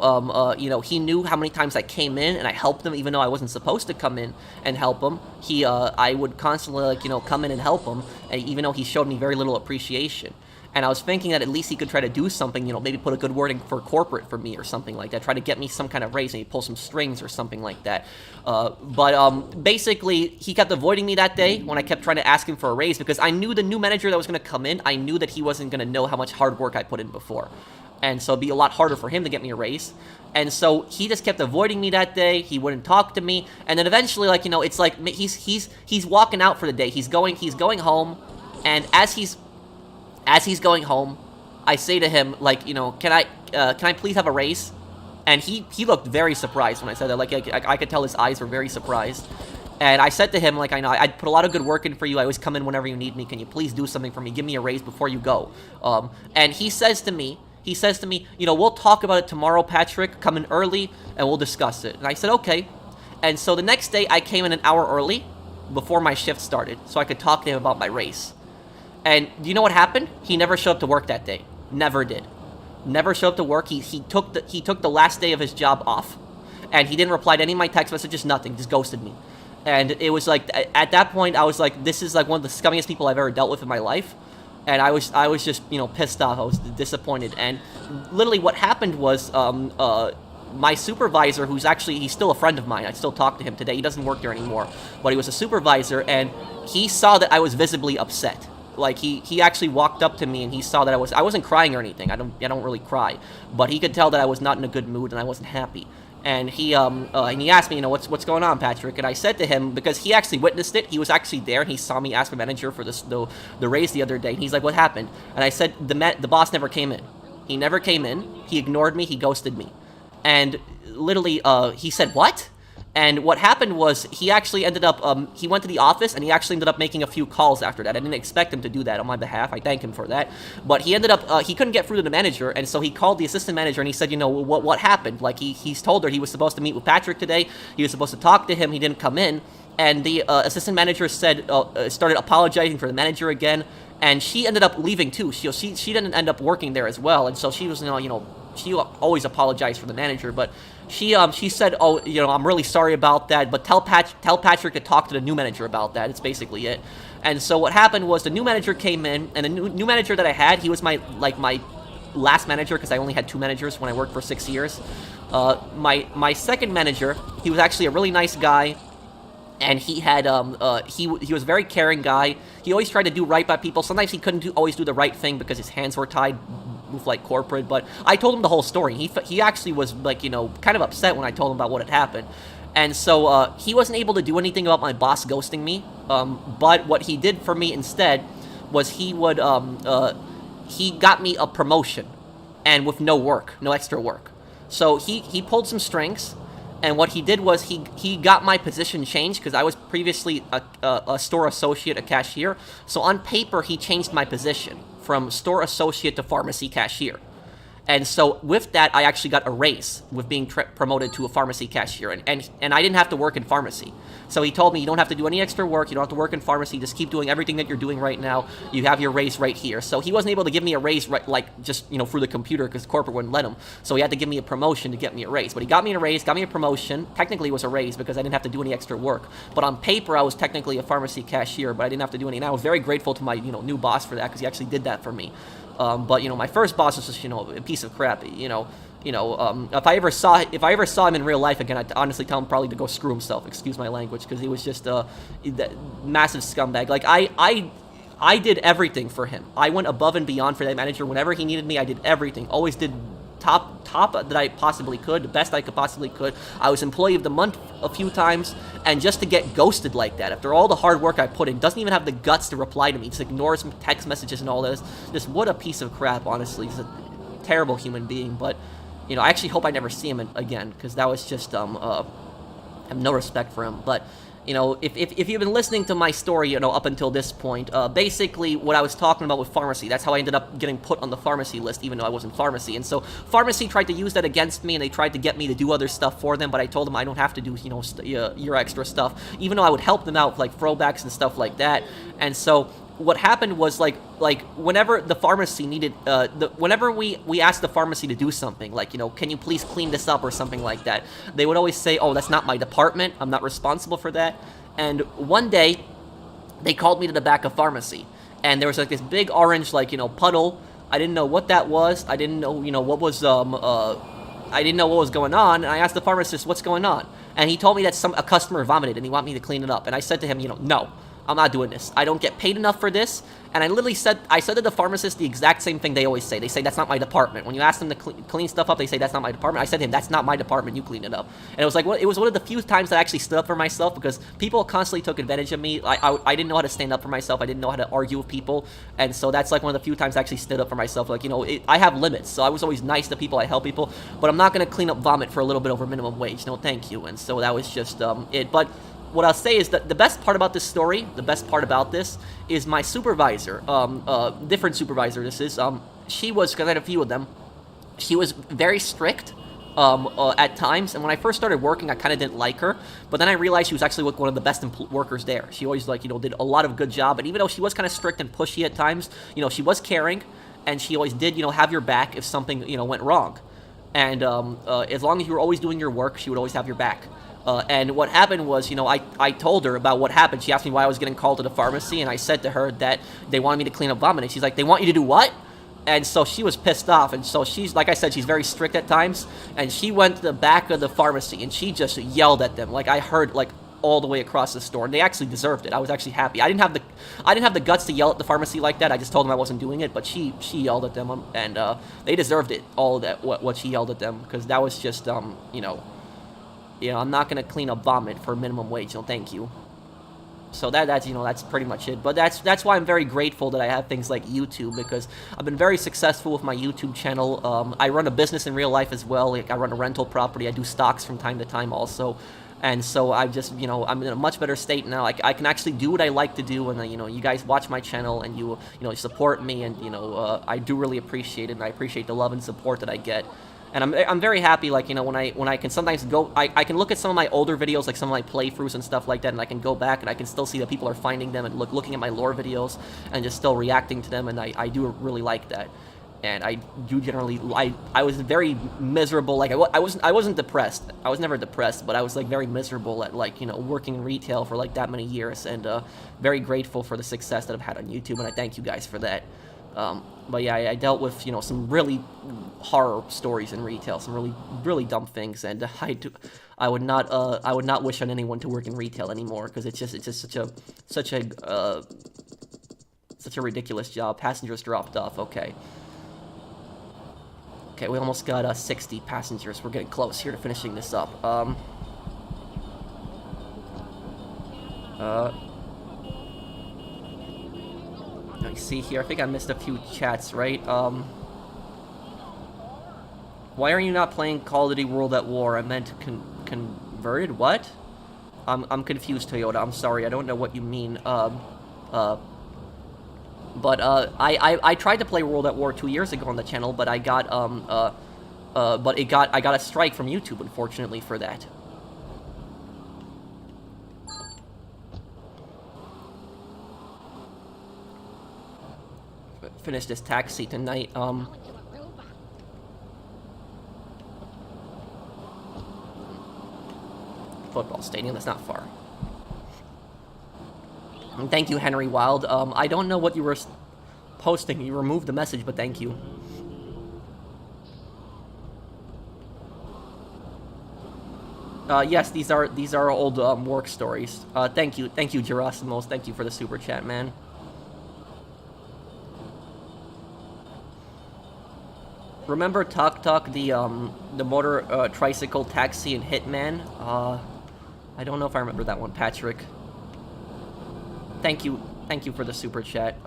Speaker 1: he knew how many times I came in and I helped him, even though I wasn't supposed to come in and help him. I would constantly, come in and help him, even though he showed me very little appreciation. And I was thinking that at least he could try to do something, maybe put a good word in for corporate for me or something like that. Try to get me some kind of raise, maybe pull some strings or something like that. But basically, he kept avoiding me that day when I kept trying to ask him for a raise because I knew the new manager that was going to come in, I knew that he wasn't going to know how much hard work I put in before. And so it'd be a lot harder for him to get me a raise. And so he just kept avoiding me that day. He wouldn't talk to me. And then eventually, it's like he's walking out for the day. He's going home. And as he's going home, I say to him, can I please have a raise? And he looked very surprised when I said that. I could tell his eyes were very surprised. And I said to him, I know, I'd put a lot of good work in for you. I always come in whenever you need me. Can you please do something for me? Give me a raise before you go. And he says to me, we'll talk about it tomorrow, Patrick. Come in early, and we'll discuss it. And I said, okay. And so the next day, I came in an hour early before my shift started so I could talk to him about my raise. And do you know what happened? He never showed up to work that day. Never did. Never showed up to work. He took the last day of his job off. And he didn't reply to any of my text messages, nothing. Just ghosted me. And it was at that point, I was like, this is one of the scummiest people I've ever dealt with in my life. And I was just, pissed off. I was disappointed. And literally what happened was my supervisor, he's still a friend of mine. I still talk to him today. He doesn't work there anymore. But he was a supervisor, and he saw that I was visibly upset. He actually walked up to me, and he saw that I wasn't crying or anything. I don't really cry. But he could tell that I was not in a good mood, and I wasn't happy. And he asked me, what's going on, Patrick? And I said to him, because he actually witnessed it, he was actually there, and he saw me ask my manager for the raise the other day. And he's like, what happened? And I said, the boss never came in. He never came in. He ignored me. He ghosted me. And literally, he said, what? And what happened was he actually ended up, he went to the office and he actually ended up making a few calls after that. I didn't expect him to do that on my behalf. I thank him for that. But he ended up, he couldn't get through to the manager, and so he called the assistant manager and he said, what happened? He's told her he was supposed to meet with Patrick today. He was supposed to talk to him. He didn't come in. And the assistant manager started apologizing for the manager again. And she ended up leaving too. She didn't end up working there as well. And so she was, she always apologized for the manager, but she said, I'm really sorry about that, but tell Patrick to talk to the new manager about that. It's basically it. And so what happened was the new manager came in, and the new manager that I had, he was my last manager, because I only had 2 managers when I worked for 6 years. My second manager, he was actually a really nice guy. And he had, he was a very caring guy. He always tried to do right by people. Sometimes he couldn't always do the right thing because his hands were tied with, corporate. But I told him the whole story. He actually was, kind of upset when I told him about what had happened. And so, he wasn't able to do anything about my boss ghosting me. But what he did for me instead was he got me a promotion. And with no extra work. So he pulled some strings. And what he did was he got my position changed, because I was previously a store associate, a cashier. So on paper, he changed my position from store associate to pharmacy cashier. And so with that, I actually got a raise with being promoted to a pharmacy cashier. And I didn't have to work in pharmacy. So he told me, you don't have to do any extra work. You don't have to work in pharmacy. Just keep doing everything that you're doing right now. You have your raise right here. So he wasn't able to give me a raise through the computer, because corporate wouldn't let him. So he had to give me a promotion to get me a raise. But he got me a raise, got me a promotion. Technically, it was a raise because I didn't have to do any extra work. But on paper, I was technically a pharmacy cashier, but I didn't have to do any. And I was very grateful to my new boss for that, because he actually did that for me. But my first boss was just a piece of crap. If I ever saw him in real life again, I'd honestly tell him probably to go screw himself. Excuse my language, because he was just a massive scumbag. I did everything for him. I went above and beyond for that manager. Whenever he needed me, I did everything. Always did top that I possibly could, the best I could possibly could. I was employee of the month a few times, and just to get ghosted like that, after all the hard work I put in, doesn't even have the guts to reply to me, just ignores text messages and all this. Just what a piece of crap, honestly. He's a terrible human being. But I actually hope I never see him again, because that was just I have no respect for him. But if you've been listening to my story, up until this point, basically what I was talking about with pharmacy, that's how I ended up getting put on the pharmacy list, even though I wasn't pharmacy. And so pharmacy tried to use that against me, and they tried to get me to do other stuff for them, but I told them I don't have to do, your extra stuff, even though I would help them out, like throwbacks and stuff like that. And so what happened was like whenever the pharmacy needed whenever we asked the pharmacy to do something, like, you know, can you please clean this up or something like that, they would always say, oh, that's not my department, I'm not responsible for that. And one day they called me to the back of pharmacy, and there was like this big orange, like, you know, puddle. I didn't know what that was. I didn't know, you know, what was I didn't know what was going on, and I asked the pharmacist, what's going on? And he told me that a customer vomited and he wanted me to clean it up. And I said to him, you know, no, I'm not doing this. I don't get paid enough for this. And I literally said to the pharmacist the exact same thing they always say. They say, that's not my department. When you ask them to clean stuff up, they say, that's not my department. I said to him, that's not my department, you clean it up. And it was like, it was one of the few times that I actually stood up for myself, because people constantly took advantage of me. I didn't know how to stand up for myself. I didn't know how to argue with people. And so that's like one of the few times I actually stood up for myself. Like, you know, I have limits. So I was always nice to people. I help people. But I'm not going to clean up vomit for a little bit over minimum wage. No, thank you. And so that was just it. But what I'll say is that the best part about this story, the best part about this, is my supervisor, different supervisor this is, she was, because I had a few of them, she was very strict at times, and when I first started working, I kind of didn't like her, but then I realized she was actually one of the best workers there. She always, like, you know, did a lot of good job, and even though she was kind of strict and pushy at times, you know, she was caring, and she always did, you know, have your back if something, you know, went wrong. And as long as you were always doing your work, she would always have your back. And what happened was, you know, I told her about what happened. She asked me why I was getting called to the pharmacy, and I said to her that they wanted me to clean up vomit. And she's like, they want you to do what? And so she was pissed off. And so she's, like I said, she's very strict at times. And she went to the back of the pharmacy, and she just yelled at them. Like, I heard, like, all the way across the store. And they actually deserved it. I was actually happy. I didn't have the guts to yell at the pharmacy like that. I just told them I wasn't doing it. But she yelled at them, and they deserved it, all that, what she yelled at them. Because that was just, you know, I'm not going to clean up vomit for minimum wage, no thank you. So that's, you know, that's pretty much it. But that's why I'm very grateful that I have things like YouTube, because I've been very successful with my YouTube channel. I run a business in real life as well. Like, I run a rental property. I do stocks from time to time also. And so I just, you know, I'm in a much better state now. Like, I can actually do what I like to do, and, you know, you guys watch my channel, and you know, support me, and, you know, I do really appreciate it, and I appreciate the love and support that I get. And I'm very happy, like, you know, when I can sometimes go, I can look at some of my older videos, like some of my playthroughs and stuff like that, and I can go back and I can still see that people are finding them and looking at my lore videos and just still reacting to them, and I do really like that. And I do generally, I was very miserable, like, I wasn't depressed, I was never depressed, but I was, like, very miserable at, like, you know, working in retail for, like, that many years, and very grateful for the success that I've had on YouTube, and I thank you guys for that. But yeah, I dealt with, you know, some really horror stories in retail, some really, really dumb things, and I would not wish on anyone to work in retail anymore, because it's just such a ridiculous job. Passengers dropped off. Okay, we almost got 60 passengers. We're getting close here to finishing this up. Let me see here. I think I missed a few chats, right? Why are you not playing Call of Duty World at War? I meant converted? What? I'm confused, Toyota. I'm sorry. I don't know what you mean. But I tried to play World at War 2 years ago on the channel, but I got I got a strike from YouTube, unfortunately, for that. Finish this taxi tonight. Football stadium, that's not far. And thank you, Henry Wild. I don't know what you were posting. You removed the message, but thank you. Yes, these are old work stories. Thank you, Gerasimos. Thank you for the super chat, man. Remember Tuk Tuk, the motor tricycle taxi in Hitman? I don't know if I remember that one, Patrick. Thank you for the super chat.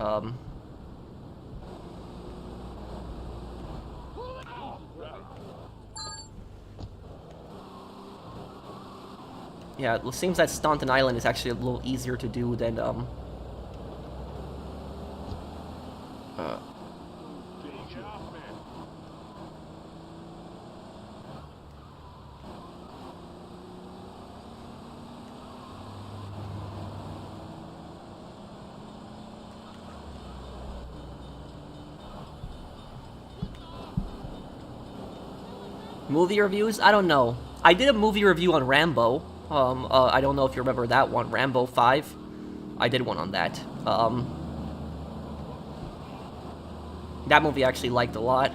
Speaker 1: Yeah, it seems that Stunt Island is actually a little easier to do than Movie reviews? I don't know. I did a movie review on Rambo. I don't know if you remember that one. Rambo 5. I did one on that. That movie I actually liked a lot.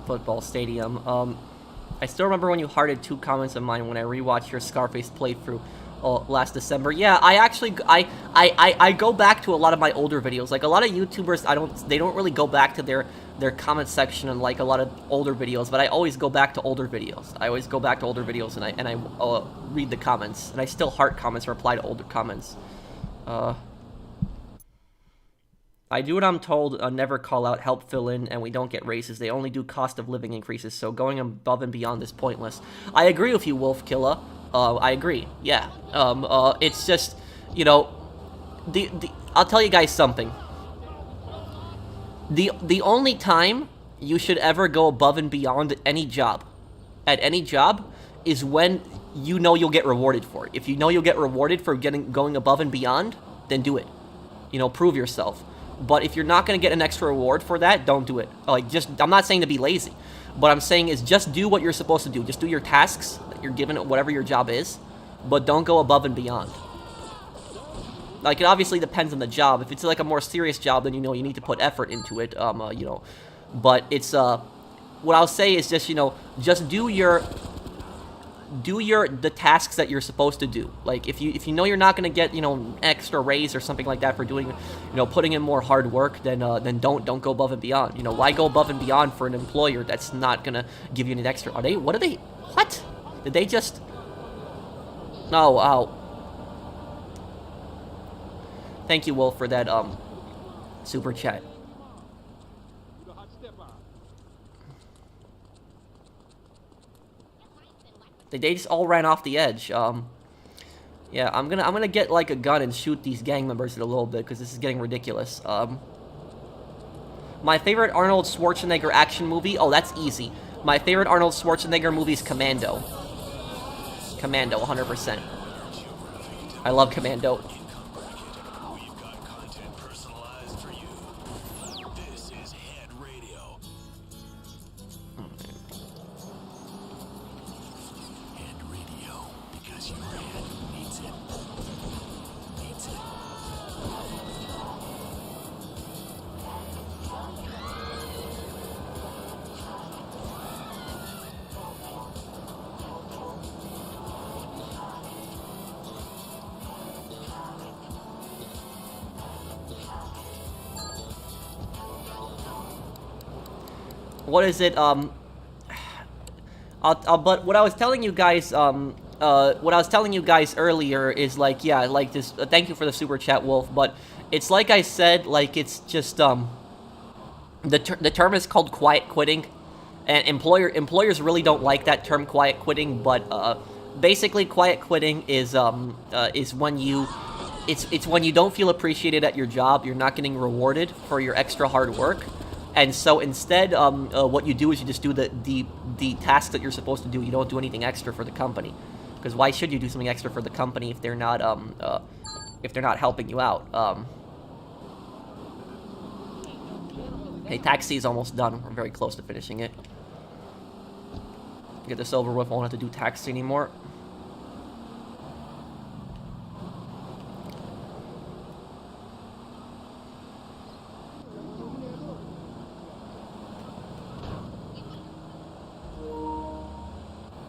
Speaker 1: Football stadium. I still remember when you hearted 2 comments of mine when I rewatched your Scarface playthrough last December. Yeah, I actually I go back to a lot of my older videos. Like a lot of YouTubers, they don't really go back to their comment section and like a lot of older videos, but I always go back to older videos. I always go back to older videos and I read the comments, and I still heart comments or reply to older comments. I do what I'm told, never call out, help fill in, and we don't get raises. They only do cost of living increases, so going above and beyond is pointless. I agree with you, Wolf Killer. I agree, yeah. It's just, you know, I'll tell you guys something. The only time you should ever go above and beyond at any job, is when you know you'll get rewarded for it. If you know you'll get rewarded for going above and beyond, then do it. You know, prove yourself. But if you're not going to get an extra reward for that, don't do it. Like, I'm not saying to be lazy. What I'm saying is just do what you're supposed to do. Just do your tasks that you're given, whatever your job is. But don't go above and beyond. Like, it obviously depends on the job. If it's like a more serious job, then you know you need to put effort into it. You know. But it's, what I'll say is just, you know, just do the tasks that you're supposed to do. Like if you know you're not going to get, you know, an extra raise or something like that for doing, you know, putting in more hard work, then don't go above and beyond. You know, why go above and beyond for an employer that's not going to give you an extra? What did they just? Oh, wow. Thank you, Wolf, for that super chat. They just all ran off the edge. Yeah, I'm gonna get like a gun and shoot these gang members in a little bit because this is getting ridiculous. My favorite Arnold Schwarzenegger action movie. Oh, that's easy. My favorite Arnold Schwarzenegger movie is Commando. Commando, 100%. I love Commando.
Speaker 8: We've got content personalized for you. This is Head Radio. Head Radio, because your head needs it. Needs it.
Speaker 1: What is it? But what I was telling you guys, earlier is like, yeah, like this. Thank you for the super chat, Wolf. But it's like I said, like it's just the term is called quiet quitting, and employers really don't like that term, quiet quitting. But basically, quiet quitting is when you it's when you don't feel appreciated at your job. You're not getting rewarded for your extra hard work. And so instead, what you do is you just do the tasks that you're supposed to do. You don't do anything extra for the company, because why should you do something extra for the company if they're not helping you out? Hey, Taxi is almost done. We're very close to finishing it. Get this over with. I won't have to do Taxi anymore.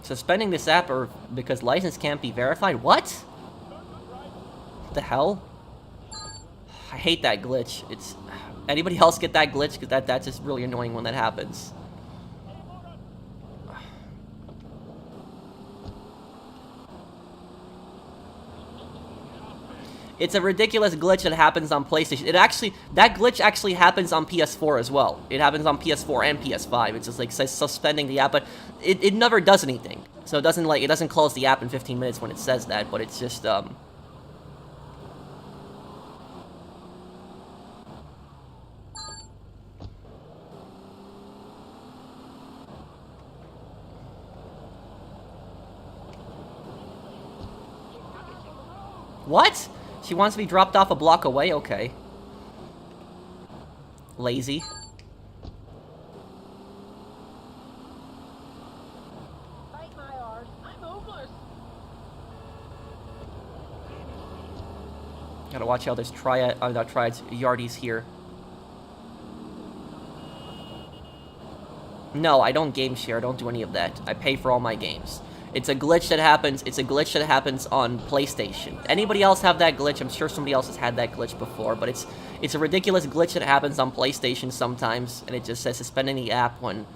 Speaker 1: Suspending this app or because license can't be verified? What? What the hell? I hate that glitch. It's anybody else get that glitch? Because that's just really annoying when that happens. It's a ridiculous glitch that happens on PlayStation. That glitch actually happens on PS4 as well. It happens on PS4 and PS5. It's just like suspending the app, but it never does anything. So it doesn't close the app in 15 minutes when it says that, but it's just What? She wants to be dropped off a block away? Okay. Lazy.
Speaker 4: Bite my arse. I'm homeless.
Speaker 1: Gotta watch out, there's not triads, yardies here. No, I don't game share, I don't do any of that. I pay for all my games. It's a glitch that happens, on PlayStation. Anybody else have that glitch? I'm sure somebody else has had that glitch before, but it's a ridiculous glitch that happens on PlayStation sometimes, and it just says suspending the app when...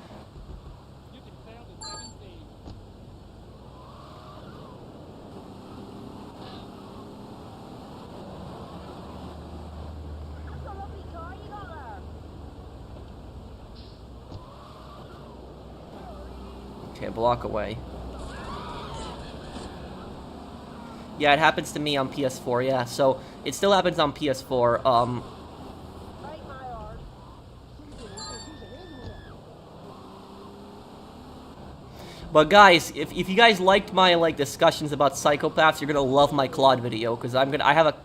Speaker 1: Okay, a block away. Yeah, it happens to me on PS4, yeah. So, it still happens on PS4. But guys, if you guys liked my, discussions about psychopaths, you're gonna love my Claude video, because I have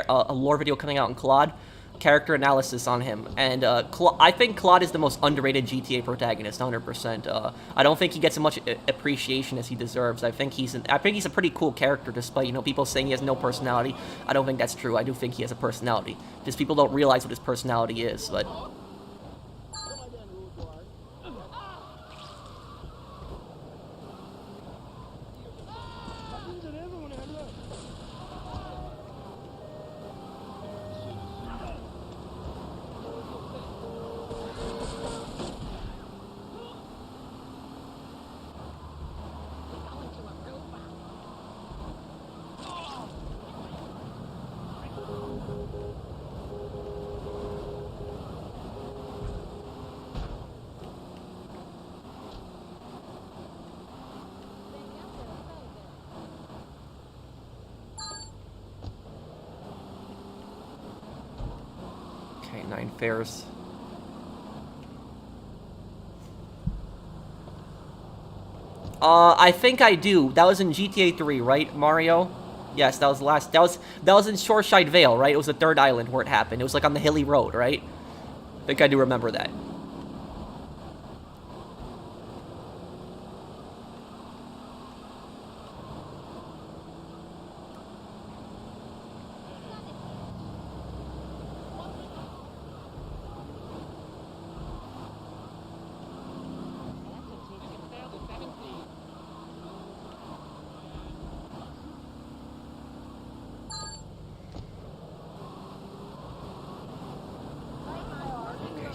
Speaker 1: a lore video coming out on Claude. Character analysis on him, and I think Claude is the most underrated GTA protagonist, 100%. I don't think he gets as much appreciation as he deserves. I think he's a pretty cool character, despite people saying he has no personality. I don't think that's true. I do think he has a personality. Just people don't realize what his personality is. But okay, 9 fares. I think I do. That was in GTA 3, right, Mario? Yes, that was the last. That was in Shoreshide Vale, right? It was the third island where it happened. It was like on the hilly road, right? I think I do remember that.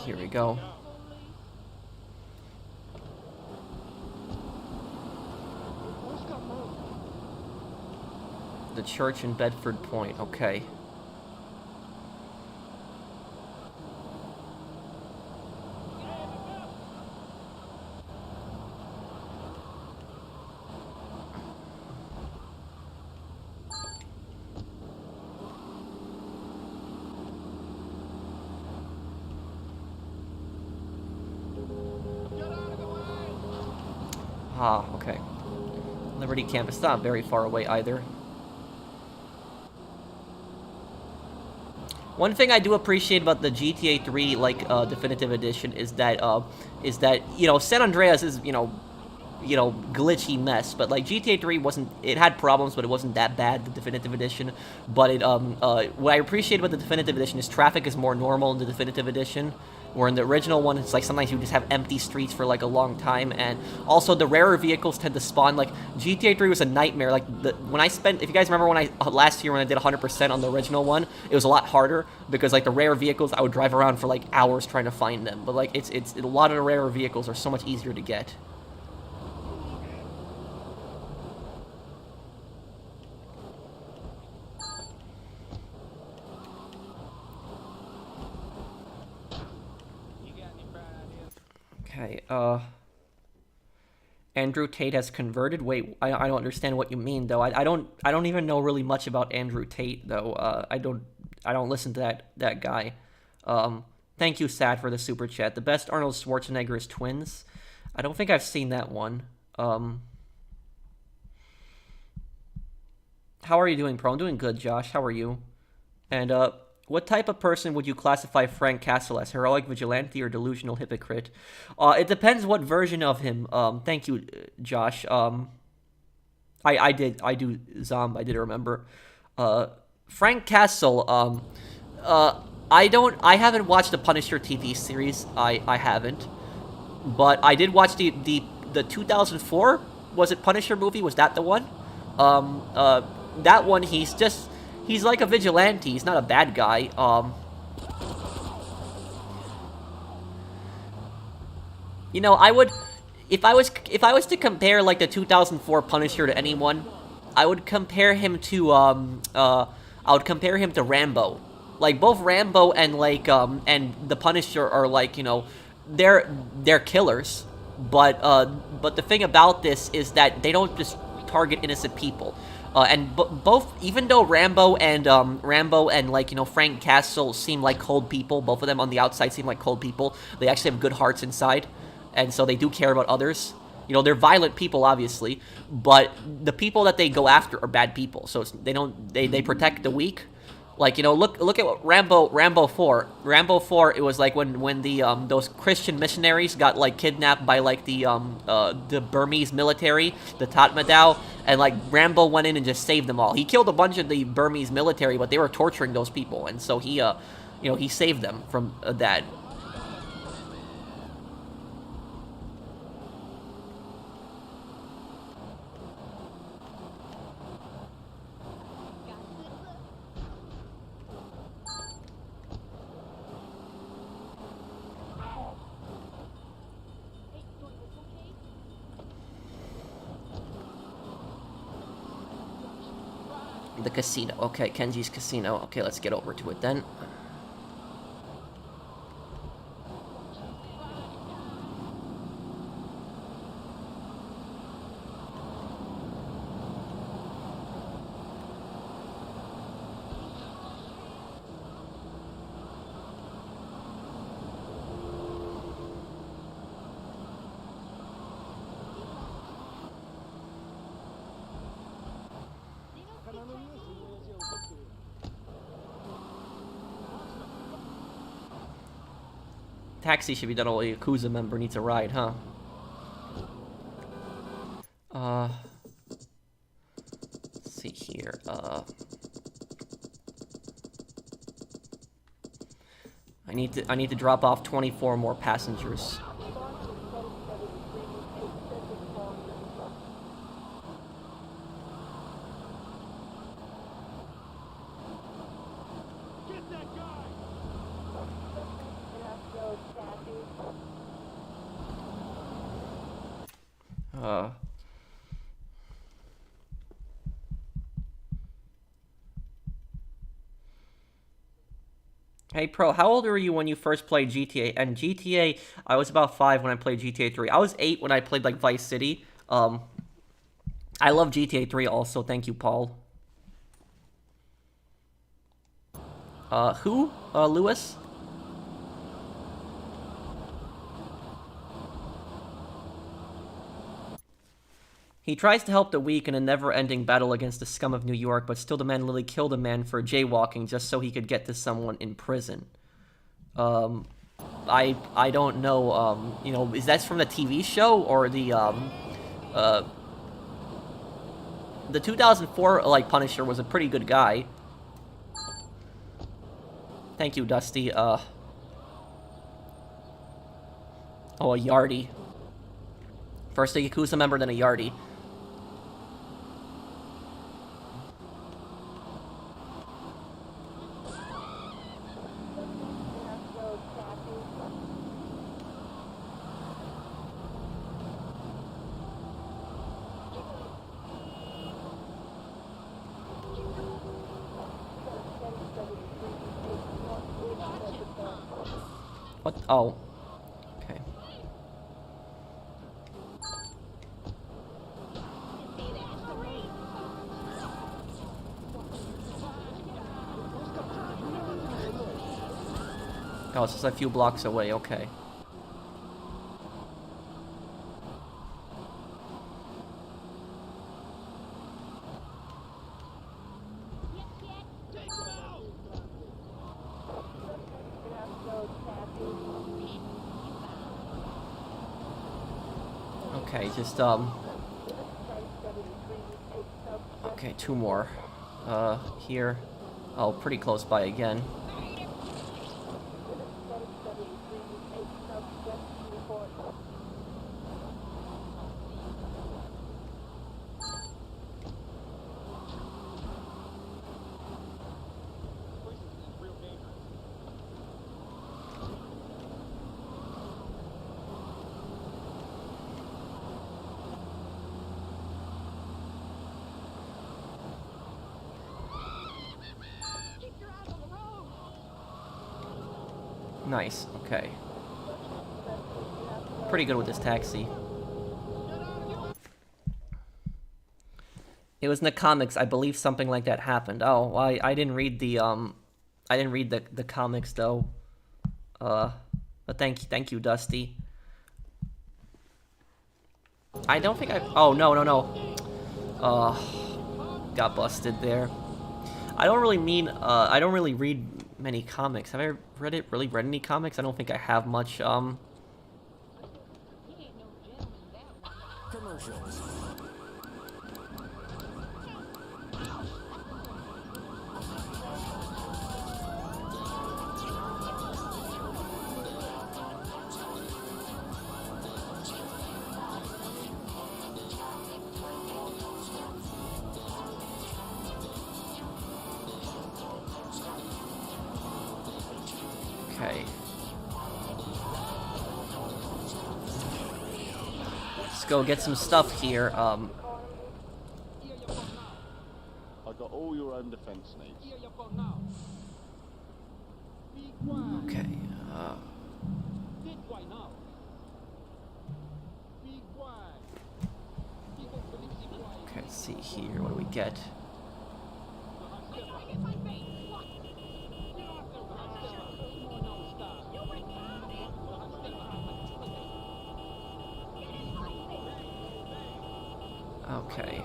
Speaker 1: Here we go. The church in Bedford Point, okay. Ah, okay. Liberty Campus, not very far away either. One thing I do appreciate about the GTA 3, Definitive Edition is that, San Andreas is, glitchy mess, but, GTA 3 it had problems, but it wasn't that bad, the Definitive Edition, but what I appreciate about the Definitive Edition is traffic is more normal in the Definitive Edition, where in the original one, it's sometimes you just have empty streets for, a long time, and also the rarer vehicles tend to spawn, GTA 3 was a nightmare, if you guys remember last year when I did 100% on the original one, it was a lot harder, because, the rare vehicles, I would drive around for, hours trying to find them, but, it's a lot of the rarer vehicles are so much easier to get. Okay, Andrew Tate has converted? Wait, I don't understand what you mean, though. I don't even know really much about Andrew Tate, though. I don't listen to that guy. Thank you, Sad, for the super chat. The best Arnold Schwarzenegger is Twins. I don't think I've seen that one. How are you doing, Pro? I'm doing good, Josh. How are you? And, what type of person would you classify Frank Castle as? Heroic vigilante or delusional hypocrite? It depends what version of him. Thank you, Josh. I do Zomb, I did remember. Frank Castle, I haven't watched the Punisher TV series. I haven't. But I did watch the 2004, was it Punisher movie? Was that the one? That one, he's like a vigilante. He's not a bad guy. You know, I would, if I was to compare like the 2004 Punisher to anyone, I would compare him to Rambo. Like both Rambo and like and the Punisher are like, you know, they're killers. But the thing about this is that they don't just target innocent people. And both, even though Rambo and like, you know, Frank Castle seem like cold people, both of them on the outside seem like cold people, they actually have good hearts inside, and so they do care about others. You know, they're violent people, obviously, but the people that they go after are bad people, so they protect the weak. Like, you know, look at what Rambo 4. Rambo 4, it was like when the those Christian missionaries got like kidnapped by like the Burmese military, the Tatmadaw, and like Rambo went in and just saved them all. He killed a bunch of the Burmese military, but they were torturing those people, and so he you know, he saved them from that. The casino. Okay, Kenji's casino. Okay, let's get over to it then. Taxi should be done. A Yakuza member needs a ride, huh? Let's see here. I need to drop off 24 more passengers. Hey, Pro, how old were you when you first played GTA? And GTA, I was about 5 when I played GTA 3. I was 8 when I played, like, Vice City. I love GTA 3 also. Thank you, Paul. Who? Lewis? He tries to help the weak in a never-ending battle against the scum of New York, but still the man literally killed a man for jaywalking just so he could get to someone in prison. I don't know, you know, is that from the TV show or the 2004, like, Punisher was a pretty good guy. Thank you, Dusty. Oh, a Yardie. First a Yakuza member, then a Yardie. What? Oh. Okay. Oh, it's just a few blocks away, okay. Okay, just okay, 2 more. Here. Oh, pretty close by again. Nice, okay. Pretty good with this taxi. It was in the comics, I believe something like that happened. Oh, well, I didn't read the the comics though. But thank you, Dusty. I don't think oh, no. Got busted there. I don't really read many comics. Have I really read any comics? I don't think I have much.
Speaker 2: Commercials.
Speaker 1: Okay. Let's go get some stuff here.
Speaker 9: I've got all your own defense needs.
Speaker 1: Okay. Okay, let's see here. What do we get? Okay.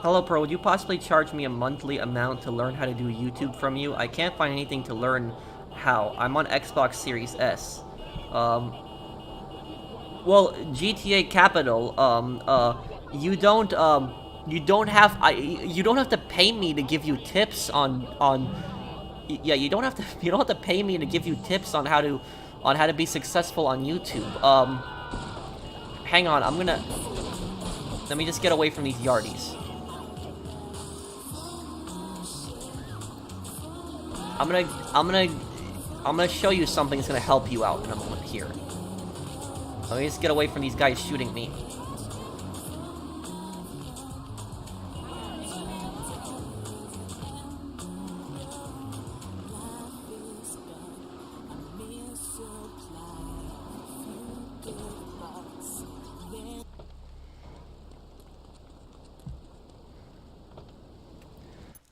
Speaker 1: Hello, Pro. Would you possibly charge me a monthly amount to learn how to do YouTube from you? I can't find anything to learn how. I'm on Xbox Series S. Well, GTA Capital, you don't have to pay me to give you tips yeah, you don't have to pay me to give you tips on how to be successful on YouTube. Hang on, let me just get away from these yardies. I'm gonna show you something that's gonna help you out in a moment here. Let me just get away from these guys shooting me.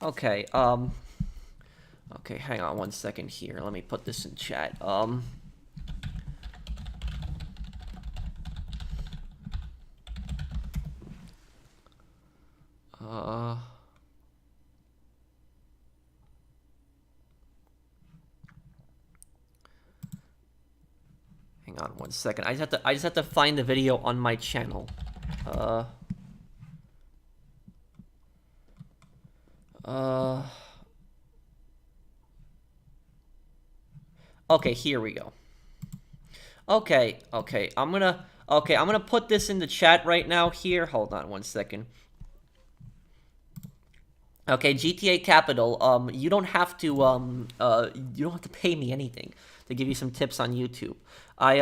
Speaker 1: Okay, okay, hang on 1 second here. Let me put this in chat. Hang on 1 second. I just have to find the video on my channel. Okay, here we go. Okay, I'm gonna put this in the chat right now here. Hold on 1 second. Okay, GTA Capital, you don't have to pay me anything to give you some tips on YouTube. I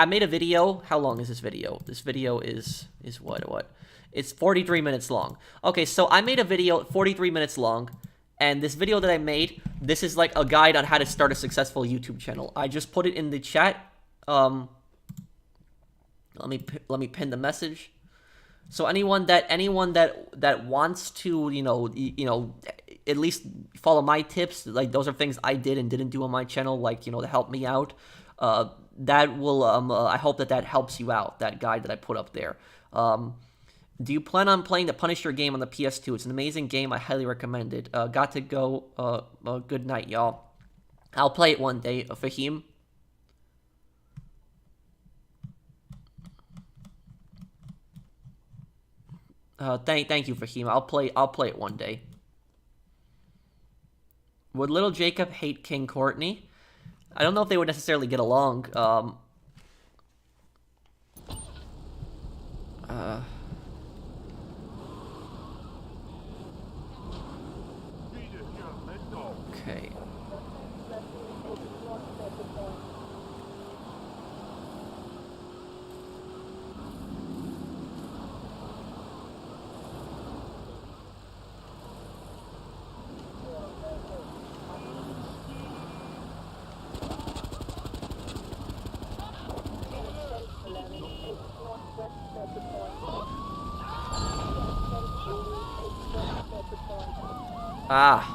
Speaker 1: made a video. How long is this video? This video is what? It's 43 minutes long. Okay, so I made a video 43 minutes long, and this video that I made, this is like a guide on how to start a successful YouTube channel. I just put it in the chat. Let me pin the message. So anyone that wants to, you know, at least follow my tips, like those are things I did and didn't do on my channel, like, you know, to help me out. that will, I hope that helps you out, that guide that I put up there. Do you plan on playing the Punisher game on the PS2? It's an amazing game. I highly recommend it. Got to go. Good night, y'all. I'll play it one day. Fahim? Thank you, Fahim. I'll play it one day. Would little Jacob hate King Courtney? I don't know if they would necessarily get along. Okay. Ah.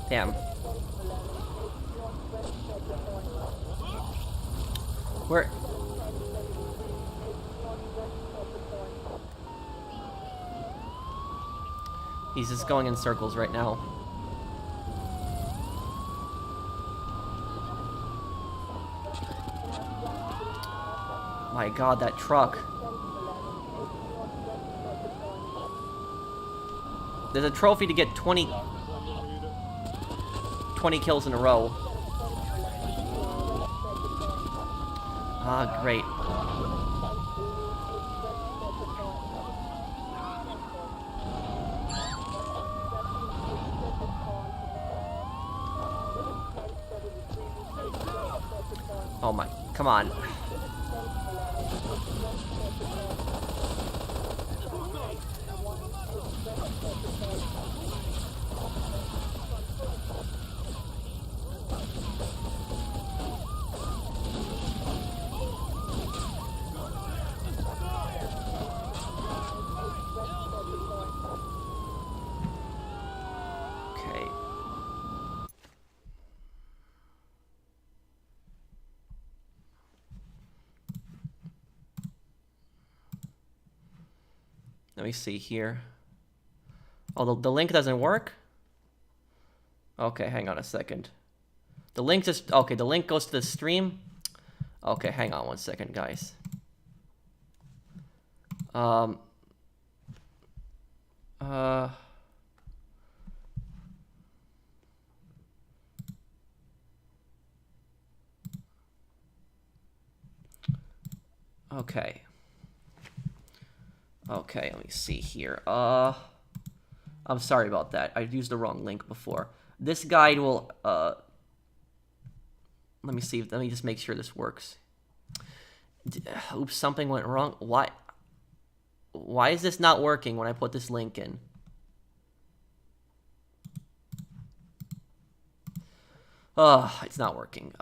Speaker 1: Damn. Where? He's just going in circles right now. My God, that truck. There's a trophy to get 20 kills in a row. Ah, great. Oh my, come on. Let me see here. Oh, the link doesn't work? Okay, hang on a second. The link just... Okay, the link goes to the stream. Okay, hang on one second, guys. Okay. Okay, let me see here. I'm sorry about that. I used the wrong link before. This guide will, let me see. Let me just make sure this works. Oops, something went wrong. Why is this not working when I put this link in? It's not working.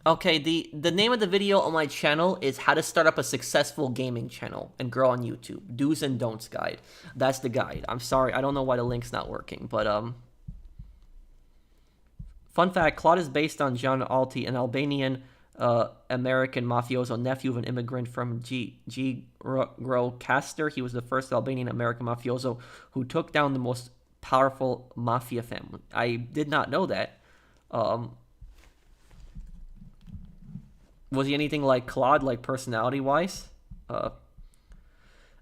Speaker 1: Okay, the name of the video on my channel is How to Start Up a Successful Gaming Channel and Grow on YouTube. Do's and Don'ts guide. That's the guide. I'm sorry, I don't know why the link's not working, but fun fact, Claude is based on John Alti, an Albanian American mafioso, nephew of an immigrant from Groscaster. He was the first Albanian American mafioso who took down the most powerful mafia family. I did not know that. Was he anything like Claude, like personality-wise?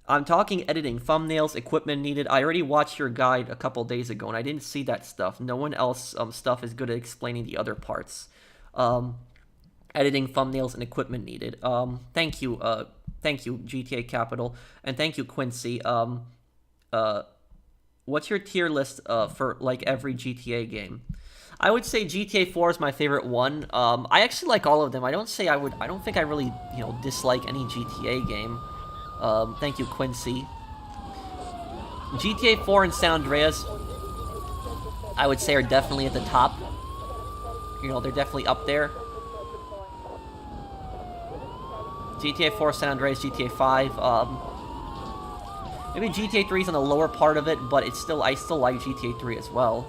Speaker 1: I'm talking editing, thumbnails, equipment needed. I already watched your guide a couple days ago, and I didn't see that stuff. No one else stuff is good at explaining the other parts. Editing, thumbnails, and equipment needed. Thank you, GTA Capital, and thank you, Quincy. What's your tier list for like every GTA game? I would say GTA 4 is my favorite one. I actually like all of them. I don't think I really, dislike any GTA game. Thank you, Quincy. GTA 4 and San Andreas, I would say, are definitely at the top. They're definitely up there. GTA 4, San Andreas, GTA 5. Maybe GTA 3 is on the lower part of it, but it's still I still like GTA 3 as well.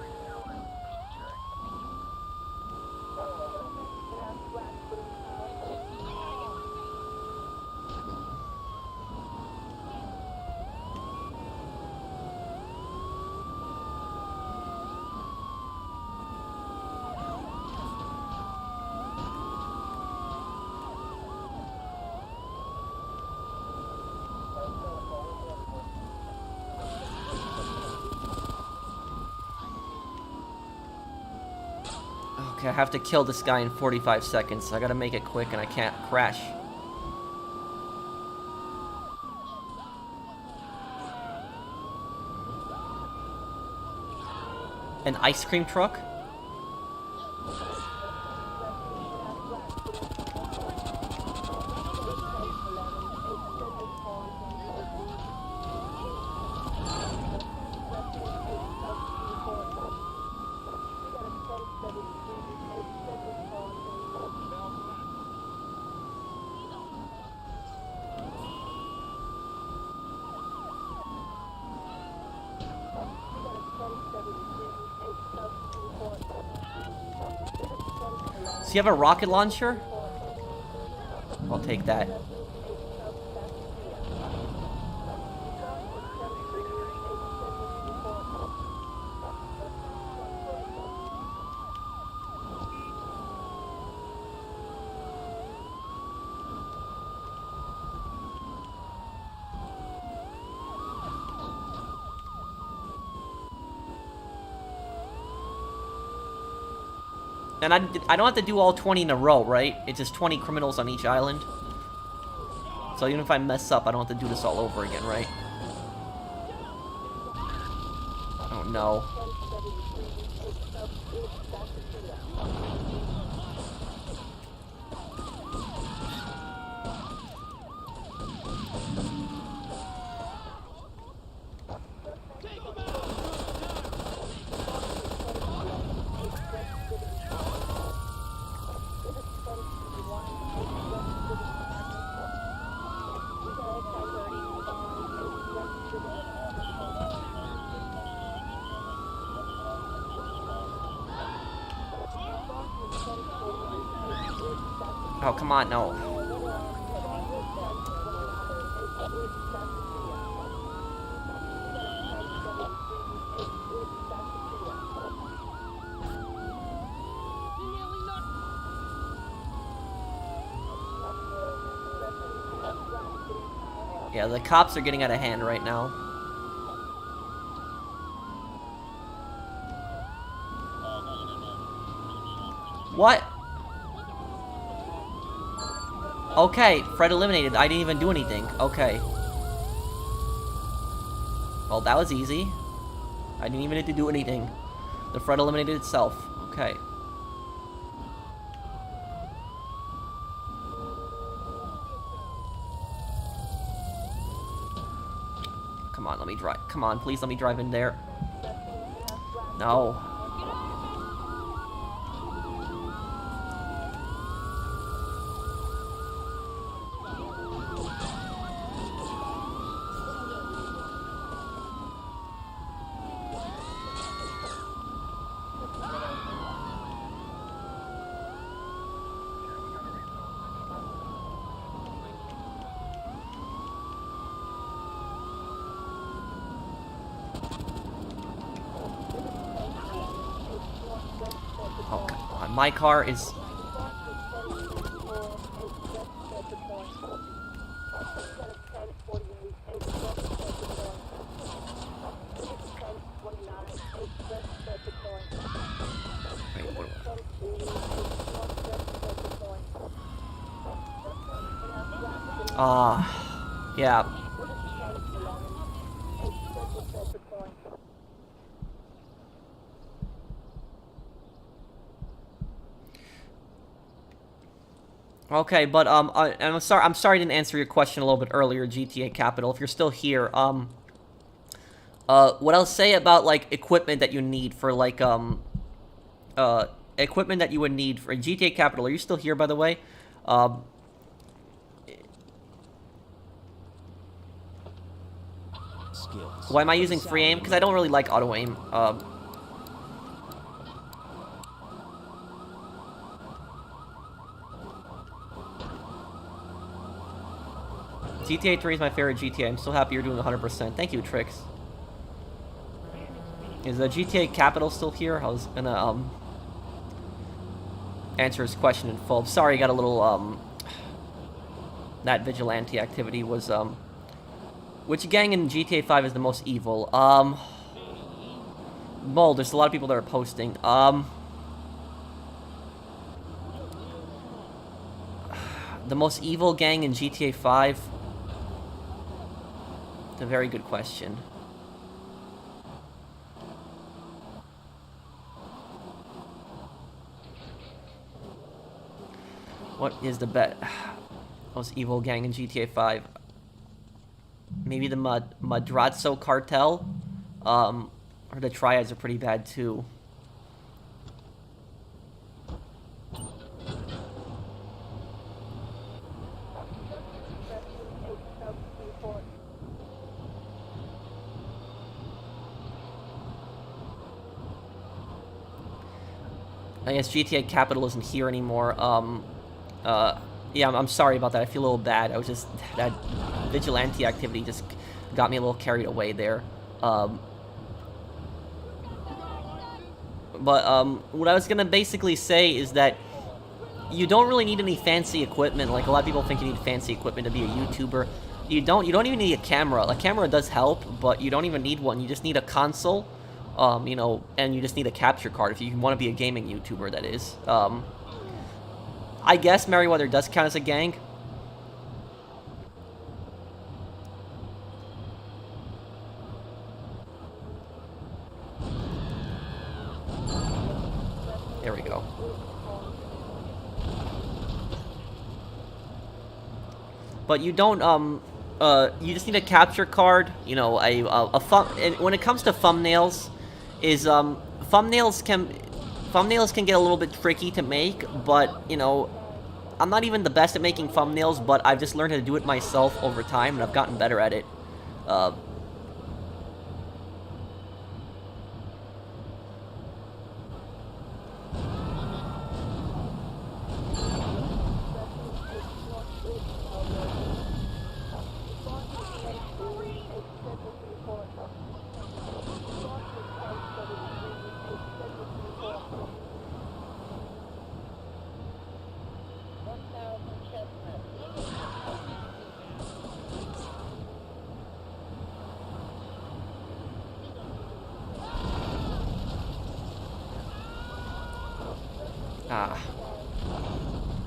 Speaker 1: Okay, I have to kill this guy in 45 seconds. So I gotta make it quick and I can't crash. An ice cream truck? Do you have a rocket launcher? I'll take that. And I don't have to do all 20 in a row, right? It's just 20 criminals on each island. So even if I mess up, I don't have to do this all over again, right? Oh no. Oh, come on, no. Yeah, the cops are getting out of hand right now. What? Okay, Fred eliminated. I didn't even do anything. Okay. Well, that was easy. I didn't even need to do anything. The Fred eliminated itself. Okay. Come on, let me drive. Come on, please let me drive in there. No. Oh, come on. My car is... Wait, what... yeah. Okay, but I'm sorry I didn't answer your question a little bit earlier, GTA Capital. If you're still here, what I'll say about like equipment that you need for like equipment that you would need for GTA Capital. Are you still here, by the way? Why am I using free aim? Because I don't really like auto aim. GTA 3 is my favorite GTA. I'm so happy you're doing 100%. Thank you, Trix. Is the GTA Capital still here? I was gonna answer his question in full. Sorry, I got a little that vigilante activity was which gang in GTA 5 is the most evil? Well, there's a lot of people that are posting. The most evil gang in GTA 5? It's a very good question. What is the most evil gang in GTA 5? Maybe the Madrazo cartel? Or the triads are pretty bad too. I guess GTA Capital isn't here anymore. Yeah, I'm sorry about that. I feel a little bad. I was just... That vigilante activity just got me a little carried away there. But what I was gonna basically say is that you don't really need any fancy equipment. Like, a lot of people think you need fancy equipment to be a YouTuber. You don't even need a camera. A camera does help, but you don't even need one. You just need a console, you know, and you just need a capture card if you want to be a gaming YouTuber, that is. I guess Merryweather does count as a gang. There we go. But you don't, you just need a capture card, you know, and when it comes to thumbnails, thumbnails can get a little bit tricky to make, but, you know, I'm not even the best at making thumbnails, but I've just learned how to do it myself over time, and I've gotten better at it.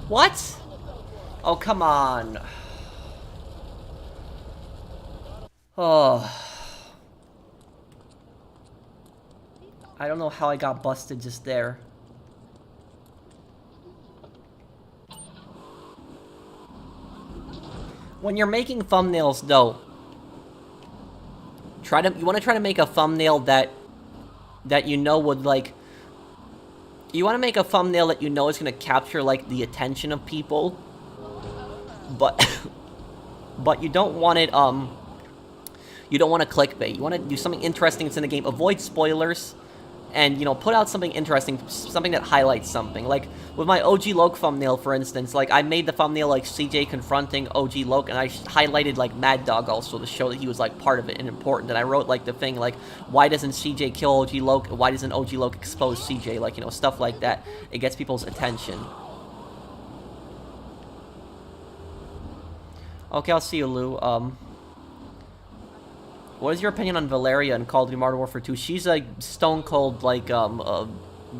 Speaker 1: What? Oh, come on. Oh. I don't know how I got busted just there. When you're making thumbnails, though, you want to try to make a thumbnail that you know would, like, you want to make a thumbnail that you know is going to capture, like, the attention of people, but you don't want it, you don't want to clickbait. You want to do something interesting that's in the game. Avoid spoilers, and, you know, put out something interesting, something that highlights something. Like, with my OG Loke thumbnail, for instance, like, I made the thumbnail, like, CJ confronting OG Loke, and I highlighted, like, Mad Dog also to show that he was, like, part of it and important. And I wrote, like, the thing, like, why doesn't CJ kill OG Loke? Why doesn't OG Loke expose CJ? Like, you know, stuff like that. It gets people's attention. Okay, I'll see you, Lou. What is your opinion on Valeria in Call of Duty Modern Warfare 2? She's a stone-cold, like,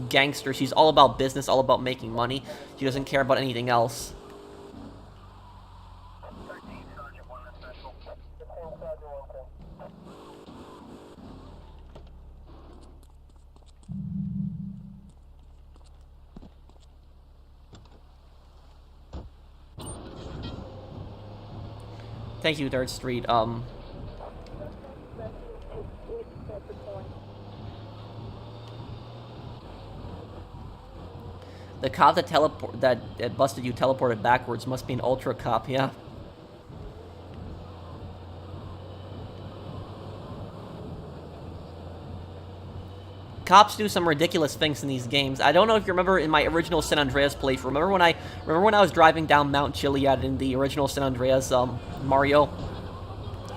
Speaker 1: gangster. She's all about business, all about making money. She doesn't care about anything else. Thank you, 3rd Street. The cop that busted you teleported backwards must be an ultra cop, yeah. cops do some ridiculous things in these games. I don't know if you remember in my original San Andreas playthrough. Remember when I was driving down Mount Chiliad in the original San Andreas Mario?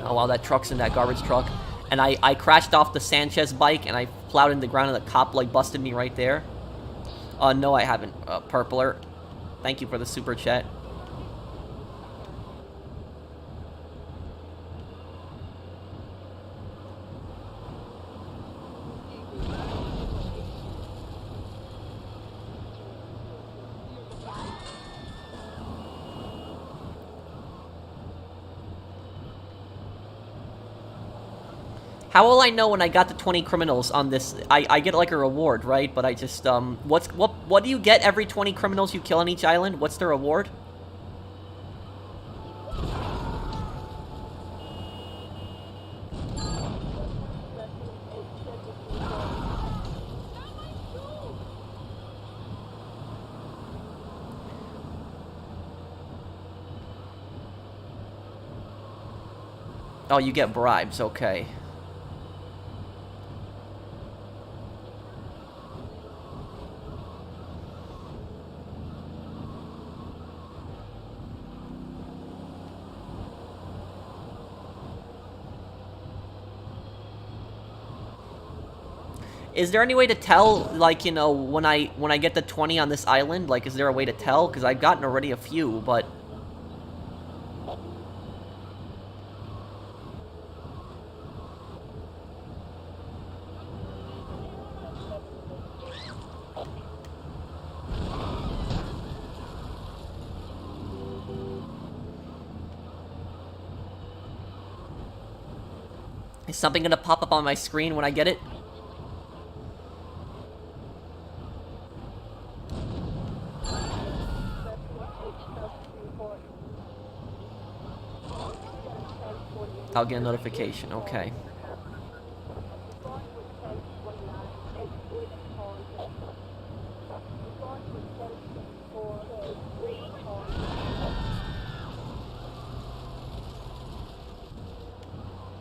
Speaker 1: Oh wow, that truck's in that garbage truck. And I crashed off the Sanchez bike and I plowed in the ground and the cop like busted me right there. No, I haven't. Purpler. Thank you for the super chat. How will I know when I got the 20 criminals on this? I get like a reward, right? But I just, what do you get every 20 criminals you kill on each island? What's the reward? Oh, you get bribes, okay. Is there any way to tell, like, you know, when I get the 20 on this island? Like, is there a way to tell? Because I've gotten already a few, but... Is something gonna pop up on my screen when I get it? I'll get a notification, okay.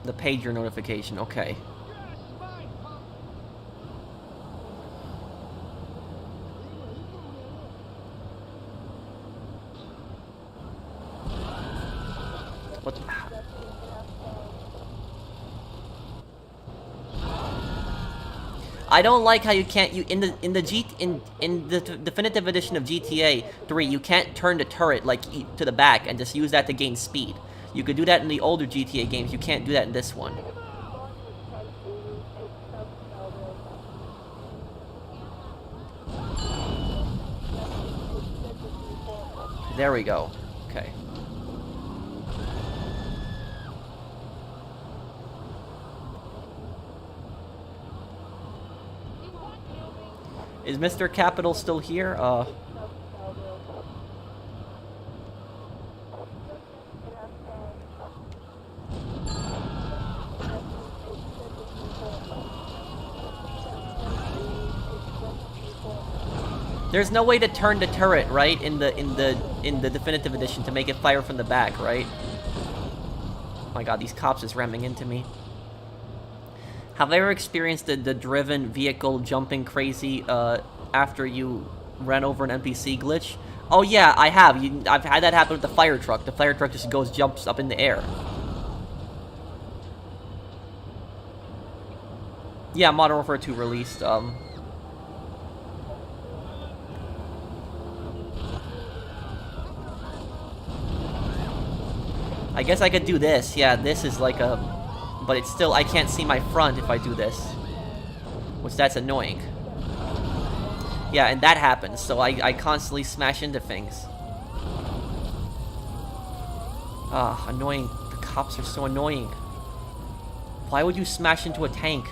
Speaker 1: The pager notification, okay. What the... I don't like how you can't in the definitive edition of GTA 3 you can't turn the turret like to the back and just use that to gain speed. You could do that in the older GTA games. You can't do that in this one. There we go. Okay. Is Mr. Capital still here? There's no way to turn the turret, right? In the definitive edition to make it fire from the back, right? Oh my god, these cops is ramming into me. Have I ever experienced the driven vehicle jumping crazy after you ran over an NPC glitch? Oh yeah, I have. I've had that happen with the fire truck. The fire truck just jumps up in the air. Yeah, Modern Warfare 2 released. I guess I could do this. Yeah, this is like a... But it's still... I can't see my front if I do this. Which, that's annoying. Yeah, and that happens. So I constantly smash into things. Ah, annoying. The cops are so annoying. Why would you smash into a tank?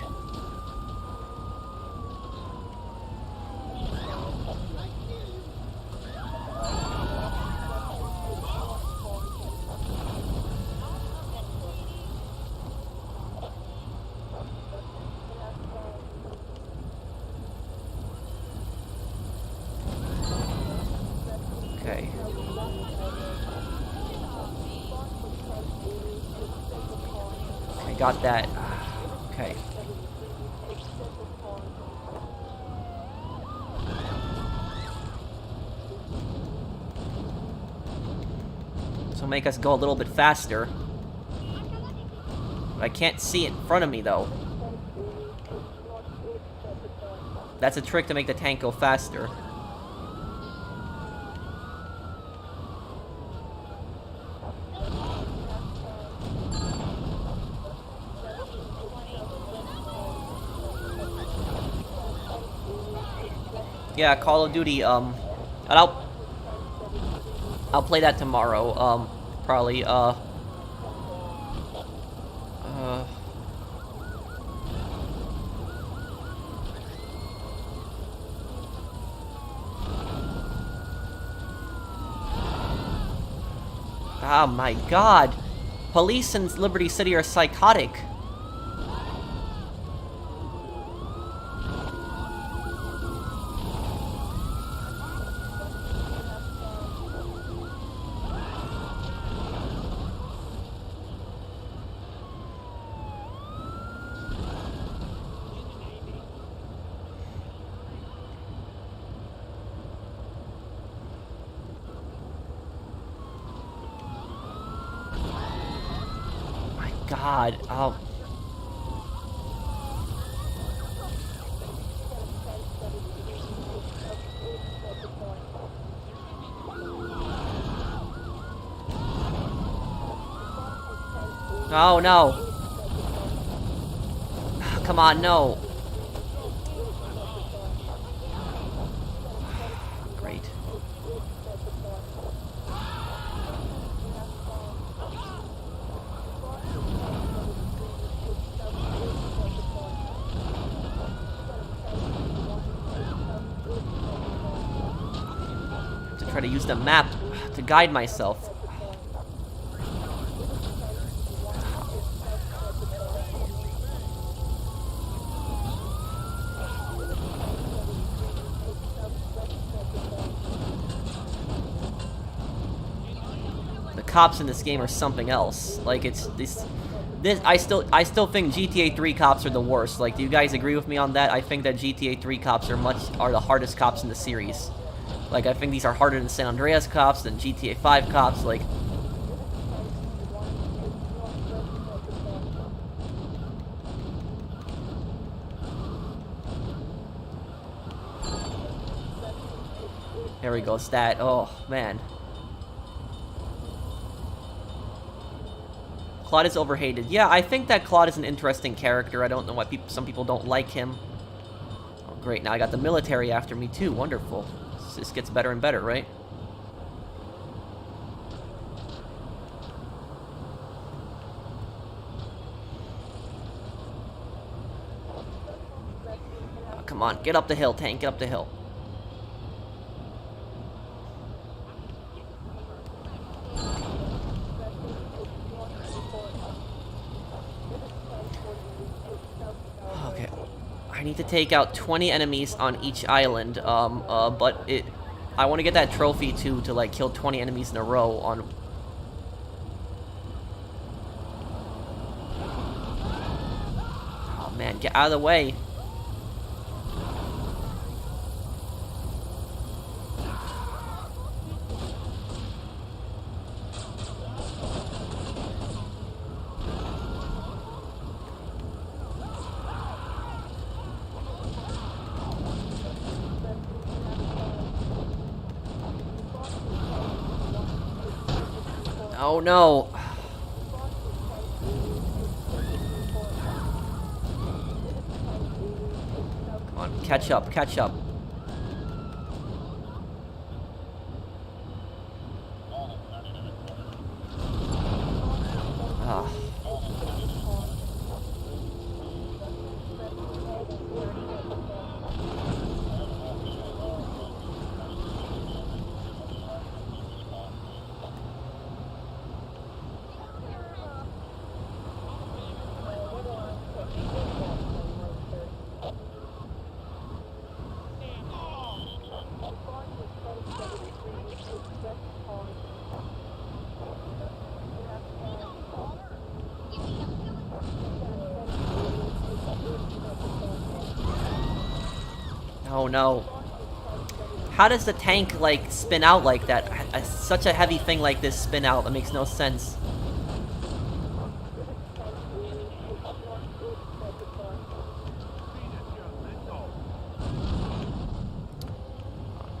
Speaker 1: Got that. Okay. So make us go a little bit faster. I can't see it in front of me, though. That's a trick to make the tank go faster. Yeah, Call of Duty, and I'll play that tomorrow, probably, oh my god. Police in Liberty City are psychotic. God, oh. Oh, no. Come on, no. Great. Try to use the map to guide myself. The cops in this game are something else. Like, it's this I still think GTA 3 cops are the worst. Like, do you guys agree with me on that? I think that GTA 3 cops are the hardest cops in the series. Like, I think these are harder than San Andreas cops, than GTA 5 cops, like... There we go, stat. Oh, man. Claude is overhated. Yeah, I think that Claude is an interesting character. I don't know why some people don't like him. Oh, great. Now I got the military after me, too. Wonderful. This gets better and better, right? Oh, come on, get up the hill, tank, get up the hill. Okay. I need to take out 20 enemies on each island, but I want to get that trophy, too, to, like, kill 20 enemies in a row on... Oh, man, get out of the way. Oh no. Come on, catch up, catch up. Ah. Oh no. How does the tank, like, spin out like that? Such a heavy thing like this spin out. That makes no sense.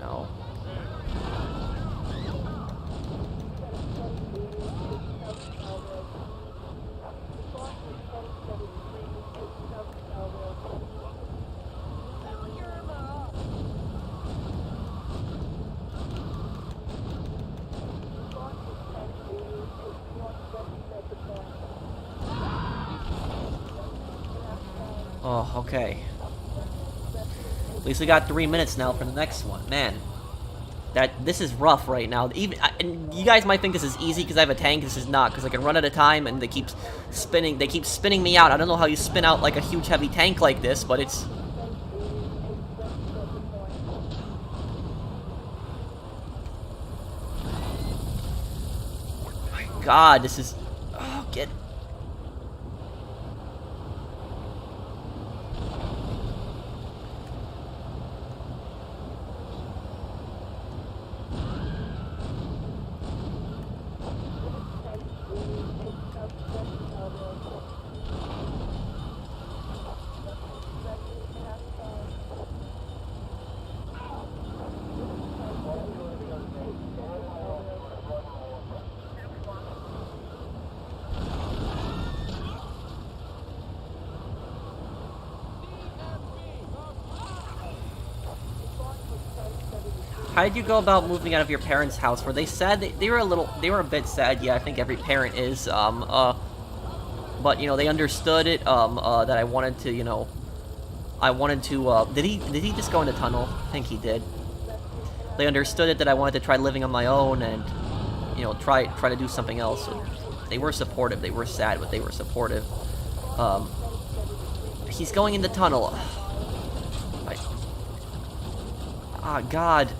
Speaker 1: Oh, no. Oh, okay. At least we got 3 minutes now for the next one. Man, this is rough right now. Even and you guys might think this is easy because I have a tank. This is not, because I can run at a time and they keep spinning. They keep spinning me out. I don't know how you spin out like a huge heavy tank like this, but it's. My God, this is. Oh, get. How did you go about moving out of your parents' house? Were they sad? They were a bit sad. Yeah, I think every parent is. But you know, they understood it. That I wanted to, you know, did he just go in the tunnel? I think he did. They understood it that I wanted to try living on my own and, you know, try to do something else. So they were supportive. They were sad, but they were supportive. He's going in the tunnel. Ah, God.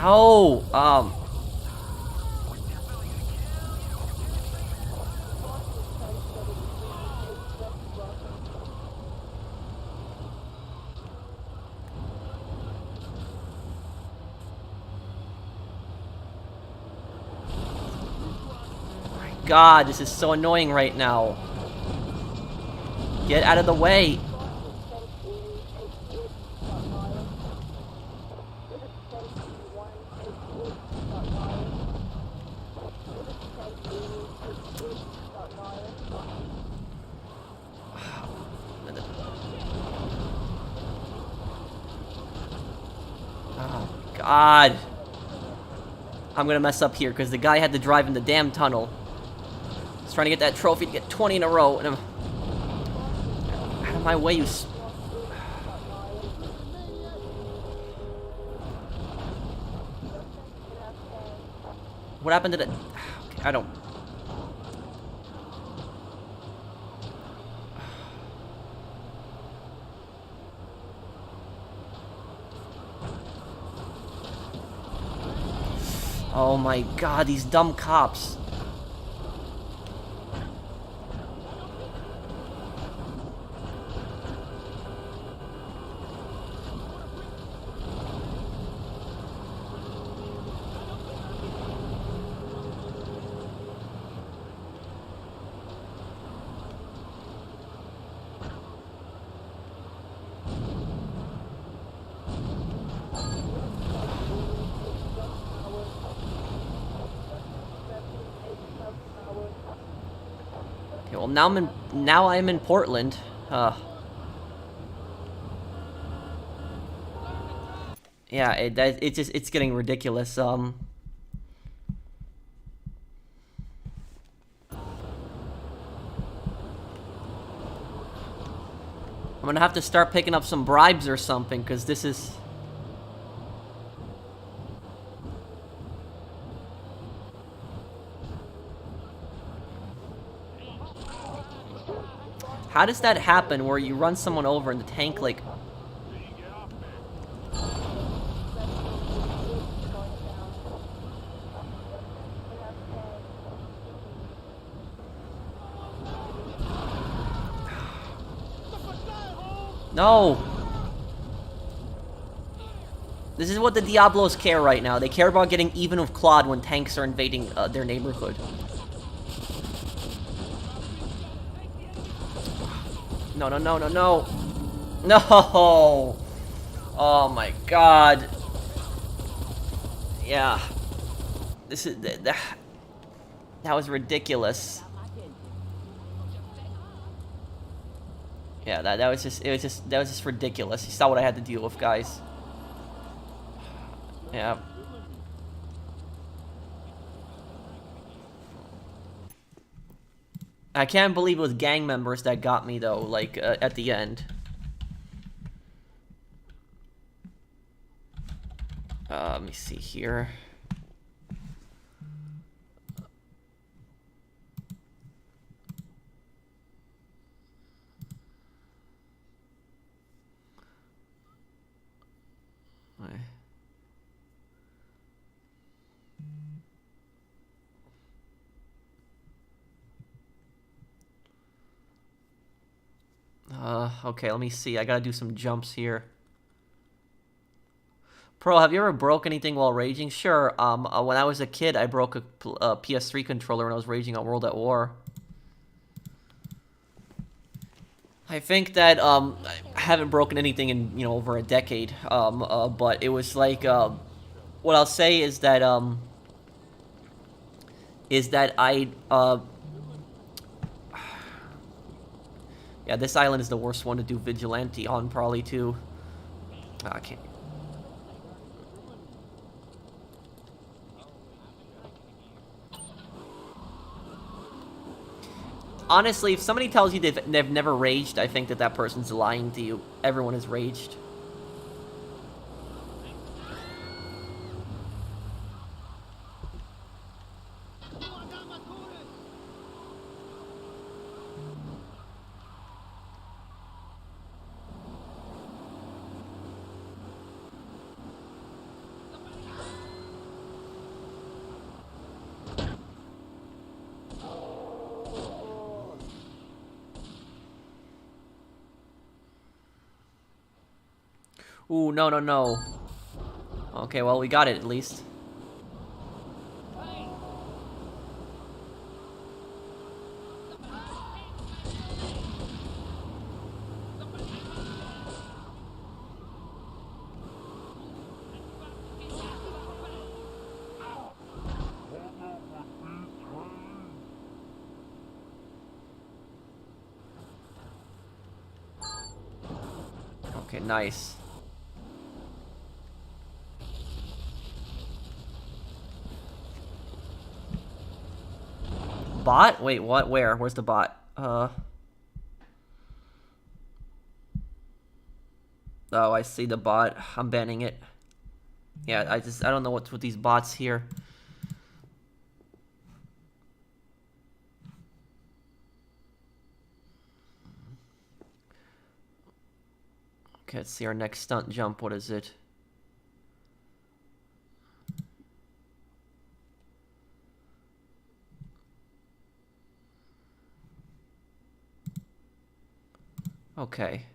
Speaker 1: Oh, my God, this is so annoying right now. Get out of the way. God. I'm gonna mess up here because the guy had to drive in the damn tunnel. He's trying to get that trophy to get 20 in a row. And I'm out of my way, you. What happened to the? Okay, I don't. Oh my God, these dumb cops. Well, now I'm in Portland. Yeah, it's getting ridiculous. I'm gonna have to start picking up some bribes or something, because this is. How does that happen where you run someone over and the tank, like... No! This is what the Diablos care right now. They care about getting even with Claude when tanks are invading their neighborhood. No, no, no, no, no. No! Oh my god. Yeah. This is... That was ridiculous. Yeah, that was just ridiculous. You saw what I had to deal with, guys. Yeah. I can't believe it was gang members that got me, though, like, at the end. Let me see here. Okay, let me see. I gotta do some jumps here. Pearl, have you ever broke anything while raging? Sure. When I was a kid, I broke a PS3 controller when I was raging on World at War. I think that, I haven't broken anything in, you know, over a decade. But it was like, what I'll say is that I, yeah, this island is the worst one to do vigilante on, probably, too. I can't. Honestly, if somebody tells you they've never raged, I think that person's lying to you. Everyone has raged. Ooh, no, no, no. Okay, well, we got it, at least. Okay, nice. Bot? Wait, what? Where? Where's the bot? Oh, I see the bot. I'm banning it. Yeah, I don't know what's with these bots here. Okay, let's see our next stunt jump. What is it? Okay.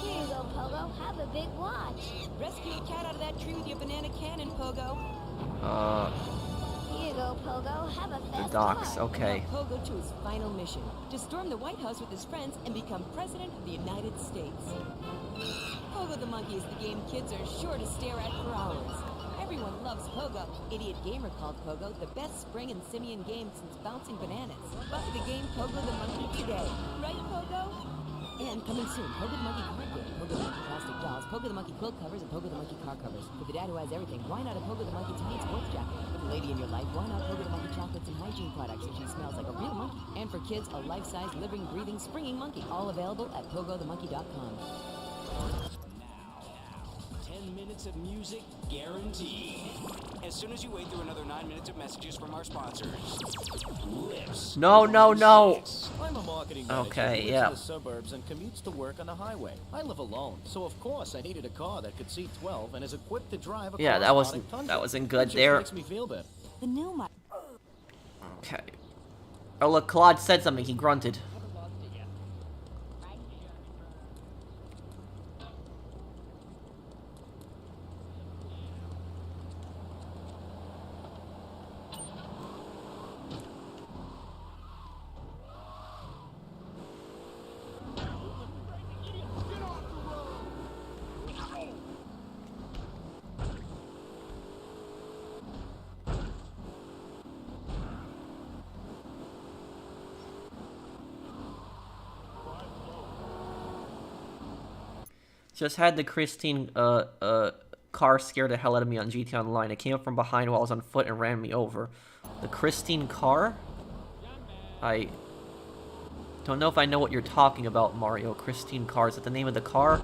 Speaker 10: Here you go, Pogo. Have a big watch.
Speaker 6: Rescue a cat out of that tree with your banana cannon, Pogo.
Speaker 10: Here you go, Pogo. Have a fast
Speaker 1: The docks,
Speaker 10: car.
Speaker 1: okay.
Speaker 6: Now Pogo to his final mission, to storm the White House with his friends and become President of the United States. Pogo the Monkey is the game kids are sure to stare at for hours. Everyone loves Pogo. Idiot Gamer called Pogo the best spring and simian game since bouncing bananas. Buy the game Pogo the Monkey today. Right, Pogo? And coming soon, Pogo the Monkey card game, Pogo the Monkey plastic dolls, Pogo the Monkey quilt covers, and Pogo the Monkey car covers. For the dad who has everything, why not a Pogo the Monkey tiny sports jacket? For the lady in your life, why not Pogo the Monkey chocolates and hygiene products so she smells like a real monkey? And for kids, a life-size, living, breathing, springing monkey. All available at pogothemonkey.com.
Speaker 8: Now, 10 minutes of music guaranteed.
Speaker 5: as soon as you wait through another 9 minutes of messages from our sponsors.
Speaker 2: Lips.
Speaker 1: No, no, no.
Speaker 2: I'm a marketing manager
Speaker 1: Okay,
Speaker 2: who lives
Speaker 1: yeah.
Speaker 2: in the suburbs and commutes to work on the highway. I live alone, so of course I needed a car that could seat 12 and is equipped to drive a
Speaker 1: Yeah, that wasn't good
Speaker 2: It
Speaker 1: there.
Speaker 2: just makes me feel better.
Speaker 6: The new
Speaker 1: Okay. Oh look, Claude said something. He grunted. Just had the Christine car scare the hell out of me on GT Online. It came up from behind while I was on foot and ran me over. The Christine car? I don't know if I know what you're talking about, Mario. Christine car. Is that the name of the car?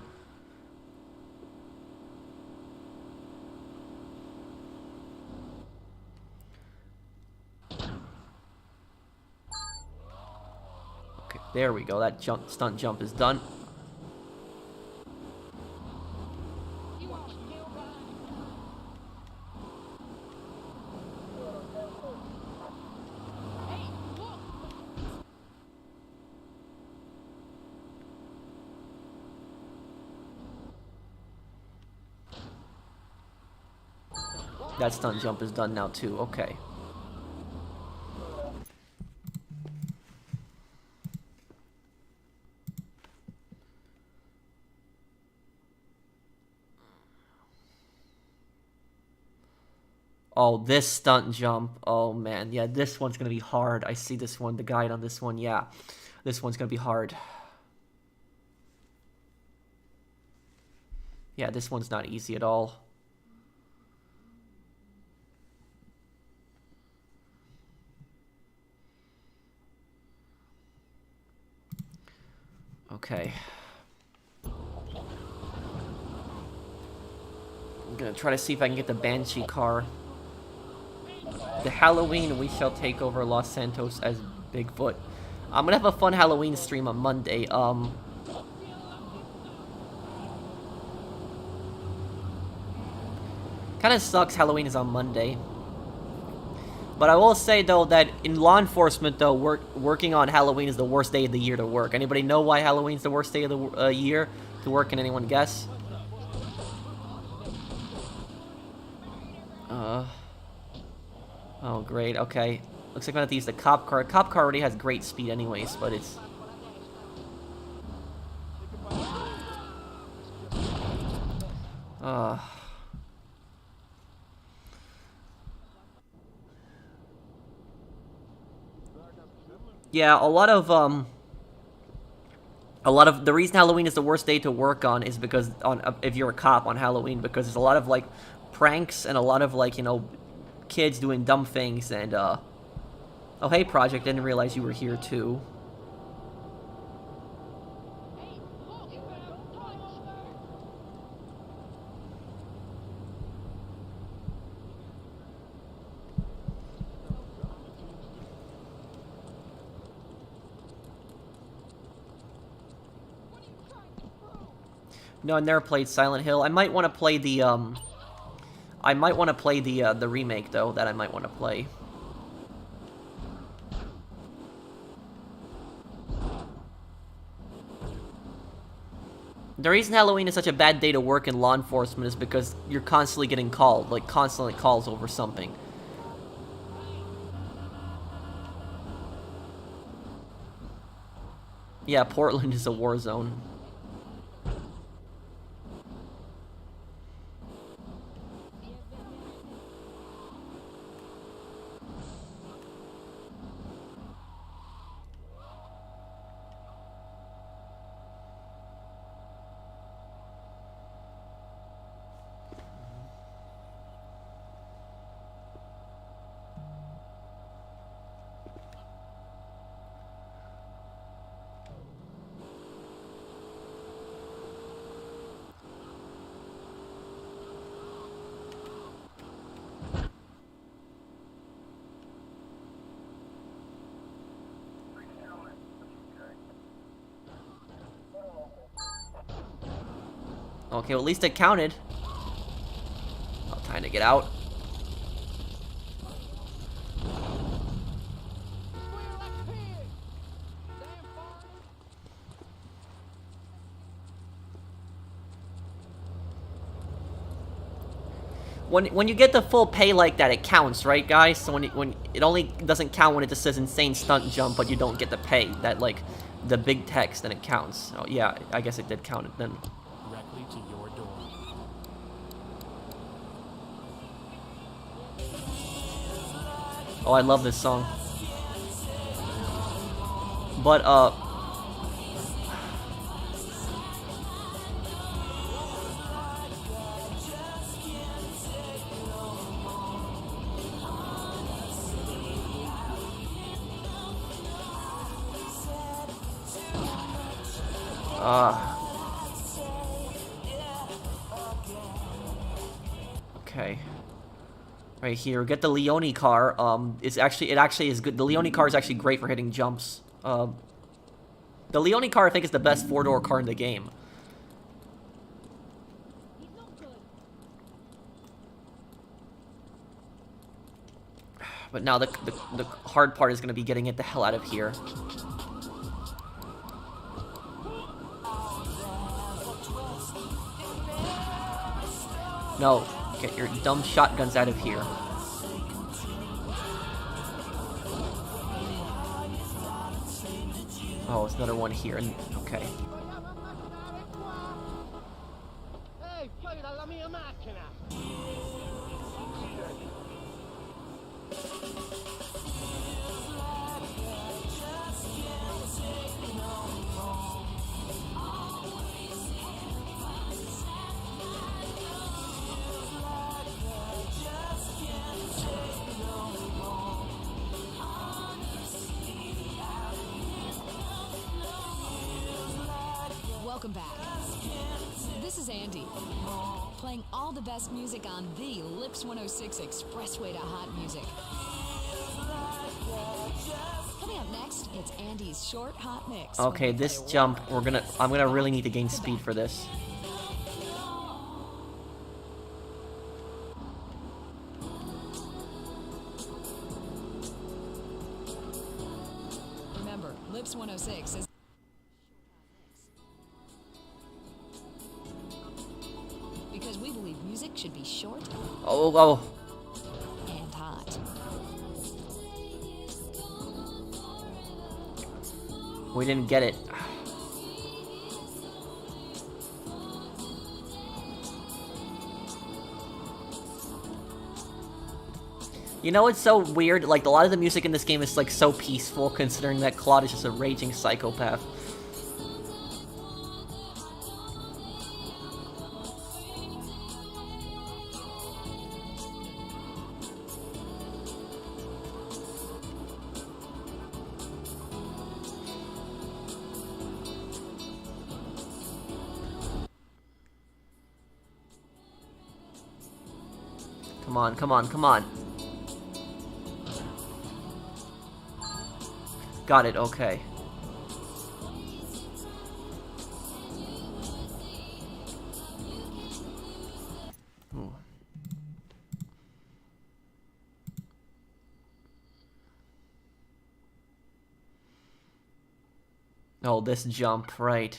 Speaker 1: Okay, there we go. That stunt jump is done. That stunt jump is done now too, okay. Oh, this stunt jump. Oh man, yeah, this one's gonna be hard. I see this one, the guide on this one, yeah. This one's gonna be hard. Yeah, this one's not easy at all. Okay. I'm gonna try to see if I can get the Banshee car. The Halloween, we shall take over Los Santos as Bigfoot. I'm gonna have a fun Halloween stream on Monday. Kinda sucks Halloween is on Monday. But I will say, though, that in law enforcement, though, working on Halloween is the worst day of the year to work. Anybody know why Halloween's the worst day of the year to work? Can anyone guess? Oh, great. Okay. Looks like I'm gonna have to use the cop car. Cop car already has great speed anyways, but it's... Yeah, a lot of the reason Halloween is the worst day to work on is because if you're a cop on Halloween, because there's a lot of like pranks and a lot of like, you know, kids doing dumb things and oh hey Project, didn't realize you were here too. No, I never played Silent Hill. I might want to play the the remake though. That I might want to play. The reason Halloween is such a bad day to work in law enforcement is because you're constantly getting called, like constantly calls over something. Yeah, Portland is a war zone. Okay, well, at least it counted. Oh, time to get out. When you get the full pay like that, it counts, right, guys? So when it only doesn't count when it just says insane stunt jump, but you don't get the pay, that like the big text, then it counts. Oh yeah, I guess it did count it then.
Speaker 4: Directly to your door.
Speaker 1: Oh, I love this song. But okay. Right here, get the Leone car. It actually is good. The Leone car is actually great for hitting jumps. The Leone car, I think, is the best four-door car in the game. But now the hard part is going to be getting it the hell out of here. No, get your dumb shotguns out of here. Oh, it's another one here. Okay.
Speaker 7: Welcome back. This is Andy, playing all the best music on the Lips 106 Expressway to Hot Music. Coming up next, it's Andy's short hot mix.
Speaker 1: Okay, this jump, I'm gonna really need to gain speed for this.
Speaker 7: Remember, Lips 106 is because we believe music should be short
Speaker 1: Oh.
Speaker 7: and hot.
Speaker 1: We didn't get it. You know, it's so weird, like, a lot of the music in this game is, like, so peaceful, considering that Claude is just a raging psychopath. Come on, come on, come on. Got it, okay. Ooh. Oh, this jump, right.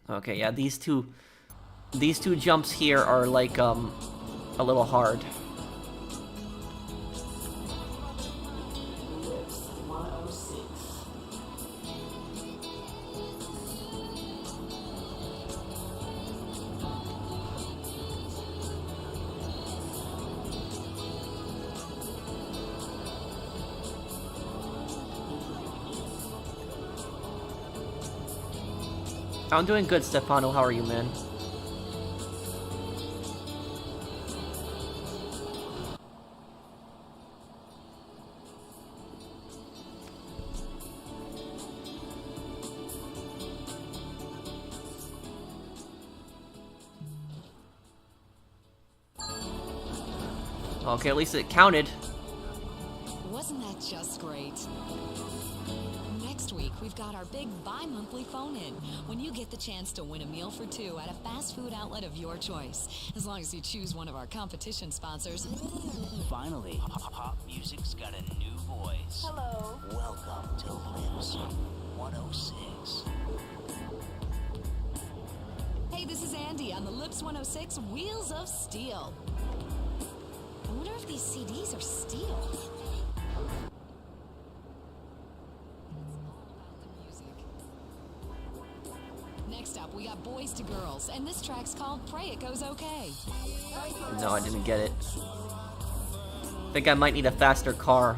Speaker 1: Okay, yeah, these two jumps here are like a little hard. I'm doing good, Stefano. How are you, man? Okay, at least it counted.
Speaker 7: Wasn't that just great? Next week, we've got our big bi-monthly phone-in, when you get the chance to win a meal for two at a fast food outlet of your choice, as long as you choose one of our competition sponsors.
Speaker 11: Finally, pop music's got a new voice.
Speaker 6: Hello.
Speaker 11: Welcome to Lips 106.
Speaker 7: Hey, this is Andy on the Lips 106 Wheels of Steel. I wonder if these CDs are steel. Next up, we got Boys to Girls, and this track's called Pray It Goes Okay.
Speaker 1: No, I didn't get it. I think I might need a faster car.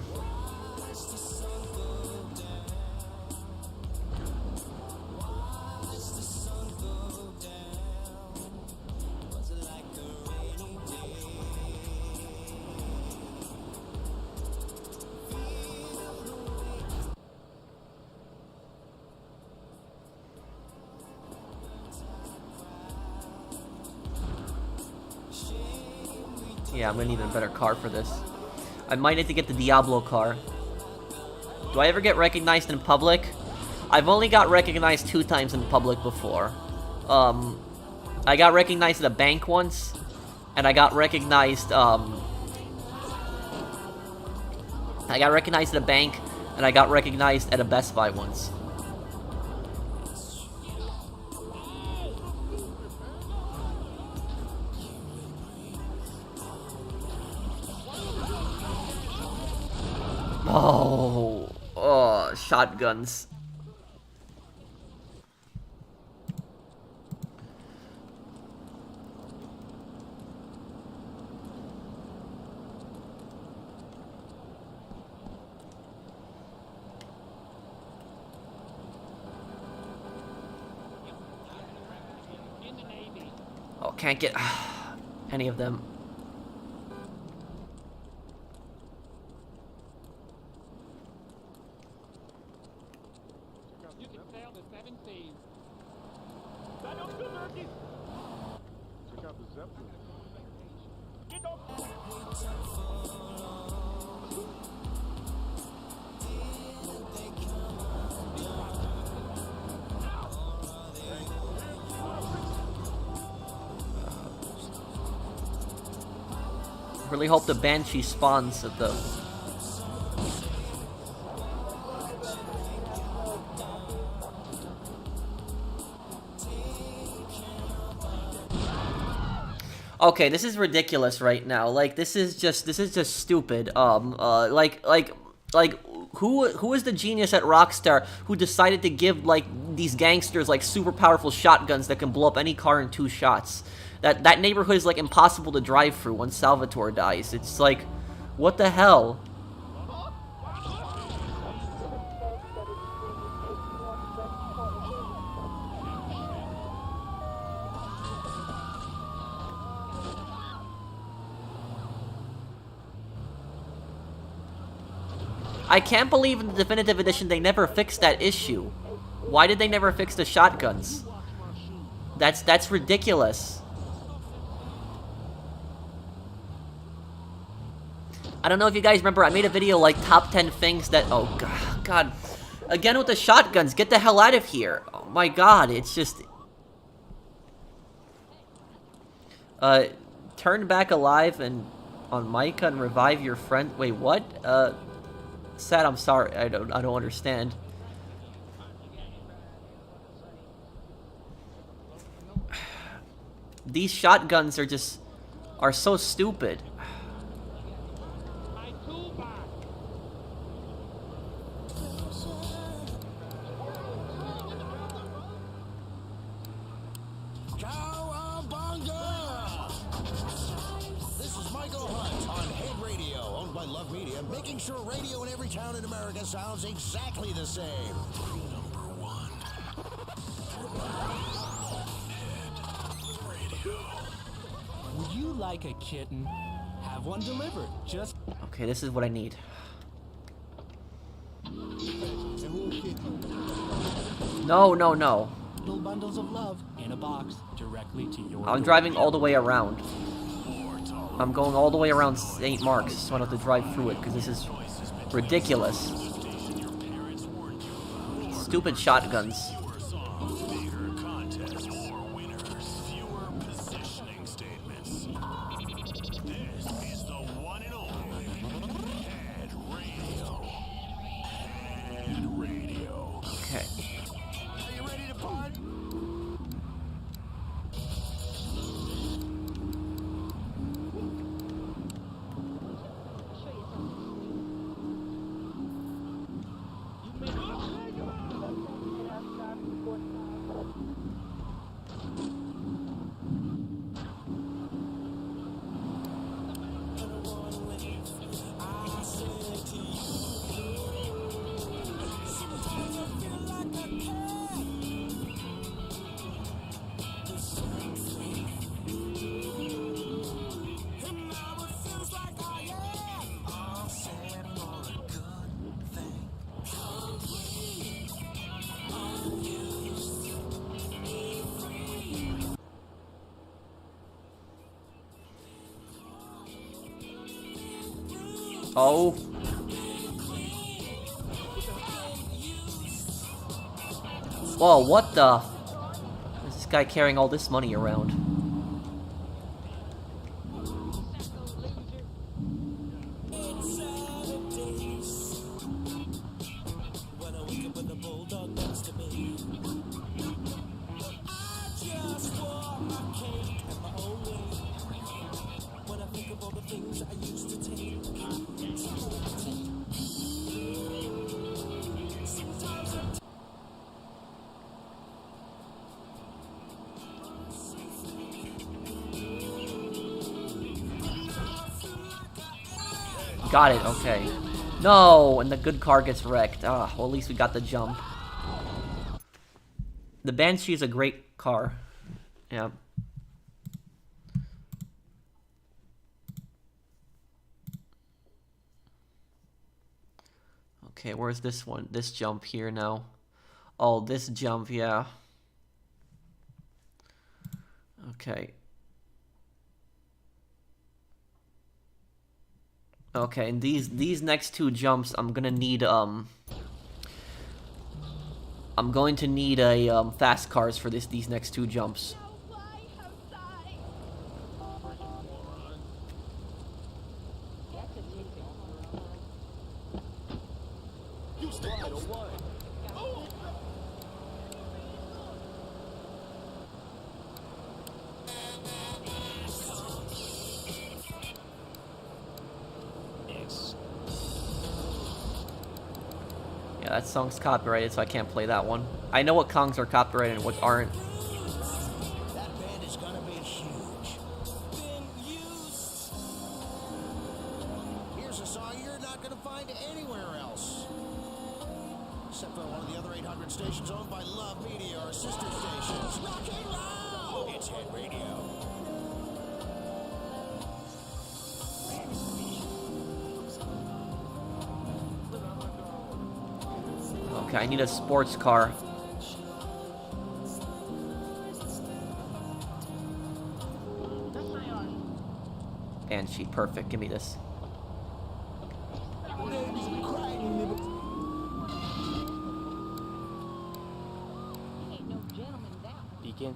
Speaker 1: Yeah, I'm gonna need a better car for this. I might need to get the Diablo car. Do I ever get recognized in public? I've only got recognized 2 times in public before. I got recognized at a bank once, and I got recognized, at a bank, and I got recognized at a Best Buy once. Oh, shotguns. Oh, can't get any of them. Really hope the Banshee spawns at the... Okay, this is ridiculous right now. Like, this is just stupid. Who is the genius at Rockstar who decided to give, like, these gangsters, like, super powerful shotguns that can blow up any car in 2 shots? That neighborhood is, like, impossible to drive through once Salvatore dies. It's like, what the hell? I can't believe in the definitive edition they never fixed that issue. Why did they never fix the shotguns? That's ridiculous. I don't know if you guys remember, I made a video like top 10 things that... Oh, God. Again with the shotguns. Get the hell out of here. Oh, my God. It's just... Turn back alive and... On Micah and revive your friend... Wait, what? Sad, I'm sorry. I don't understand. These shotguns are so stupid.
Speaker 2: Making sure radio in every town in America sounds exactly the same.
Speaker 8: Number 1. Head radio.
Speaker 4: Would you like a kitten? Have one delivered. Just...
Speaker 1: Okay, this is what I need. No.
Speaker 4: Little bundles of love in a box directly to your
Speaker 1: I'm driving all the way around.
Speaker 8: More talk
Speaker 1: I'm going all the way around St. Mark's, so I don't have to drive through it, because this is ridiculous. Stupid shotguns. Okay.
Speaker 2: Are you ready to party?
Speaker 1: Oh. Whoa, what the? Where's this guy carrying all this money around? Got it, okay. No, and the good car gets wrecked. Ah, well, at least we got the jump. The Banshee is a great car. Yeah. Okay, where's this one? This jump here now. Oh, this jump, yeah. Okay. Okay, and these next two jumps, I'm gonna need I'm going to need a fast cars for these next two jumps. Yeah, that song's copyrighted, so I can't play that one. I know what songs are copyrighted and what aren't.
Speaker 2: That band is gonna be huge. Here's a song you're not gonna find anywhere else. Except for one of the other 800 stations owned by Love Media, or sister stations. Rock and roll! It's Hit Radio.
Speaker 1: Okay, I need a sports car. Banshee, perfect. Give me this.
Speaker 11: Beacon.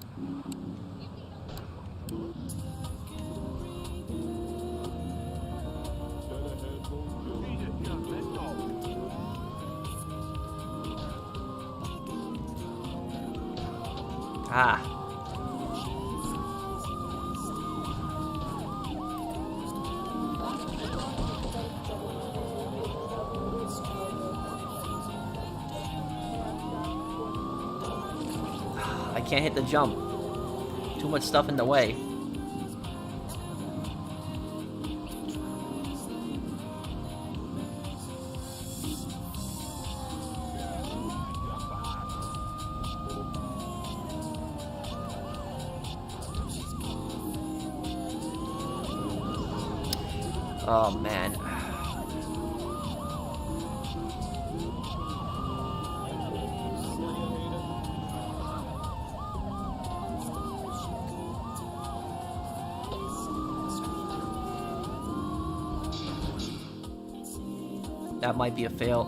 Speaker 1: Ah. I can't hit the jump. Too much stuff in the way. Oh man. That might be a fail.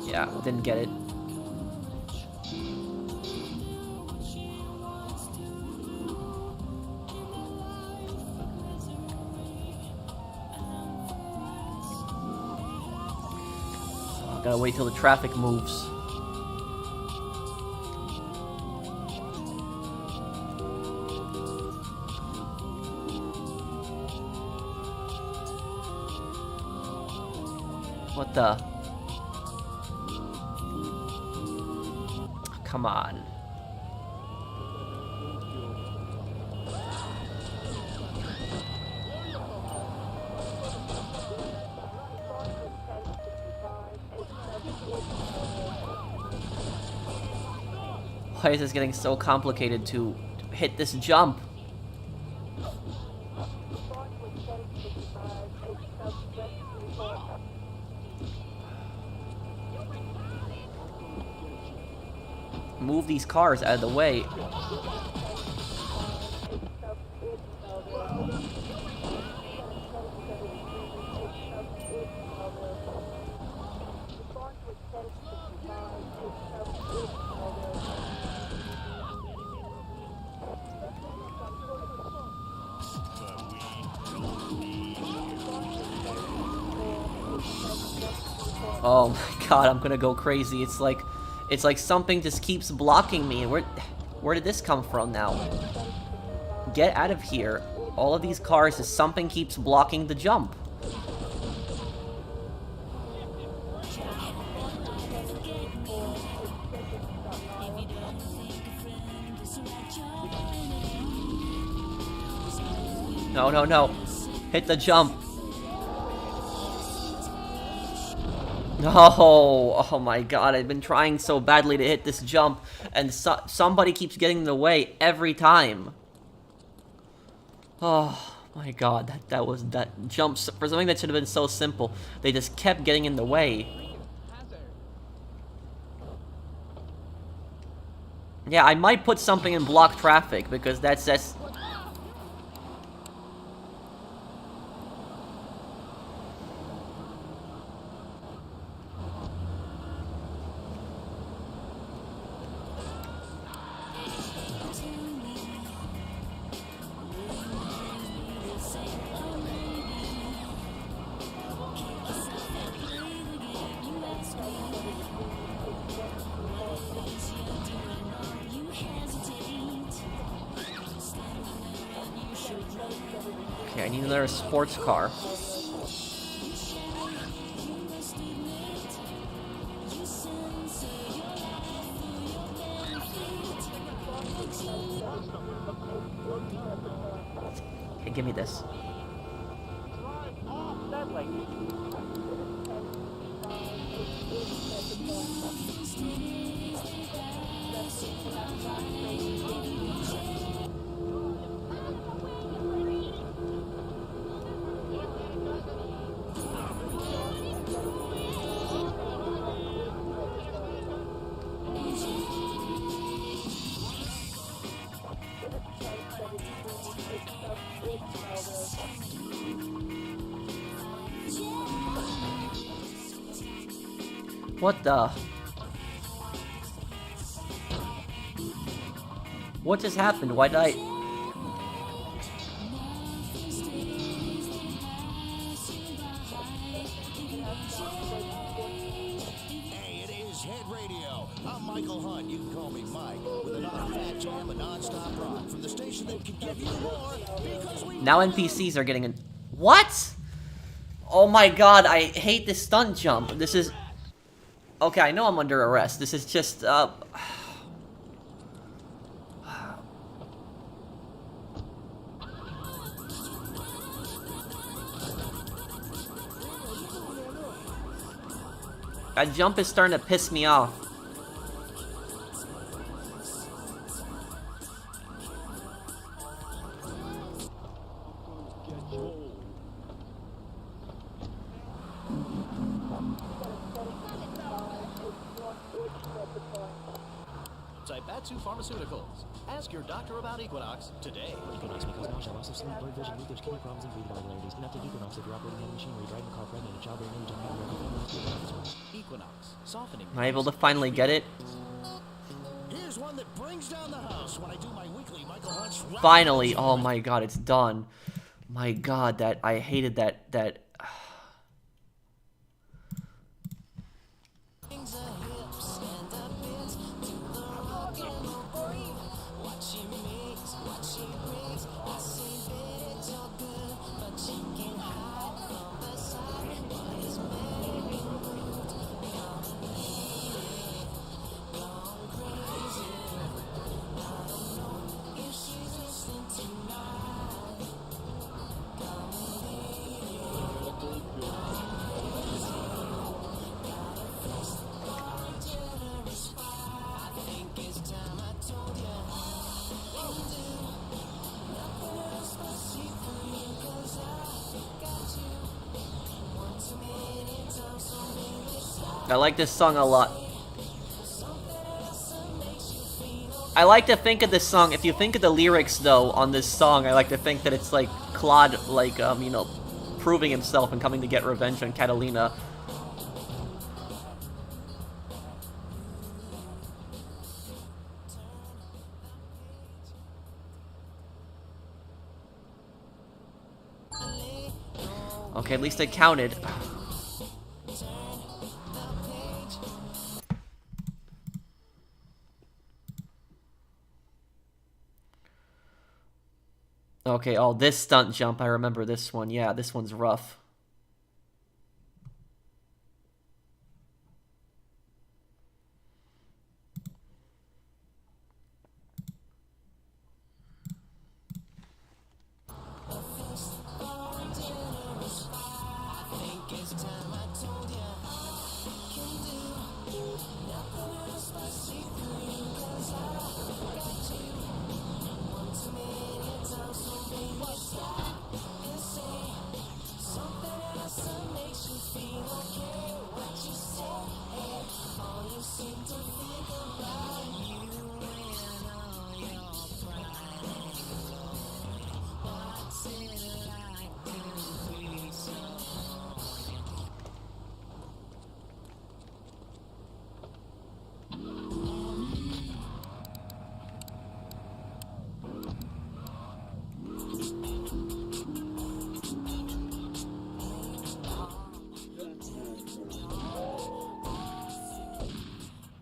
Speaker 1: Yeah, didn't get it. Gotta wait till the traffic moves. What the? Come on. Why is this getting so complicated to hit this jump? Move these cars out of the way. Oh my god, I'm gonna go crazy. It's like something just keeps blocking me. Where did this come from now? Get out of here. All of these cars, just something keeps blocking the jump. No, no, no. Hit the jump. Oh my god, I've been trying so badly to hit this jump, and somebody keeps getting in the way every time. Oh my god, that jump, for something that should have been so simple, they just kept getting in the way. Yeah, I might put something in block traffic, because that's okay, I need another sports car. Okay, give me this. What the? What just happened? Why did I...
Speaker 2: Hey, it is Head Radio. I'm Michael Hunt. You can call me Mike. With another fat jam and non-stop rock from the station that can give you more because we...
Speaker 1: Now NPCs are getting in... What? Oh my god, I hate this stunt jump. This is... Okay, I know I'm under arrest. This is just, that jump is starting to piss me off.
Speaker 5: I bet
Speaker 4: Komatsu Pharmaceuticals. Ask your doctor about Equinox today.
Speaker 12: Equinox may cause nausea, loss of sleep, blurred vision, weakness, kidney problems, and breathing irregularities. Do not take Equinox if you're operating heavy machinery, driving a car, pregnant, a child, or an age.
Speaker 4: Equinox, softening.
Speaker 1: Am I able to finally get it?
Speaker 2: Here's one that brings down the house when I do my weekly Michael Hunt's
Speaker 1: Finally! Oh my god, it's done. My god, that I hated that. I like this song a lot. I like to think of this song, if you think of the lyrics though on this song, I like to think that it's like Claude, like, you know, proving himself and coming to get revenge on Catalina. Okay, at least I counted. Okay, oh, this stunt jump, I remember this one. Yeah, this one's rough.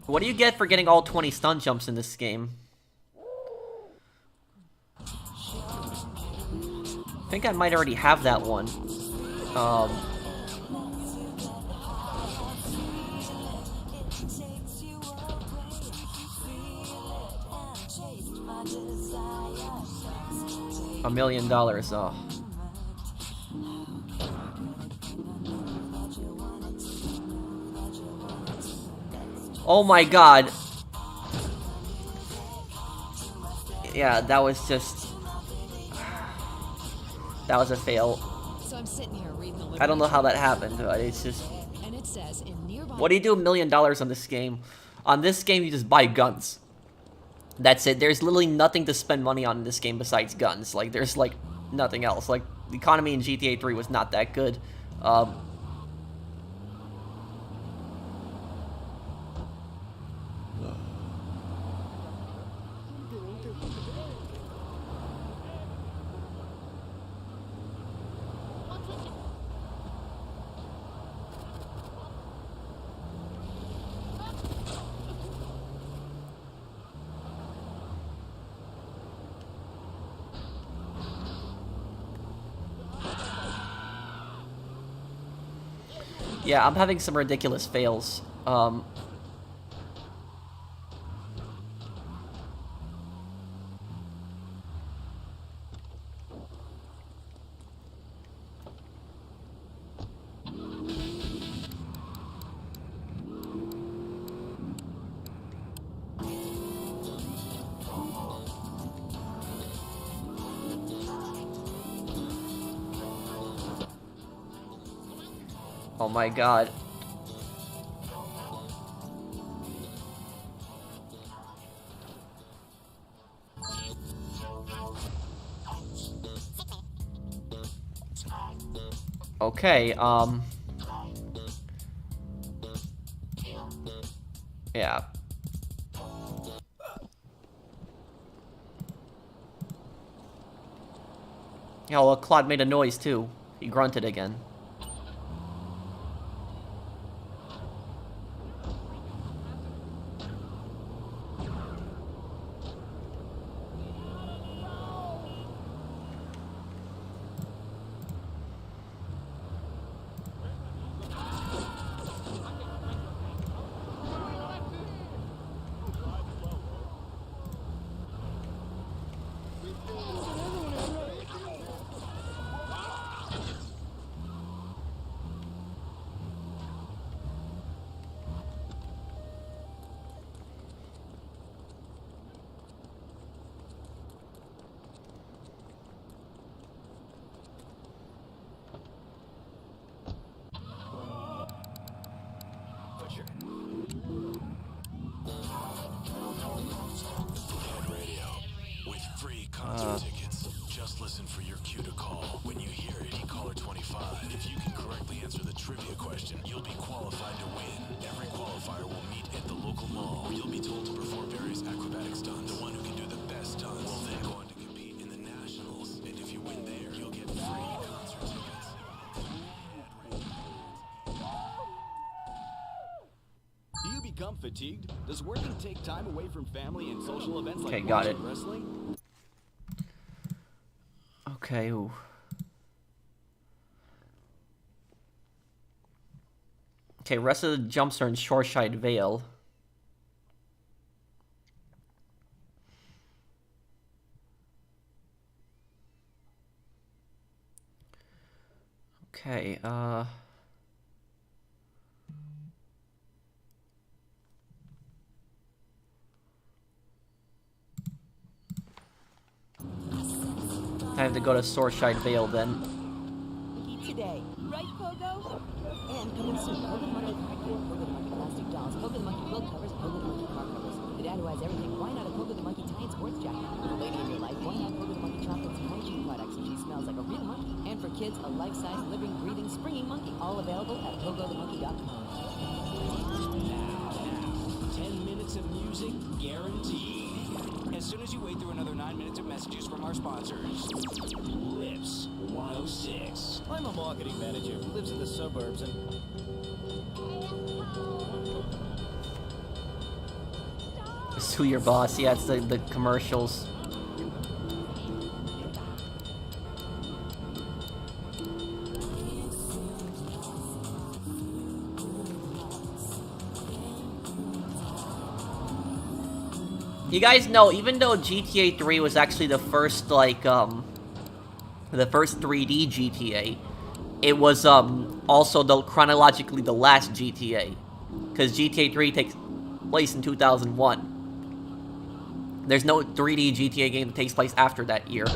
Speaker 1: What do you get for getting all 20 stunt jumps in this game? I think I might already have that one. $1 million, oh. Oh my god. Yeah, that was just... That was a fail.
Speaker 7: So I'm sitting here reading the
Speaker 1: I don't know how that happened, but it's just...
Speaker 7: And it says in nearby...
Speaker 1: What do you do $1 million on this game? On this game, you just buy guns. That's it. There's literally nothing to spend money on in this game besides guns. Like, there's, like, nothing else. Like, the economy in GTA 3 was not that good. Yeah, I'm having some ridiculous fails. Oh my god. Okay, yeah. Yeah, well, Claude made a noise, too. He grunted again.
Speaker 8: Tickets. Just listen for your cue to call. When you hear it, hit caller 25. If you can correctly answer the trivia question, you'll be qualified to win. Every qualifier will meet at the local mall, where you'll be told to perform various acrobatic stunts. The one who can do the best stunts will then go on to compete in the nationals. And if you win there, you'll get free concert tickets.
Speaker 5: Do you become fatigued? Does working take time away from family and social events like
Speaker 1: got
Speaker 5: watching
Speaker 1: it.
Speaker 5: wrestling?
Speaker 1: Okay, ooh. Okay, rest of the jumps are in Shoreside Vale. Okay, time to go to Shoreside Vale then.
Speaker 6: Today, right, Pogo? And coming soon, Pogo the Monkey card game, Pogo the Monkey plastic dolls, Pogo the Monkey quilt covers, Pogo the Monkey car covers. The dad who has everything, why not a Pogo the Monkey tie and sports jacket? The lady in your life, why not Pogo the Monkey chocolates and hygiene products so she smells like a real monkey? And for kids, a life-size, living, breathing, springing monkey. All available at PogoTheMonkey.com.
Speaker 11: Now, 10 minutes of music guaranteed. As soon as you wait through another 9 minutes of messages from our sponsors. Lips 106.
Speaker 13: I'm a marketing manager who lives in the suburbs and...
Speaker 1: Sue your boss, yeah, it's the commercials. You guys know, even though GTA 3 was actually the first, like, the first 3D GTA, it was, also chronologically the last GTA. Because GTA 3 takes place in 2001. There's no 3D GTA game that takes place after that year.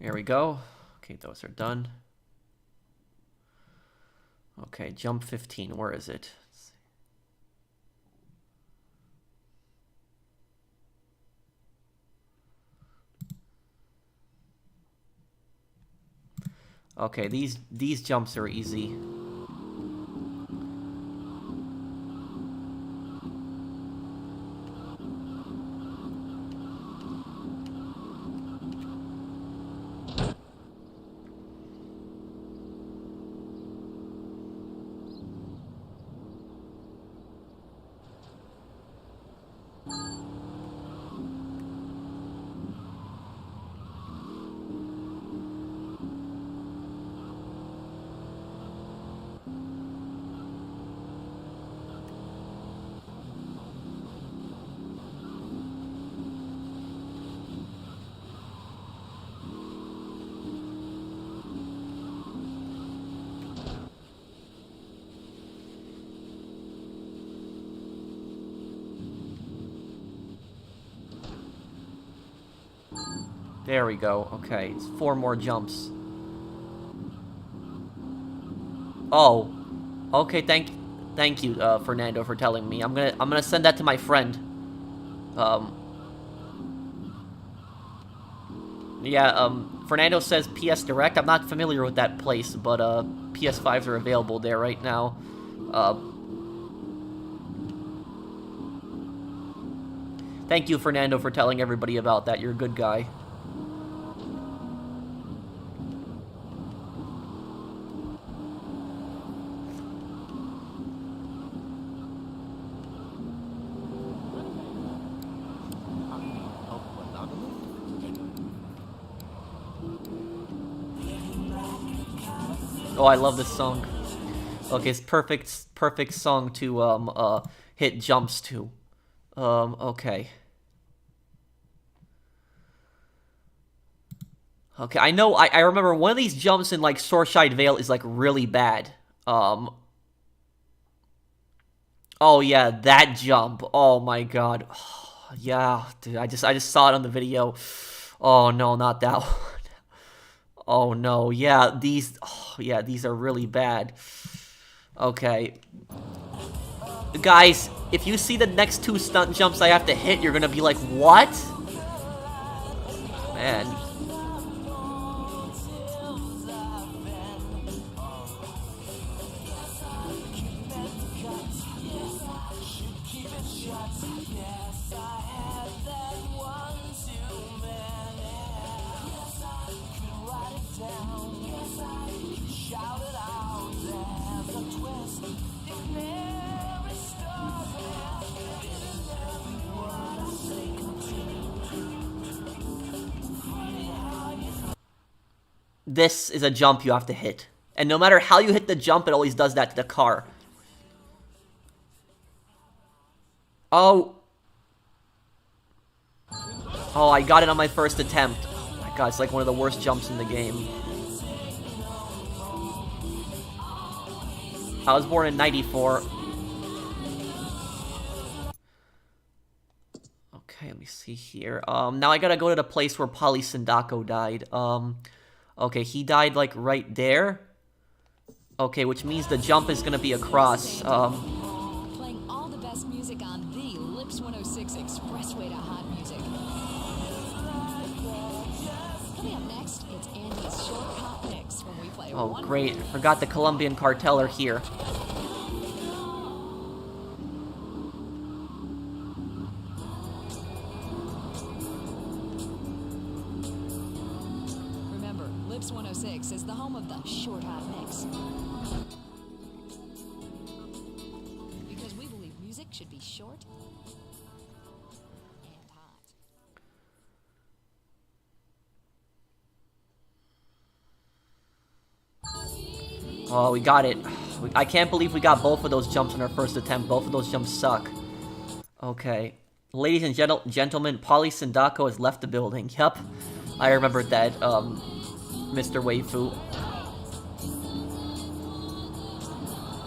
Speaker 1: There we go. Okay, those are done. Okay, jump 15. Where is it? Let's see. Okay, these jumps are easy. There we go. Okay, it's 4 more jumps. Oh. Okay, thank you, Fernando, for telling me. I'm gonna send that to my friend. Yeah, Fernando says PS Direct. I'm not familiar with that place, but PS5s are available there right now. Thank you, Fernando, for telling everybody about that. You're a good guy. Oh, I love this song. Okay, it's perfect song to hit jumps to. Okay. Okay, I know, I remember one of these jumps in, like, Sorshide Vale is, like, really bad. Oh, yeah, that jump. Oh, my God. Oh, yeah, dude, I just saw it on the video. Oh, no, not that one. Oh, no, yeah, these are really bad. Okay. Guys, if you see the next 2 stunt jumps I have to hit, you're gonna be like, what? Man. This is a jump you have to hit. And no matter how you hit the jump, it always does that to the car. Oh. Oh, I got it on my first attempt. Oh my God, it's like one of the worst jumps in the game. I was born in 94. Okay, let me see here. Now I gotta go to the place where Polly Sindako died. Okay, he died, like, right there. Okay, which means the jump is gonna be across.
Speaker 7: Playing all the best music on the Lips 106 Expressway to Hot Music. Coming up next, it's Andy's short hot mix when we play.
Speaker 1: Oh, great. I forgot the Colombian cartel are here.
Speaker 7: Lips 106 is the home of the short hot mix. Because we believe music should be short and hot.
Speaker 1: Oh, we got it. I can't believe we got both of those jumps on our first attempt. Both of those jumps suck. Okay. Ladies and gentlemen, Polly Sindako has left the building. Yup. I remember that, Mr. Waifu.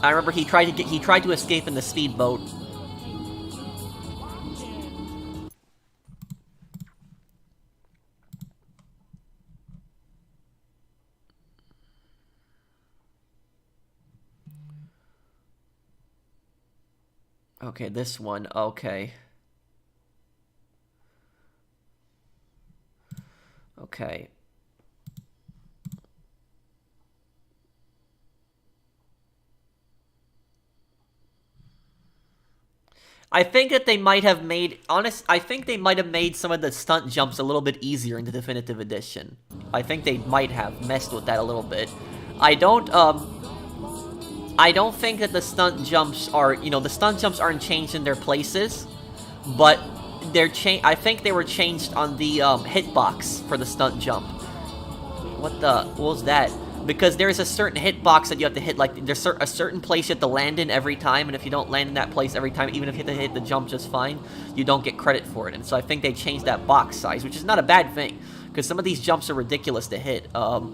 Speaker 1: I remember he tried to escape in the speedboat. Okay, this one. Okay. Okay. I think that they might have made, I think they might have made some of the stunt jumps a little bit easier in the Definitive Edition. I think they might have messed with that a little bit. I don't think that the stunt jumps are, the stunt jumps aren't changed in their places, but I think they were changed on the hitbox for the stunt jump. What was that? Because there's a certain hitbox that you have to hit, like, there's a certain place you have to land in every time, and if you don't land in that place every time, even if you have to hit the jump just fine, you don't get credit for it. And so I think they changed that box size, which is not a bad thing, because some of these jumps are ridiculous to hit.
Speaker 2: You're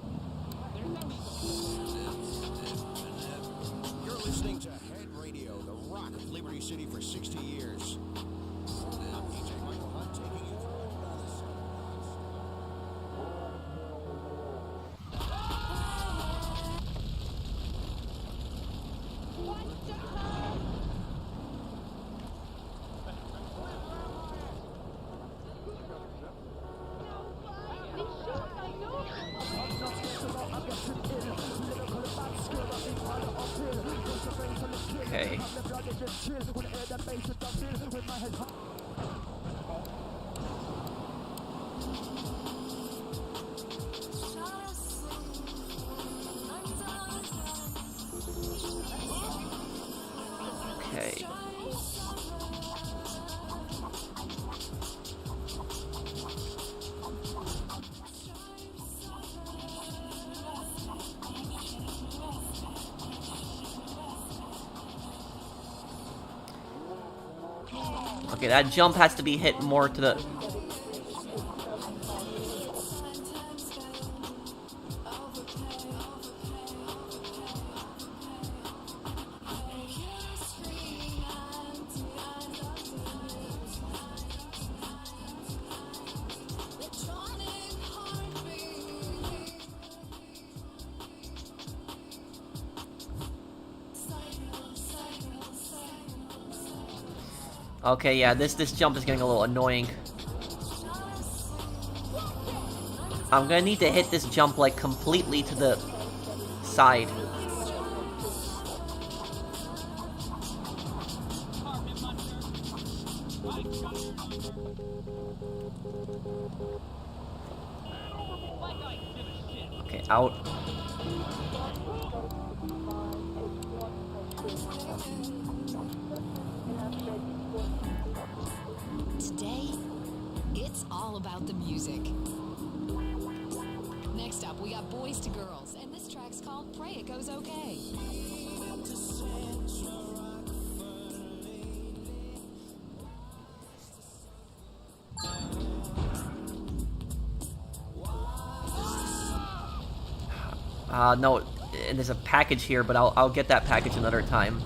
Speaker 2: listening to Head Radio, the rock of Liberty City for 60 years. I'm DJ Michael Hunt, taking you through another
Speaker 1: Okay. Okay. Okay, that jump has to be hit more to the... Okay, yeah, this jump is getting a little annoying. I'm gonna need to hit this jump, like, completely to the side. Okay, out.
Speaker 7: Today, it's all about the music. Next up, we got Boys to Girls, and this track's called Pray It Goes Okay.
Speaker 1: No, and there's a package here, but I'll get that package another time.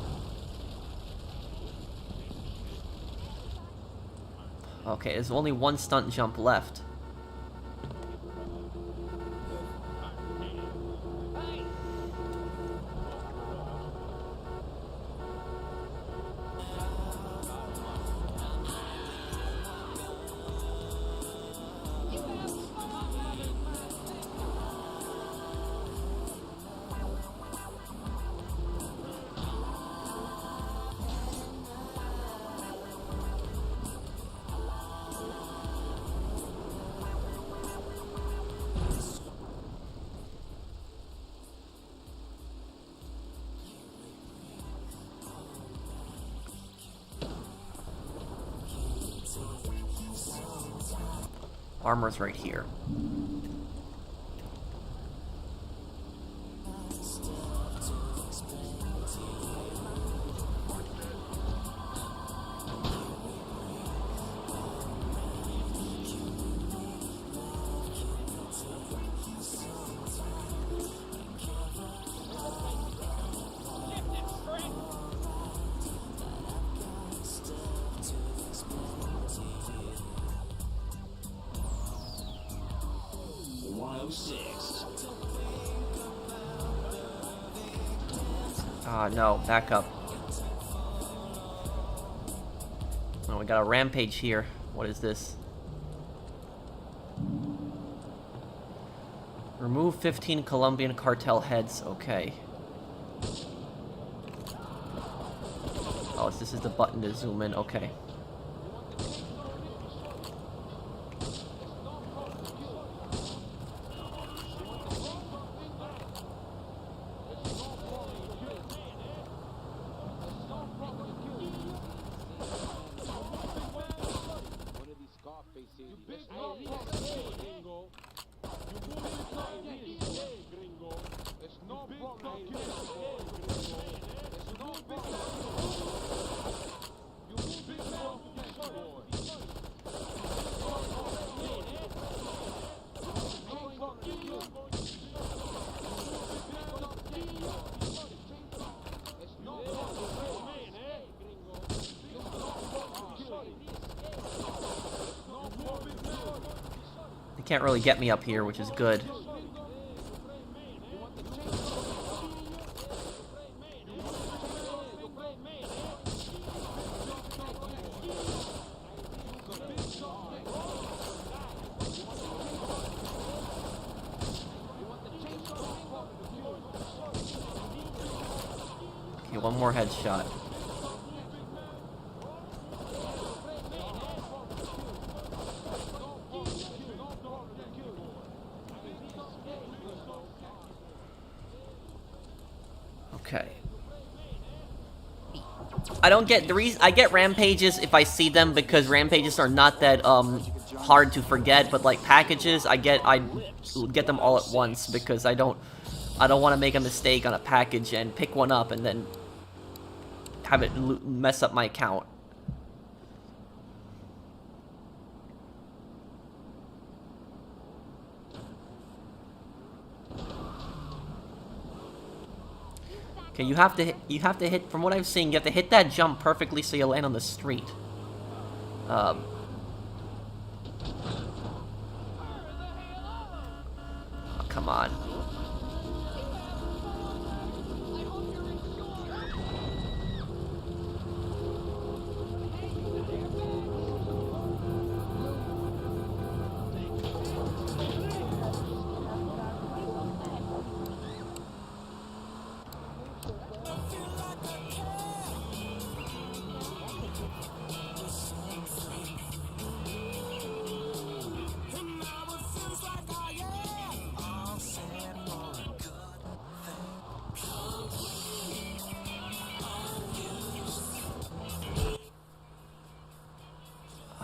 Speaker 1: Okay, there's only one stunt jump left. Armor's right here. No, back up. Oh, we got a rampage here. What is this? Remove 15 Colombian cartel heads. Okay. Oh, this is the button to zoom in. Okay. They can't really get me up here, which is good. Okay, one more headshot. Okay. I don't get the reason. I get rampages if I see them because rampages are not that hard to forget. But like packages, I get them all at once because I don't want to make a mistake on a package and pick one up and then have it mess up my account. Okay, you have to hit, from what I've seen, you have to hit that jump perfectly so you land on the street. Oh, come on.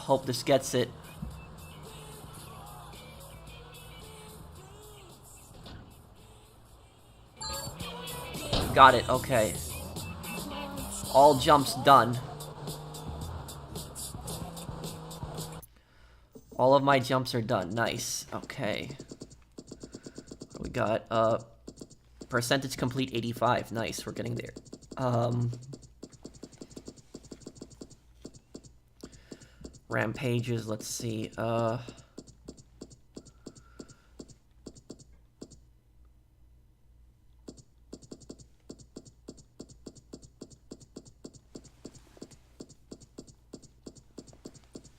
Speaker 1: Hope this gets it. Got it, okay. All jumps done. All of my jumps are done. Nice. Okay. We got percentage complete 85. Nice, we're getting there. Rampages, let's see.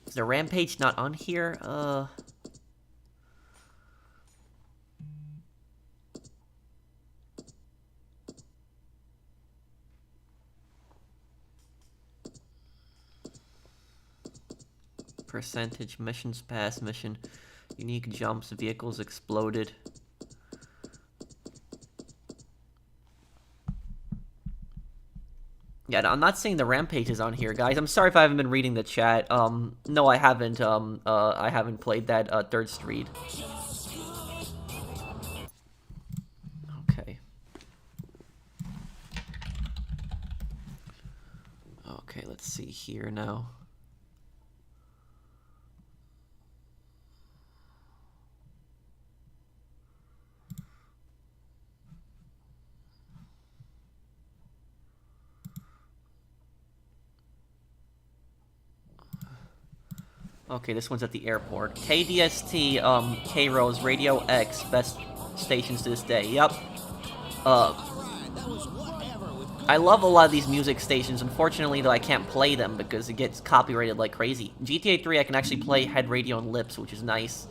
Speaker 1: Is the rampage not on here? Percentage, missions passed, mission, unique jumps, vehicles exploded. Yeah, I'm not seeing the rampages on here, guys. I'm sorry if I haven't been reading the chat. No, I haven't. I haven't played that 3rd Street. Okay. Okay, let's see here now. Okay, this one's at the airport. KDST, K-Rose, Radio X, best stations to this day. Yep. I love a lot of these music stations. Unfortunately, though, I can't play them because it gets copyrighted like crazy. GTA 3, I can actually play head radio and lips, which is nice.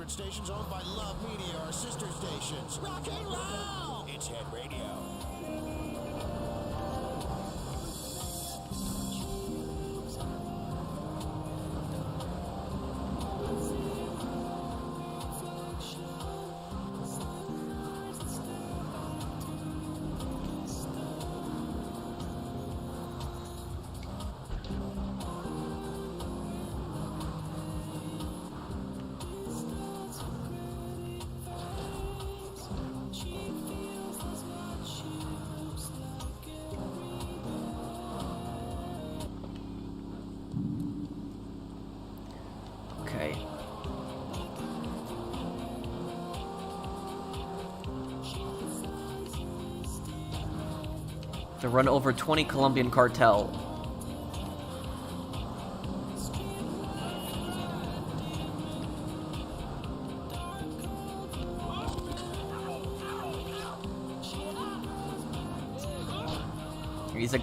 Speaker 2: Stations owned by Love Media are sister stations. Rock and roll! It's Head Radio.
Speaker 1: To run over 20 Colombian cartel. These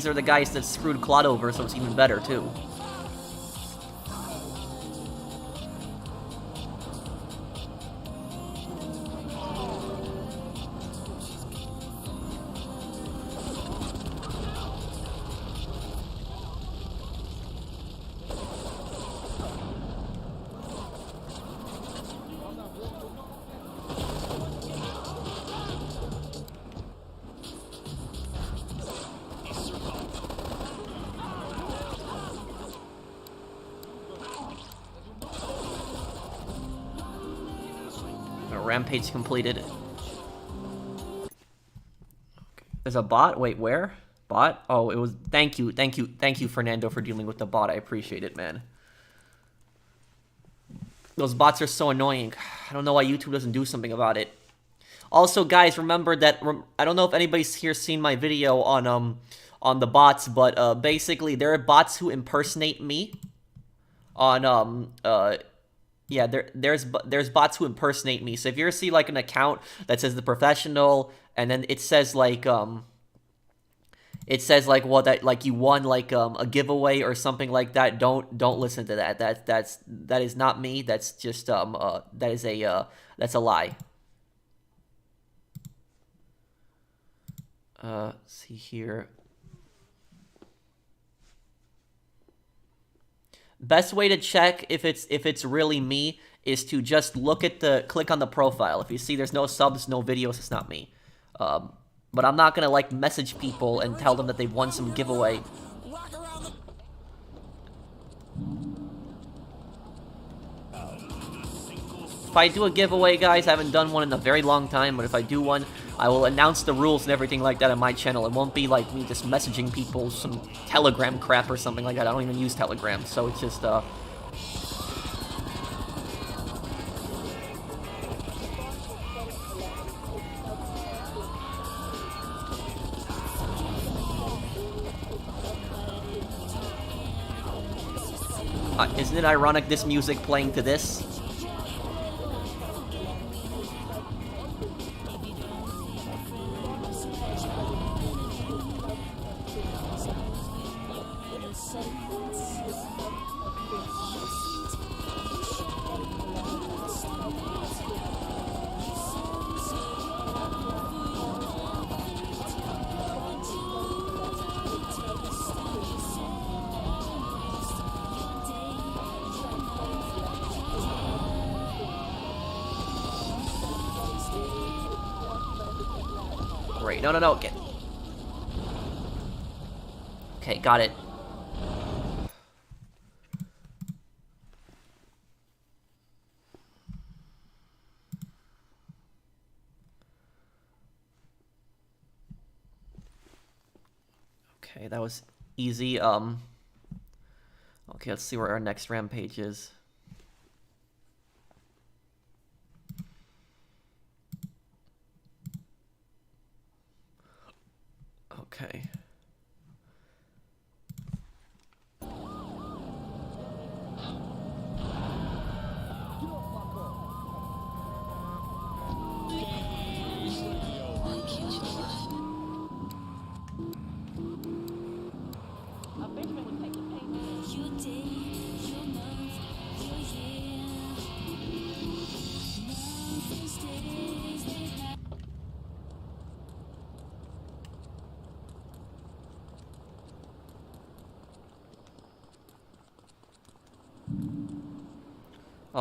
Speaker 1: are the guys that screwed Claude over, so it's even better too. rampage completed. There's a bot? Wait, where? Bot? Oh, it was... Thank you, Fernando, for dealing with the bot. I appreciate it, man. Those bots are so annoying. I don't know why YouTube doesn't do something about it. Also, guys, remember that... I don't know if anybody's here seen my video on the bots, but basically, there are bots who impersonate me. Yeah, there's bots who impersonate me. So if you ever see like an account that says The Professional, and then it says like well that like you won like a giveaway or something like that, don't listen to that. That is not me. That's just that's a lie. See here. Best way to check if it's really me is to just click on the profile. If you see there's no subs, no videos, it's not me. But I'm not gonna like message people and tell them that they've won some giveaway. If I do a giveaway, guys, I haven't done one in a very long time, but if I do one, I will announce the rules and everything like that on my channel. It won't be like me just messaging people some Telegram crap or something like that. I don't even use Telegram, so it's just, isn't it ironic this music playing to this? Great. No. Get. Okay, got it. Okay, that was easy. Okay, let's see where our next rampage is. Okay.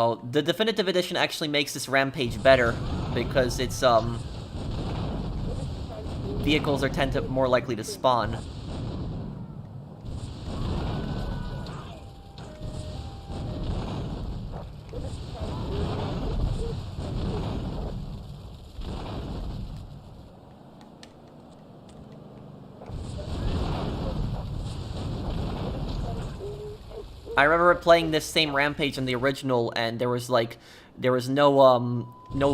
Speaker 1: Oh, the definitive edition actually makes this rampage better because it's vehicles are more likely to spawn. I remember playing this same rampage in the original, and there was no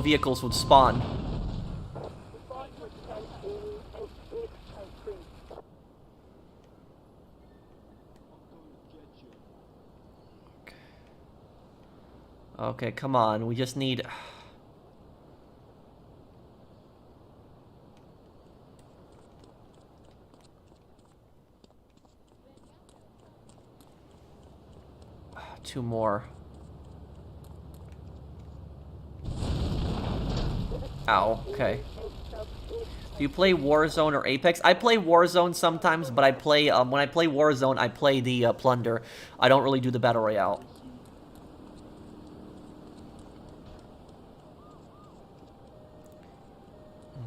Speaker 1: vehicles would spawn. Okay, come on. We just need... two more. Ow, okay. Do you play Warzone or Apex? I play Warzone sometimes, but I play, when I play Warzone, I play the, Plunder. I don't really do the Battle Royale.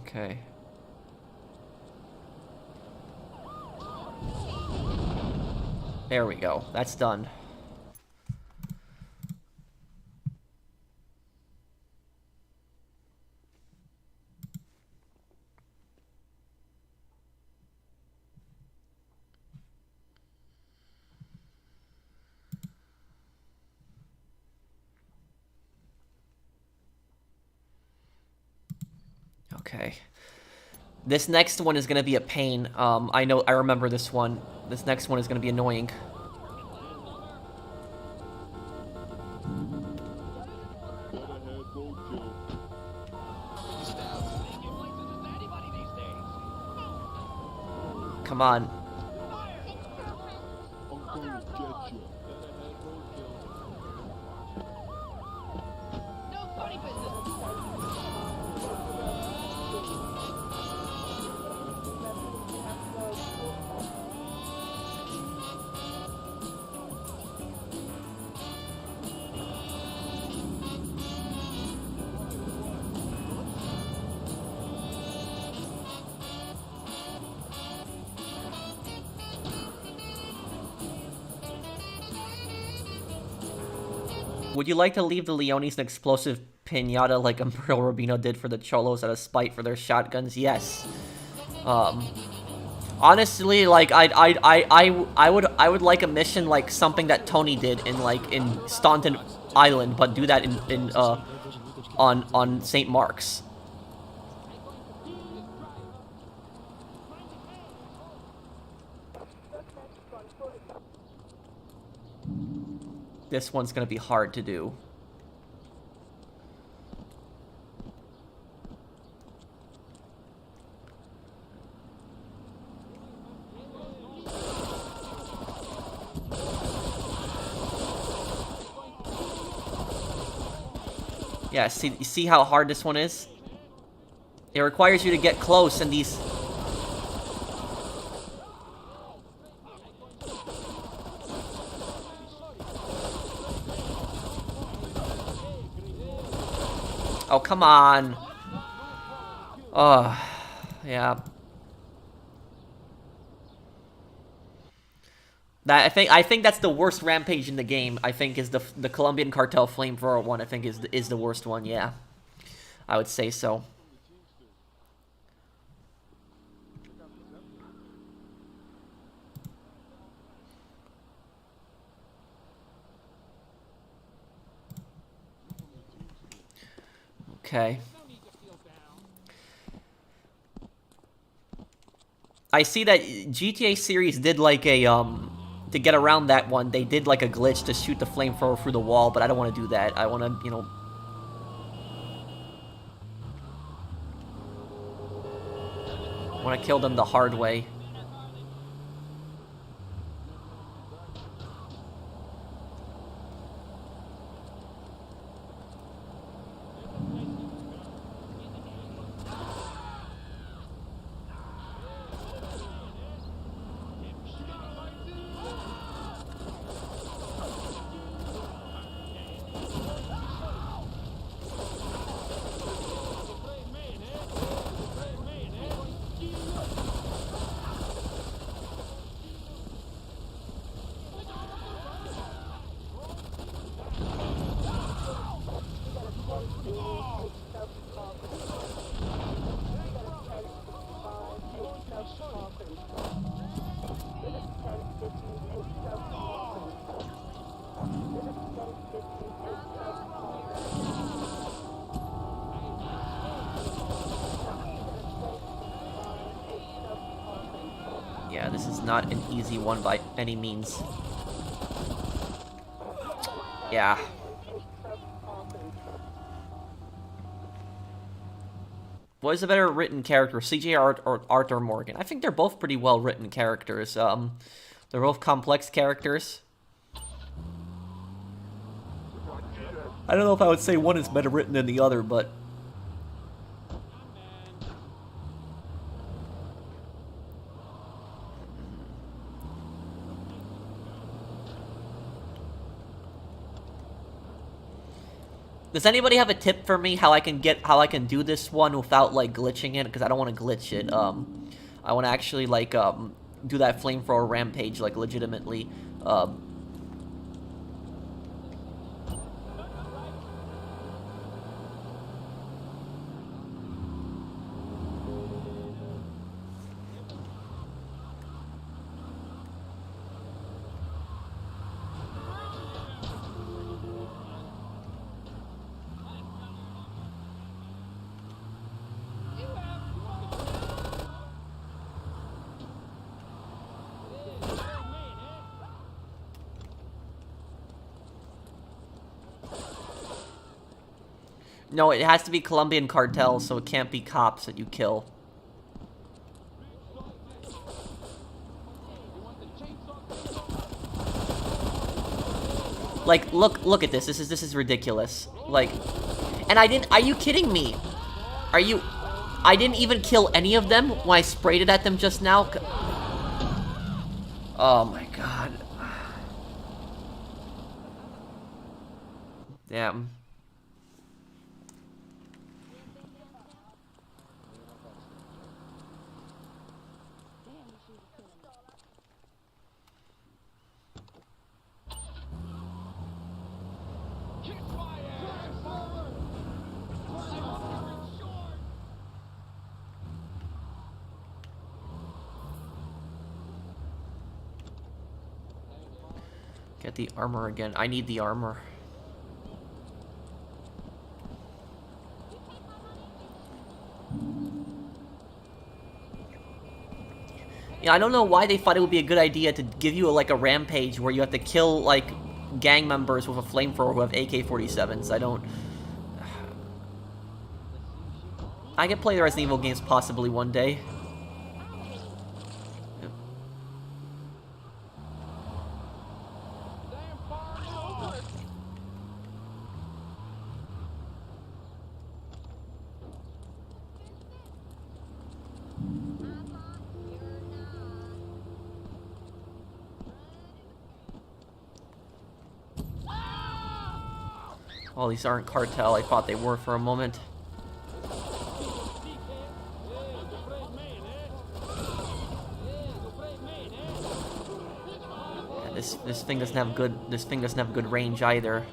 Speaker 1: Okay. There we go. That's done. Okay. This next one is gonna be a pain. I remember this one. This next one is gonna be annoying. Come on. Would you like to leave the Leonis an explosive pinata like Umbrella Rubino did for the Cholos out of spite for their shotguns? Yes. Honestly, like I would like a mission like something that Tony did in Staunton Island, but do that on St. Mark's. This one's gonna be hard to do. Yeah, see how hard this one is? It requires you to get close and these... Oh, come on. Oh, yeah. I think that's the worst rampage in the game. I think is the Colombian Cartel Flamethrower one. I think is the worst one. Yeah, I would say so. Okay. I see that GTA series did like a to get around that one, they did like a glitch to shoot the flamethrower through the wall, but I don't want to do that. I want to, you know... I want to kill them the hard way. Yeah, this is not an easy one by any means. Yeah. What is a better written character, CJ or Arthur Morgan? I think they're both pretty well written characters. They're both complex characters. I don't know if I would say one is better written than the other, but... Does anybody have a tip for me how I can do this one without like glitching it? Because I don't want to glitch it. I want to actually like do that flamethrower rampage like legitimately. No, it has to be Colombian cartels, so it can't be cops that you kill. Like, look at this. This is ridiculous. Like, and are you kidding me? I didn't even kill any of them when I sprayed it at them just now. Oh my god. Damn. Get the armor again. I need the armor. Yeah, I don't know why they thought it would be a good idea to give you like a rampage where you have to kill like gang members with a flamethrower who have AK-47s. I could play the Resident Evil games possibly one day. Oh, these aren't cartel. I thought they were for a moment. Yeah, this thing doesn't have good range either.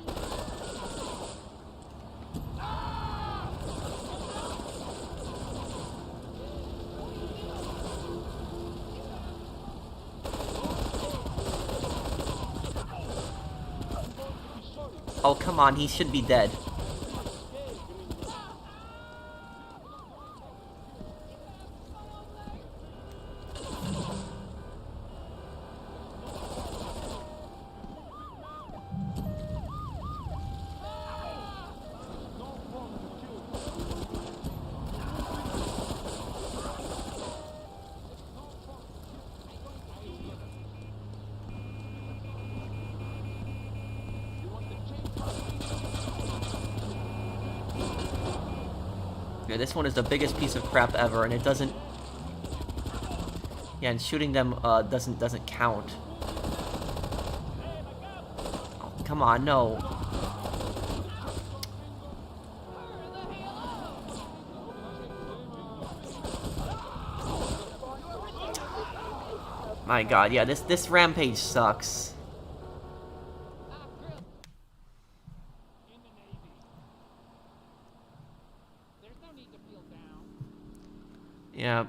Speaker 1: Oh, come on, he should be dead. Yeah, this one is the biggest piece of crap ever, and it doesn't... Yeah, and shooting them doesn't count. Oh, come on, no. My god, yeah, this rampage sucks. Yeah.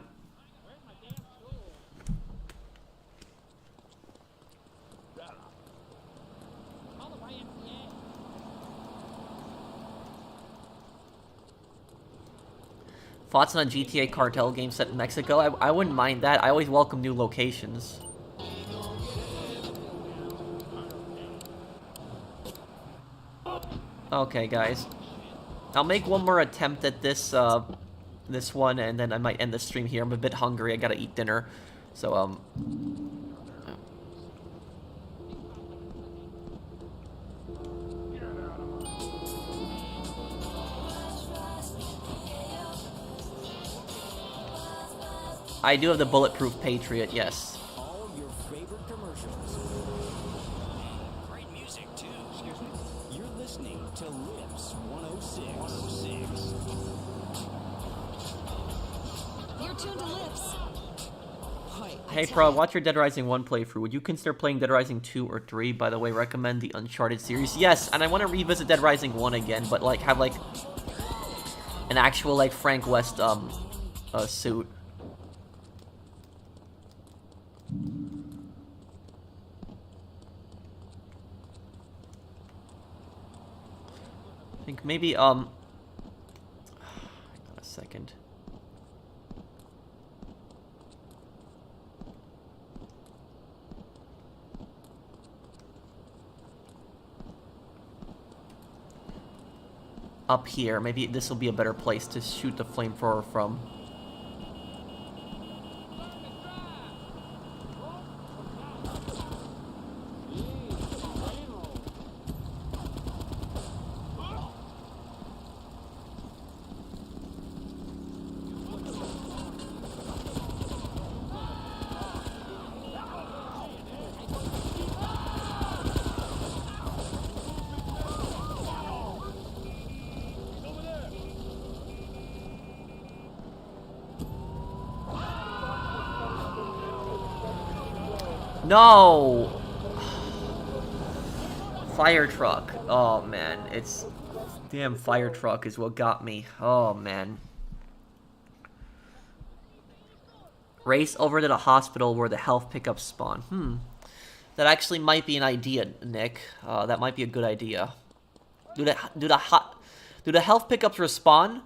Speaker 1: Thoughts on a GTA cartel game set in Mexico? I wouldn't mind that. I always welcome new locations. Okay, guys. I'll make one more attempt at this one, and then I might end the stream here. I'm a bit hungry. I gotta eat dinner. So, I do have the Bulletproof Patriot, yes.
Speaker 11: All your favorite commercials. Great music, too. Excuse me? You're listening to Lips 106.
Speaker 7: You're tuned to Lips.
Speaker 1: Hey, Pro, watch your Dead Rising 1 playthrough. Would you consider playing Dead Rising 2 or 3? By the way, recommend the Uncharted series. Yes, and I want to revisit Dead Rising 1 again, but, like, have, like, an actual, like, Frank West, suit. I think maybe, hang on a second. up here. Maybe this will be a better place to shoot the flamethrower from. No! Fire truck. Oh, man. It's... Damn fire truck is what got me. Oh, man. Race over to the hospital where the health pickups spawn. That actually might be an idea, Nick. That might be a good idea. Do the health pickups respawn?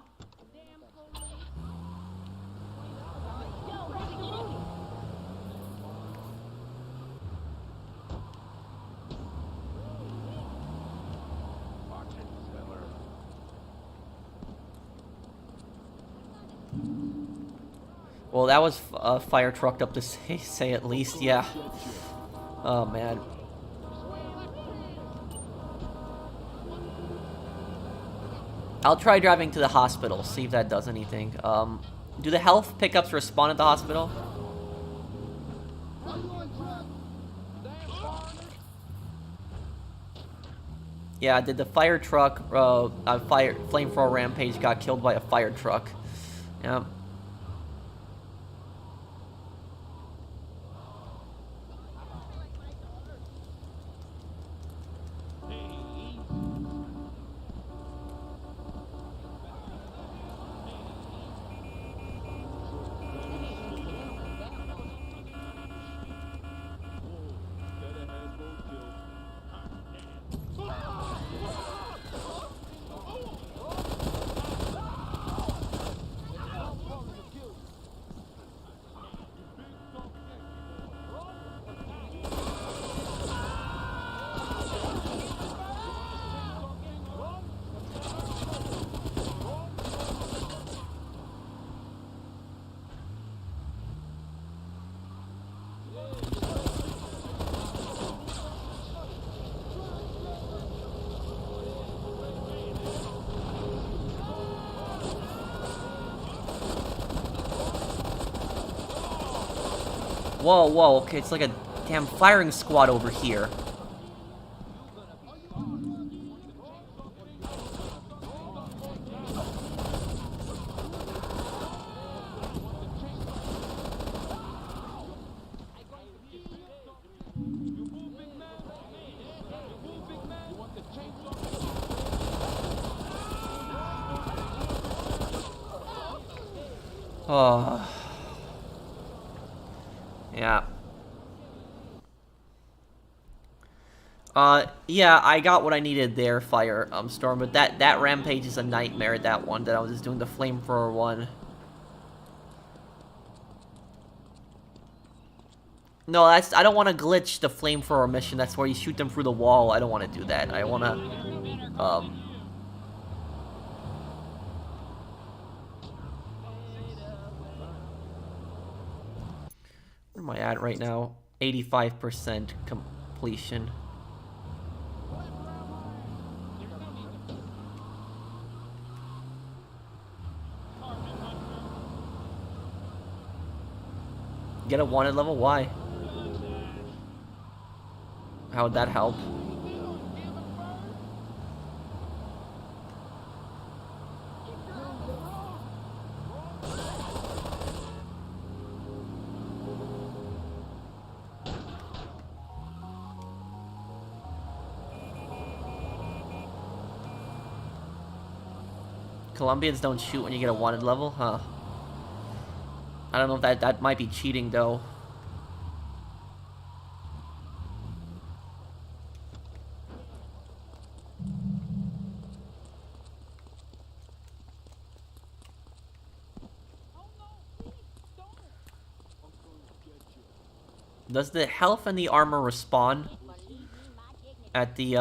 Speaker 1: Well, that was fire trucked up to say at least, yeah. Oh, man. I'll try driving to the hospital, see if that does anything. Do the health pickups respawn at the hospital? Yeah, did the fire truck, flamethrower rampage got killed by a fire truck. Yeah. Whoa, whoa, okay, it's like a damn firing squad over here. Oh. Yeah. Yeah, I got what I needed there, Storm, but that rampage is a nightmare, that one, that I was just doing the flamethrower one. No, I don't want to glitch the flamethrower mission, that's where you shoot them through the wall. I don't want to do that. I want to, where am I at right now? 85% completion. Get a wanted level? Why? How would that help? Colombians don't shoot when you get a wanted level? Huh. I don't know if that might be cheating, though. Does the health and the armor respawn at the,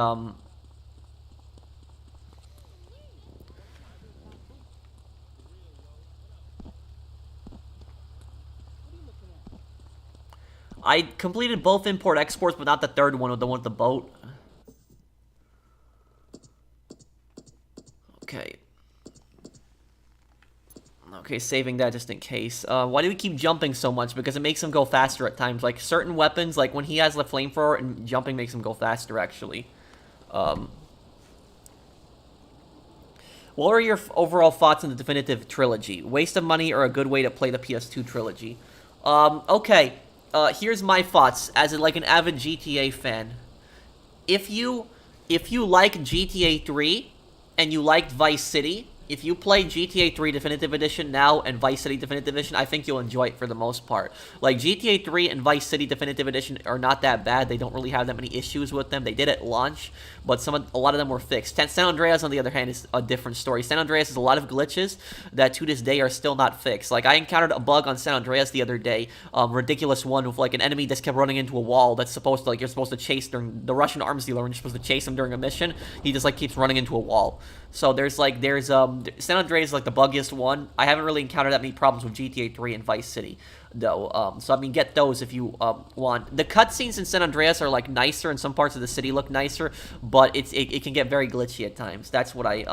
Speaker 1: I completed both import-exports, but not the third one, the one with the boat. Okay. Okay, saving that just in case. Why do we keep jumping so much? Because it makes him go faster at times. Like, certain weapons, like when he has the flamethrower, and jumping makes him go faster, actually. What are your overall thoughts on the definitive trilogy? Waste of money or a good way to play the PS2 trilogy? Okay. Here's my thoughts as like an avid GTA fan. If you like GTA 3 and you liked Vice City, if you play GTA 3 Definitive Edition now and Vice City Definitive Edition, I think you'll enjoy it for the most part. Like, GTA 3 and Vice City Definitive Edition are not that bad. They don't really have that many issues with them. They did at launch, but a lot of them were fixed. San Andreas, on the other hand, is a different story. San Andreas has a lot of glitches that to this day are still not fixed. Like, I encountered a bug on San Andreas the other day, ridiculous one with, like, an enemy that's kept running into a wall that's supposed to, like, you're supposed to chase during the Russian arms dealer, and you're supposed to chase him during a mission. He just, like, keeps running into a wall. So San Andreas is like the buggiest one. I haven't really encountered that many problems with GTA 3 and Vice City, though. So I mean, get those if you want. The cutscenes in San Andreas are like nicer, and some parts of the city look nicer, but it can get very glitchy at times. That's what I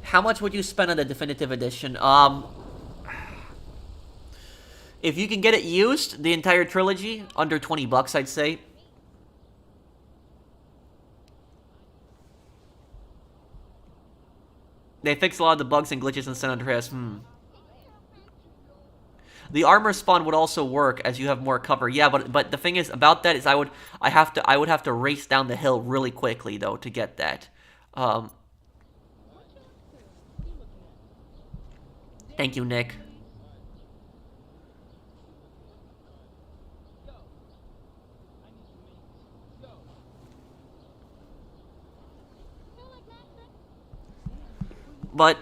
Speaker 1: How much would you spend on the definitive edition? If you can get it used, the entire trilogy, under $20, I'd say. They fixed a lot of the bugs and glitches in San Andreas. The armor spawn would also work as you have more cover. Yeah, but the thing is about that is I would have to race down the hill really quickly though to get that. Thank you, Nick. But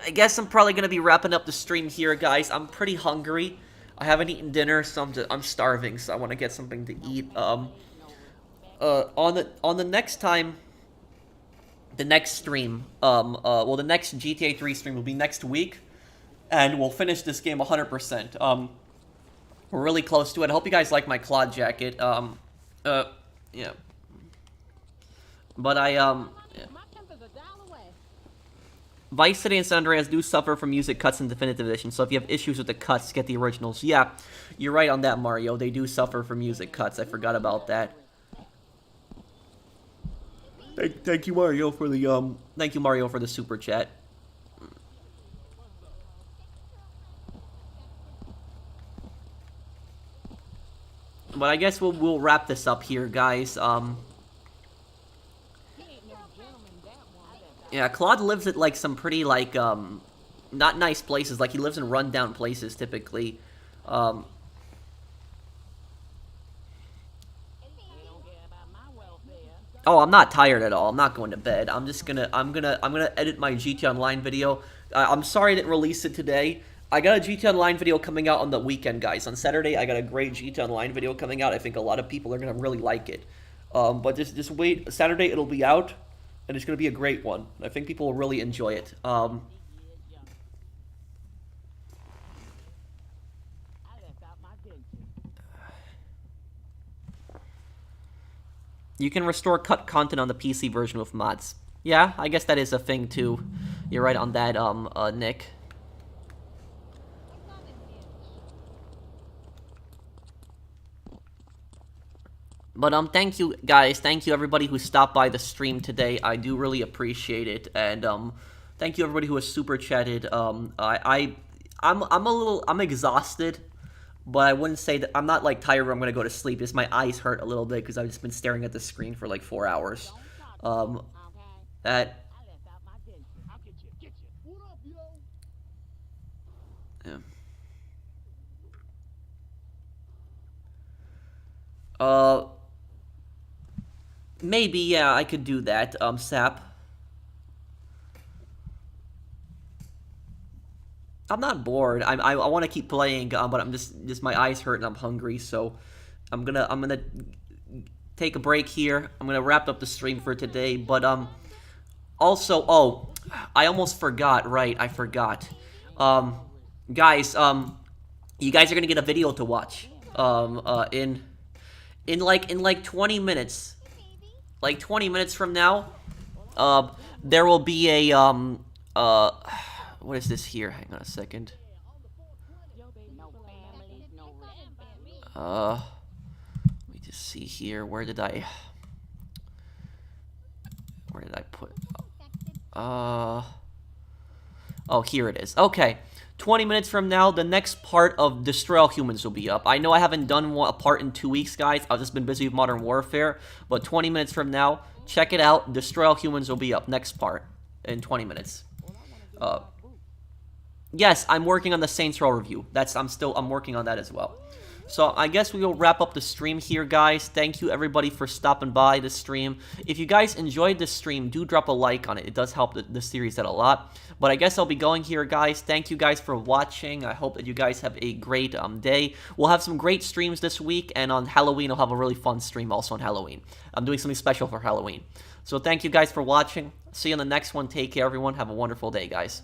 Speaker 1: I guess I'm probably going to be wrapping up the stream here, guys. I'm pretty hungry. I haven't eaten dinner, so I'm starving, so I want to get something to eat. On the next time, the next stream, well, the next GTA 3 stream will be next week, and we'll finish this game 100%. We're really close to it. I hope you guys like my Claude jacket. Yeah. But yeah. Vice City and San Andreas do suffer from music cuts in Definitive Edition, so if you have issues with the cuts, get the originals. Yeah, you're right on that, Mario. They do suffer from music cuts. I forgot about that. Thank you, Mario, for the thank you, Mario, for the super chat. But I guess we'll wrap this up here, guys. Yeah, Claude lives at, like, some pretty, like, not nice places. Like, he lives in rundown places, typically. Oh, I'm not tired at all. I'm not going to bed. I'm gonna edit my GT Online video. I'm sorry I didn't release it today. I got a GT Online video coming out on the weekend, guys. On Saturday, I got a great GT Online video coming out. I think a lot of people are gonna really like it. But just wait. Saturday, it'll be out. And it's going to be a great one. I think people will really enjoy it. You can restore cut content on the PC version with mods. Yeah, I guess that is a thing too. You're right on that, Nick. But, thank you, guys. Thank you, everybody who stopped by the stream today. I do really appreciate it. And, thank you, everybody who has super chatted. I'm exhausted. But I wouldn't say that, I'm not, like, tired where I'm gonna go to sleep. Just my eyes hurt a little bit because I've just been staring at the screen for, like, 4 hours. Yeah. Maybe, yeah, I could do that, Sap. I'm not bored. I want to keep playing, but I'm just my eyes hurt and I'm hungry, so I'm gonna take a break here. I'm gonna wrap up the stream for today, but also, oh, I almost forgot. Right, I forgot. Guys, you guys are gonna get a video to watch. In like 20 minutes. Like 20 minutes from now, there will be a what is this here? Hang on a second. Let me just see here. Where did I put? Oh, here it is. Okay. 20 minutes from now, the next part of Destroy All Humans will be up. I know I haven't done a part in 2 weeks, guys. I've just been busy with Modern Warfare. But 20 minutes from now, check it out. Destroy All Humans will be up. Next part in 20 minutes. Yes, I'm working on the Saints Row review. I'm working on that as well. So I guess we will wrap up the stream here, guys. Thank you, everybody, for stopping by the stream. If you guys enjoyed this stream, do drop a like on it. It does help the series out a lot. But I guess I'll be going here, guys. Thank you guys for watching. I hope that you guys have a great day. We'll have some great streams this week, and on Halloween, I'll have a really fun stream also on Halloween. I'm doing something special for Halloween. So thank you guys for watching. See you in the next one. Take care, everyone. Have a wonderful day, guys.